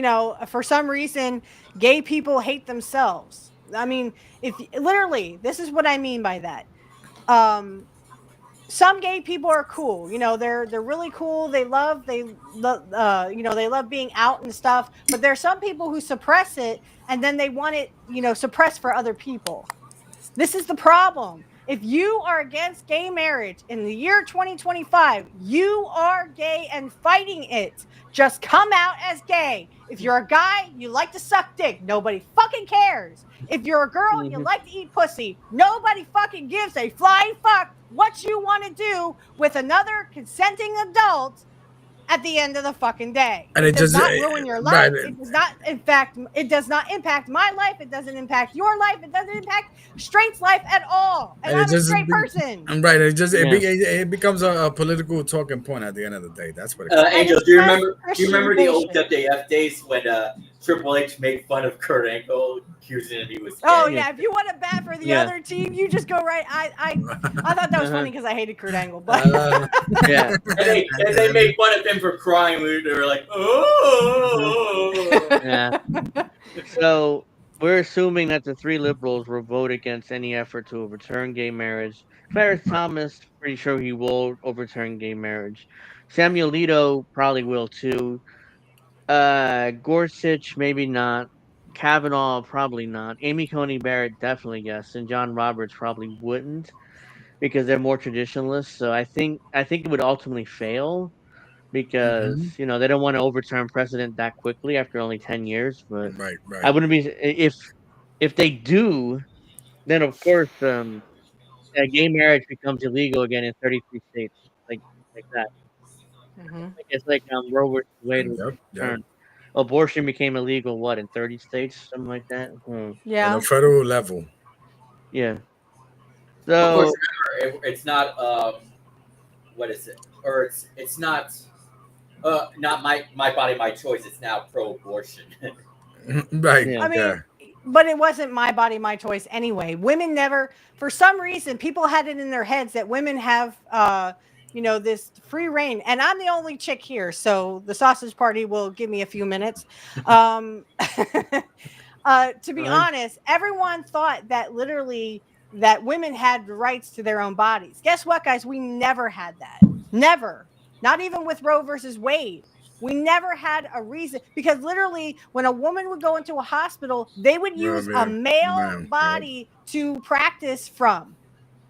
for some reason, gay people hate themselves. I mean, if literally, this is what I mean by that. Some gay people are cool. They're really cool. They love being out and stuff. But there are some people who suppress it, and then they want it, suppressed for other people. This is the problem. If you are against gay marriage in the year 2025, you are gay and fighting it. Just come out as gay. If you're a guy, you like to suck dick. Nobody fucking cares. If you're a girl, you like to eat pussy. Nobody fucking gives a flying fuck what you want to do with another consenting adult at the end of the fucking day. And it does not ruin your life. Right. It does not, in fact, it does not impact my life. It doesn't impact your life. It doesn't impact straight's life at all. And I'm a straight person. Right. It becomes a political talking point at the end of the day. That's what it is. Angel, do you remember the old WWF days when Triple H made fun of Kurt Angle, accusing him he was gay? Oh yeah, if you want to bat for the other team, you just go right. I thought that was funny because I hated Kurt Angle, but yeah. And they made fun of him for crying. They were like, oh. Yeah. So we're assuming that the three liberals will vote against any effort to overturn gay marriage. Clarence Thomas, pretty sure he will overturn gay marriage. Samuel Alito probably will too. Gorsuch, maybe not. Kavanaugh, probably not. Amy Coney Barrett, definitely yes. And John Roberts probably wouldn't because they're more traditionalists. So I think it would ultimately fail because they don't want to overturn precedent that quickly after only 10 years. But I wouldn't be if they do, then of course gay marriage becomes illegal again in 33 states, like that. It's like Roe versus Wade was overturned. Abortion became illegal, in 30 states, something like that? Yeah. On a federal level. Yeah. So, of course, remember, it's not, what is it? Or it's not my body, my choice. It's now pro-abortion. Right. I mean, but it wasn't my body, my choice anyway. Women never, for some reason, people had it in their heads that women have, this free reign. And I'm the only chick here, so the sausage party will give me a few minutes. To be honest, everyone thought that literally that women had the rights to their own bodies. Guess what, guys? We never had that. Never. Not even with Roe versus Wade. We never had a reason, because literally when a woman would go into a hospital, they would use a male body to practice from.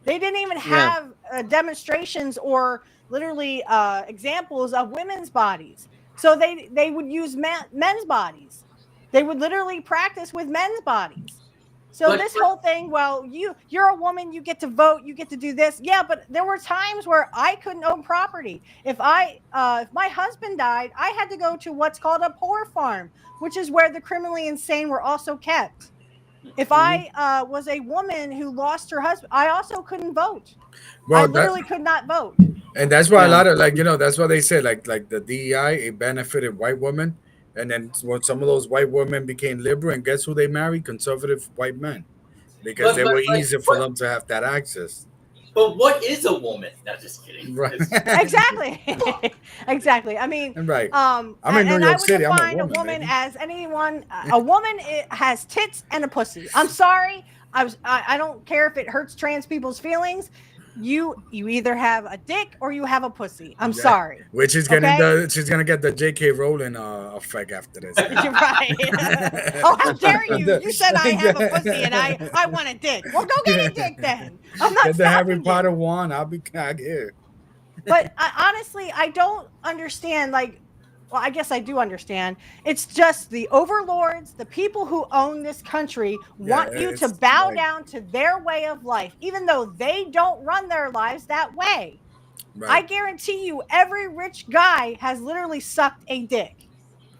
They didn't even have demonstrations or literally examples of women's bodies. So they would use men's bodies. They would literally practice with men's bodies. So this whole thing, well, you're a woman, you get to vote, you get to do this. Yeah, but there were times where I couldn't own property. If my husband died, I had to go to what's called a poor farm, which is where the criminally insane were also kept. If I was a woman who lost her husband, I also couldn't vote. I literally could not vote. And that's why a lot of that's why they say like the DEI, it benefited white women. And then when some of those white women became liberal, and guess who they married? Conservative white men, because they were easier for them to have that access. But what is a woman? Not just kidding. Right. Exactly. Exactly. I mean, right. I'm in New York City. I'm a woman as anyone. A woman has tits and a pussy. I'm sorry. I don't care if it hurts trans people's feelings. You either have a dick or you have a pussy. I'm sorry. Which is she's gonna get the J.K. Rowling effect after this. You're right. Oh, how dare you? You said I have a pussy and I want a dick. Well, go get a dick then. I'm not get the Harry Potter one. I'll be here. But honestly, I don't understand. Well, I guess I do understand. It's just the overlords, the people who own this country, want you to bow down to their way of life, even though they don't run their lives that way. Right. I guarantee you, every rich guy has literally sucked a dick.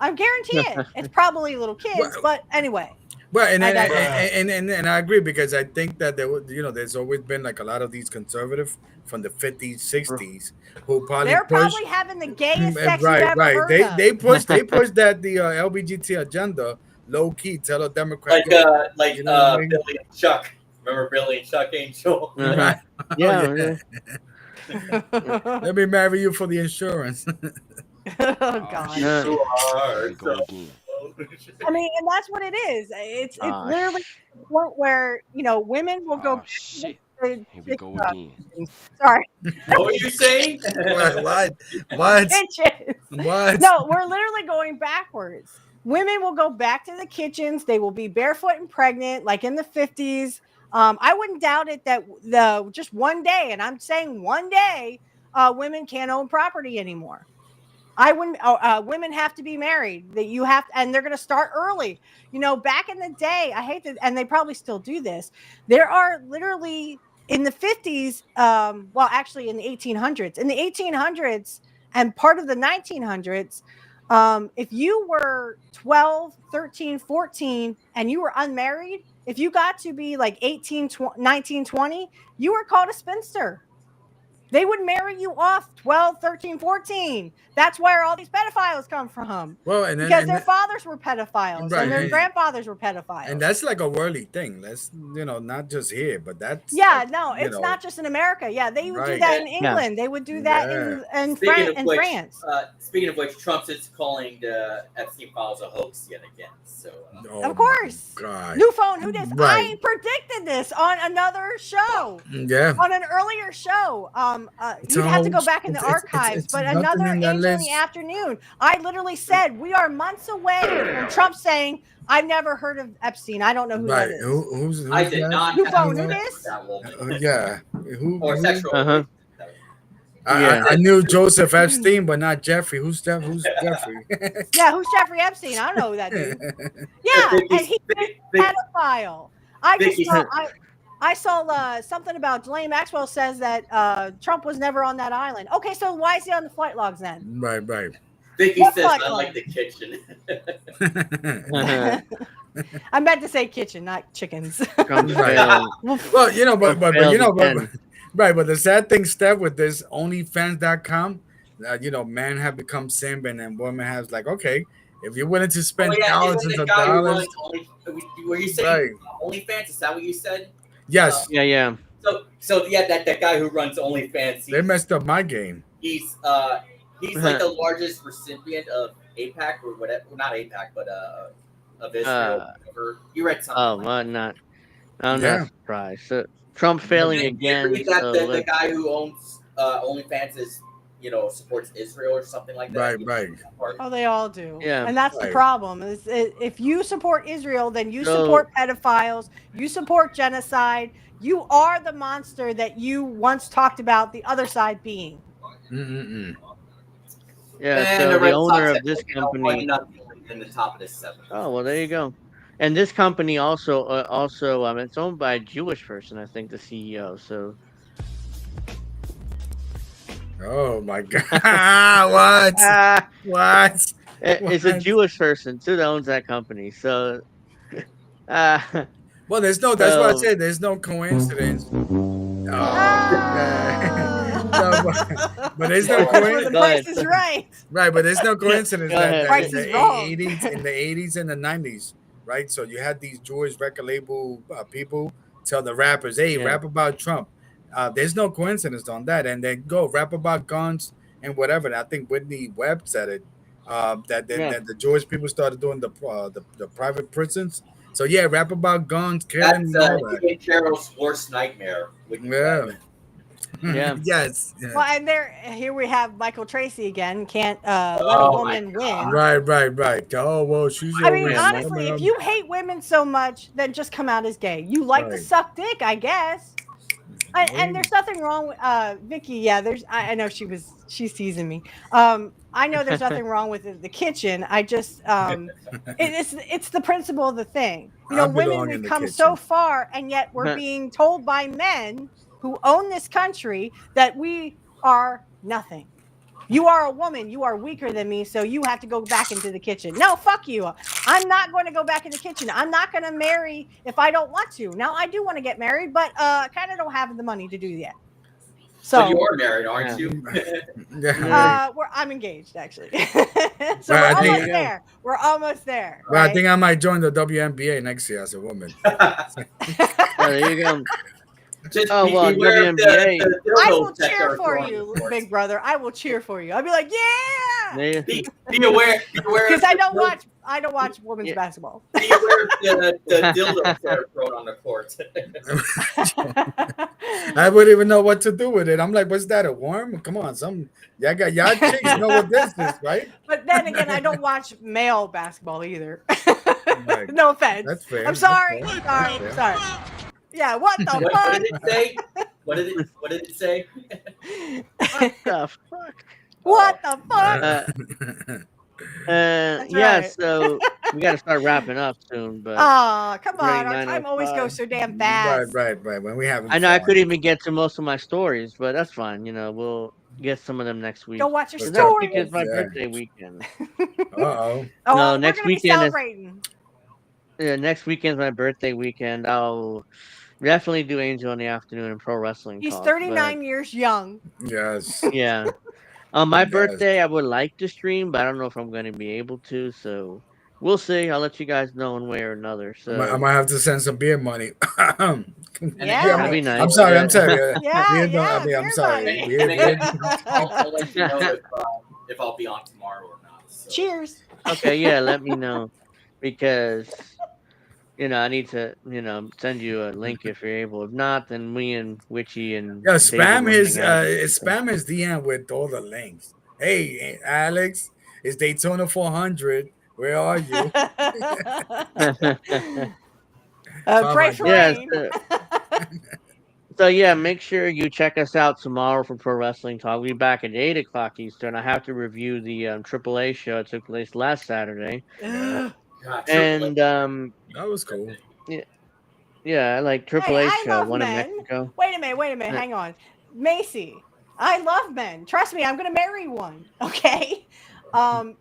I guarantee it. It's probably little kids, but anyway. Well, and I agree, because I think that there's always been like a lot of these conservative from the 50s, 60s who probably probably having the gayest sex you've ever heard of. They pushed that the LGBT agenda low key. Tell a Democrat Billy and Chuck. Remember Billy and Chuck Angel? Yeah. Yeah. Let me marry you for the insurance. Oh God. You are Go again. I mean, and that's what it is. It's literally the point where women will go. Shit. Here we go again. Sorry. What were you saying? What? Kitchens. What? No, we're literally going backwards. Women will go back to the kitchens. They will be barefoot and pregnant, like in the 50s. I wouldn't doubt it that just one day, and I'm saying one day, women can't own property anymore. I wouldn't. Women have to be married. That you have, and they're going to start early. Back in the day, I hate that, and they probably still do this. There are literally in the 50s. Well, actually, in the 1800s. In the 1800s and part of the 1900s, if you were 12, 13, 14, and you were unmarried, if you got to be like 18, 19, 20, you were called a spinster. They would marry you off 12, 13, 14. That's where all these pedophiles come from. Well, because their fathers were pedophiles Right, and their and- grandfathers were pedophiles. And that's like a worldly thing. That's not just here, but that's no, it's not just in America. Yeah, they would do Right. that in Yeah. England. They would do that in Speaking France. Speaking of which, Trump is calling the Epstein files a hoax yet again. So, Of course. God. New phone, who dis? Right. I predicted this on another show. Yeah. On an earlier show. It's You'd a have to go hoax. back in the archives, it's but nothing another in that Angel in list. the Afternoon. I literally said we are months away from Trump saying, I've never heard of Epstein. I don't know who Right. that is. Who's I did that? not New have phone, sex who with dis? that woman. Yeah. Or sexual. I knew Joseph Epstein, but not Jeffrey. Who's Jeffrey? Yeah, who's Jeffrey Epstein? I don't know who that dude. Yeah, and he's a pedophile. I saw something about Ghislaine Maxwell says that Trump was never on that island. Okay, so why is he on the flight logs then? Right. Vicky What says flight I log? like the kitchen. I meant to say kitchen, not chickens. Right. Well, but the sad thing, Steph, with this OnlyFans.com, men have become simp, and then women have like, okay, if you're willing to spend thousands isn't of the guy who dollars, runs were you saying OnlyFans? Is that what you said? yes, yeah. So yeah, that guy who runs OnlyFans, they messed up my game. he's like the largest recipient of APAC or whatever, well, not APAC, but of Israel. You read something. Oh, well, I'm Yeah. not surprised. So, Trump failing again. That So the let's- guy who owns OnlyFans is supports Israel or something like that. Right. Oh, they all do. Yeah. And that's the Right. problem. If you support Israel, then you So- support pedophiles, you support genocide. You are the monster that you once talked about the other side being. Yeah, And so the the Red owner Sox of this have company. in the top of this 7. Oh, well, there you go. And this company also, it's owned by a Jewish person, I think, the CEO. So, Oh my God! What? it's a Jewish person too that owns that company. So, Well, there's no. That's what I said. There's no coincidence. But there's no coincidence. The Price is Right. Right, but there's no coincidence Go ahead. that Price in is the wrong. 80s and the 90s, right? So you had these Jewish record label people tell the rappers, "Hey, rap about Trump." There's no coincidence on that, and then go rap about guns and whatever. And I think Whitney Webb said it that the Jewish people started doing the private prisons. So yeah, rap about guns, killing, and all that. That's Carol's worst nightmare. Yeah. Yeah. Yes. Well, and here we have Michael Tracy again. Can't let a woman win. Right. Oh well, she's. I mean, always honestly, if you hate women so much, then just come out as gay. You like to Right. suck dick, I guess. And there's nothing wrong with Vicky. Yeah, I know she's teasing me. I know there's nothing wrong with the kitchen. I just it's the principle of the thing. I Women, belong in we've the come kitchen. so far, and yet we're being told by men who own this country that we are nothing. You are a woman. You are weaker than me, so you have to go back into the kitchen. No, fuck you. I'm not going to go back in the kitchen. I'm not going to marry if I don't want to. Now, I do want to get married, but I kind of don't have the money to do that. So but you are married, aren't you? I'm engaged actually. So we're almost there. We're almost there. Well, Right? I think I might join the WNBA next year as a woman. There you go. Just well, WNBA. I will cheer for you, big brother. I will cheer for you. I'll be like, yeah. Be aware, because I don't watch women's basketball. Be aware of the dildos that are thrown on the court. I wouldn't even know what to do with it. I'm like, what's that? A worm? Come on, y'all chicks know what this is, right? But then again, I don't watch male basketball either. No offense. That's fair. I'm sorry. Sorry. Yeah, what the fuck? What did it say? What did it say? What the fuck? What the fuck? Yeah, so we got to start wrapping up soon. But come on, our time always goes so damn fast. Right. When we have, I know I couldn't even get to most of my stories, but that's fine. We'll get some of them next week. Go watch your Next stories. week is my birthday weekend. Uh-oh. No, next weekend celebrating. Next weekend's my birthday weekend. I'll definitely do Angel in the Afternoon and Pro Wrestling He's Talk. 39 years young. Yes. Yeah. On my birthday, I would like to stream, but I don't know if I'm going to be able to. So we'll see. I'll let you guys know one way or another. So I might have to send some beer money. That'd be nice. I'm sorry. Yeah. I'm sorry. I'm sorry. I'll let you know if I'll be on tomorrow or not. So. Cheers. Okay, yeah, let me know because I need to send you a link if you're able. If not, then me and Witchy and spam his DM with all the links. Hey, Alex, it's Daytona 400. Where are you? Pray for rain. So yeah, make sure you check us out tomorrow for Pro Wrestling Talk. We'll be back at 8 o'clock Eastern. I have to review the AAA show. It took place last Saturday. And that was cool. Yeah, I like AAA show. One in men. Mexico. Wait a minute. Hang on, Macy. I love men. Trust me, I'm gonna marry one. Okay. I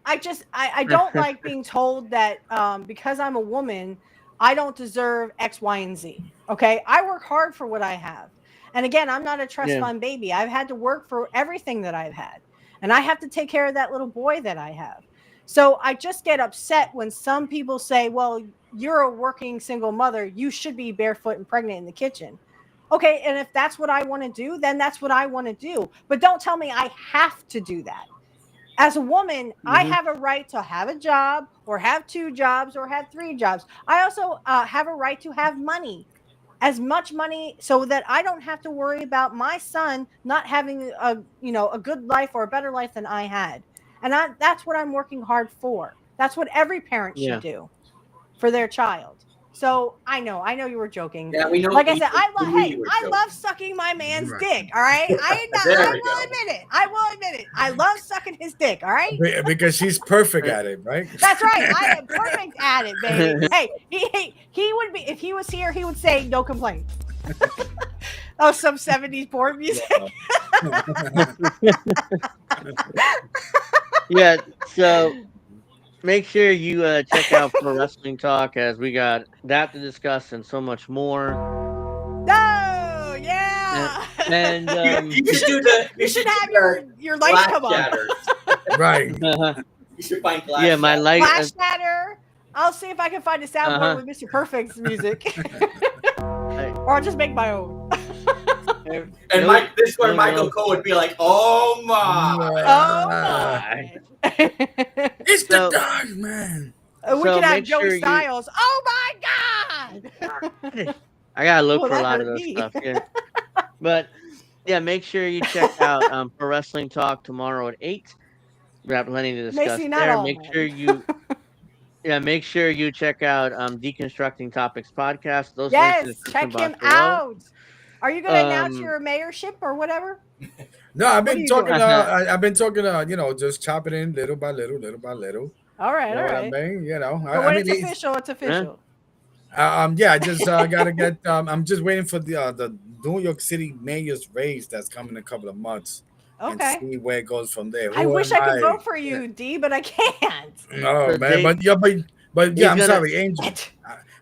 don't like being told that because I'm a woman, I don't deserve X, Y, and Z. Okay, I work hard for what I have, and again, I'm not a trust fund baby. I've had to work for everything that I've had, and I have to take care of that little boy that I have. So I just get upset when some people say, well, you're a working single mother. You should be barefoot and pregnant in the kitchen. Okay, and if that's what I want to do, then that's what I want to do. But don't tell me I have to do that. As a woman, I have a right to have a job or have 2 jobs or have 3 jobs. I also have a right to have money, as much money so that I don't have to worry about my son not having a good life or a better life than I had. And that's what I'm working hard for. That's what every parent should do for their child. So I know you were joking. Yeah, we know. Like I said, I love sucking my man's dick. All right, I will admit it. I love sucking his dick. All right, because she's perfect at it, right? That's right. I am perfect at it, baby. Hey, he would be if he was here. He would say no complaints. Oh, some 70s porn music. Yeah, so make sure you check out Pro Wrestling Talk as we got that to discuss and so much more. Oh, yeah. And you should have your light come on. Right. You should find glass. Yeah, my light. Flash shatter. I'll see if I can find a soundboard with Mr. Perfect's music. Or I'll just make my own. And this is where Michael Cole would be like, "Oh my, it's the dog, man." We can have Joey Styles. Oh my God! I gotta look for a lot of those stuff. Yeah, but yeah, make sure you check out Pro Wrestling Talk tomorrow at 8. We have plenty to discuss there. Make sure you check out Deconstructing Topics podcast. Those links check him out. Are you going to announce your mayorship or whatever? No, I've been talking. I've been talking. Just chop it in little by little. All right, you know all right. What I mean, But when it's official, it's official. Yeah, I just gotta get. I'm just waiting for the New York City mayor's race that's coming in a couple of months. Okay. And see where it goes from there. I wish I could vote for you, D, but I can't. No, man, but I'm sorry, Angel.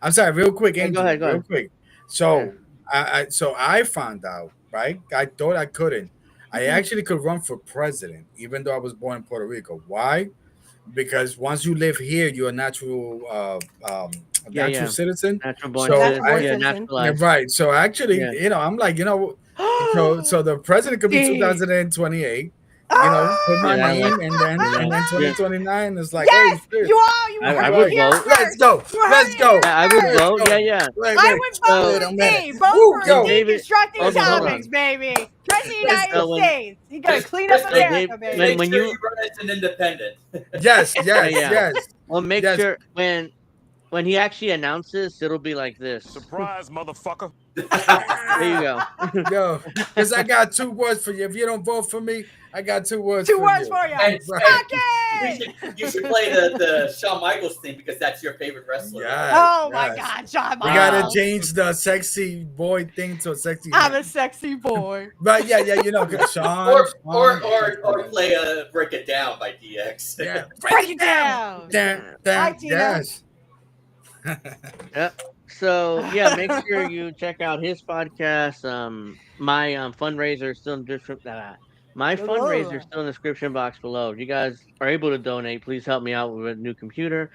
I'm sorry, real quick, Angel. Go ahead. Real quick. So I found out right? I thought I couldn't. I actually could run for president, even though I was born in Puerto Rico. Why? Because once you live here, you're a natural citizen. Natural born So citizen. Naturalized. right. So actually, I'm like, so the president could be 2028. Put my name, and then 2029 is like, yes, oh shit. you heard I it would here vote. first. Let's go. Let's go. Yeah, I would vote. Yeah. I would vote for D. Vote for deconstructing topics, baby. President of the United States. He's gonna clean up America, baby. Make sure you run as an independent. Yes. Well, make sure when he actually announces, it'll be like this. Surprise, motherfucker. There you go. Yo, because I got 2 words for you. If you don't vote for me, I got 2 words for you. 2 words for you. And you should play the Shawn Michaels theme because that's your favorite wrestler. Yes, oh my God, Shawn Michaels. We gotta change the sexy boy thing to a sexy. I'm a sexy boy. But yeah, Shawn. Or play Break It Down by DX. Yeah, break it down. Yes. Yep. So yeah, make sure you check out his podcast. My fundraiser is still in the description. My fundraiser is still in the description box below. If you guys are able to donate, please help me out with a new computer.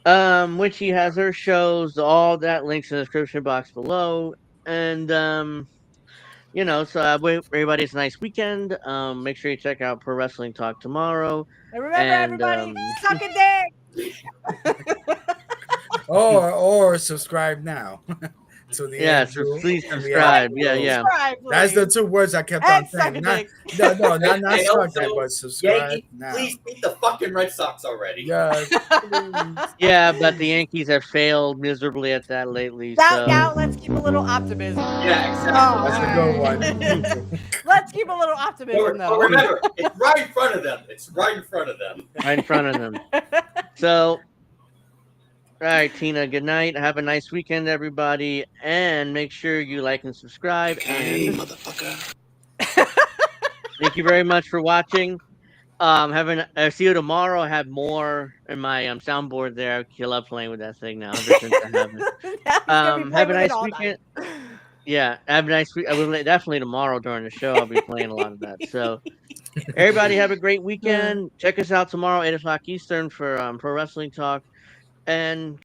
Witchy has her shows, all that links in the description box below. And so I wish everybody's a nice weekend. Make sure you check out Pro Wrestling Talk tomorrow. And remember, everybody, suck a dick. or subscribe now to the so please subscribe. Yeah. That's the 2 words I kept on saying. Not suck that, but subscribe now. Please beat the fucking Red Sox already. Yes, yeah, but the Yankees have failed miserably at that lately. Now let's keep a little optimism. Yeah, exactly. That's a good one. Let's keep a little optimism, though. Remember, it's right in front of them. Right in front of them. So. All right, Tina, good night. Have a nice weekend, everybody. And make sure you like and subscribe. Hey, motherfucker. Thank you very much for watching. See you tomorrow. I have more in my soundboard there. I love playing with that thing now. Have a nice weekend. Yeah, have a nice week. I will definitely tomorrow during the show. I'll be playing a lot of that. So, everybody have a great weekend. Check us out tomorrow, 8 o'clock Eastern for Pro Wrestling Talk. And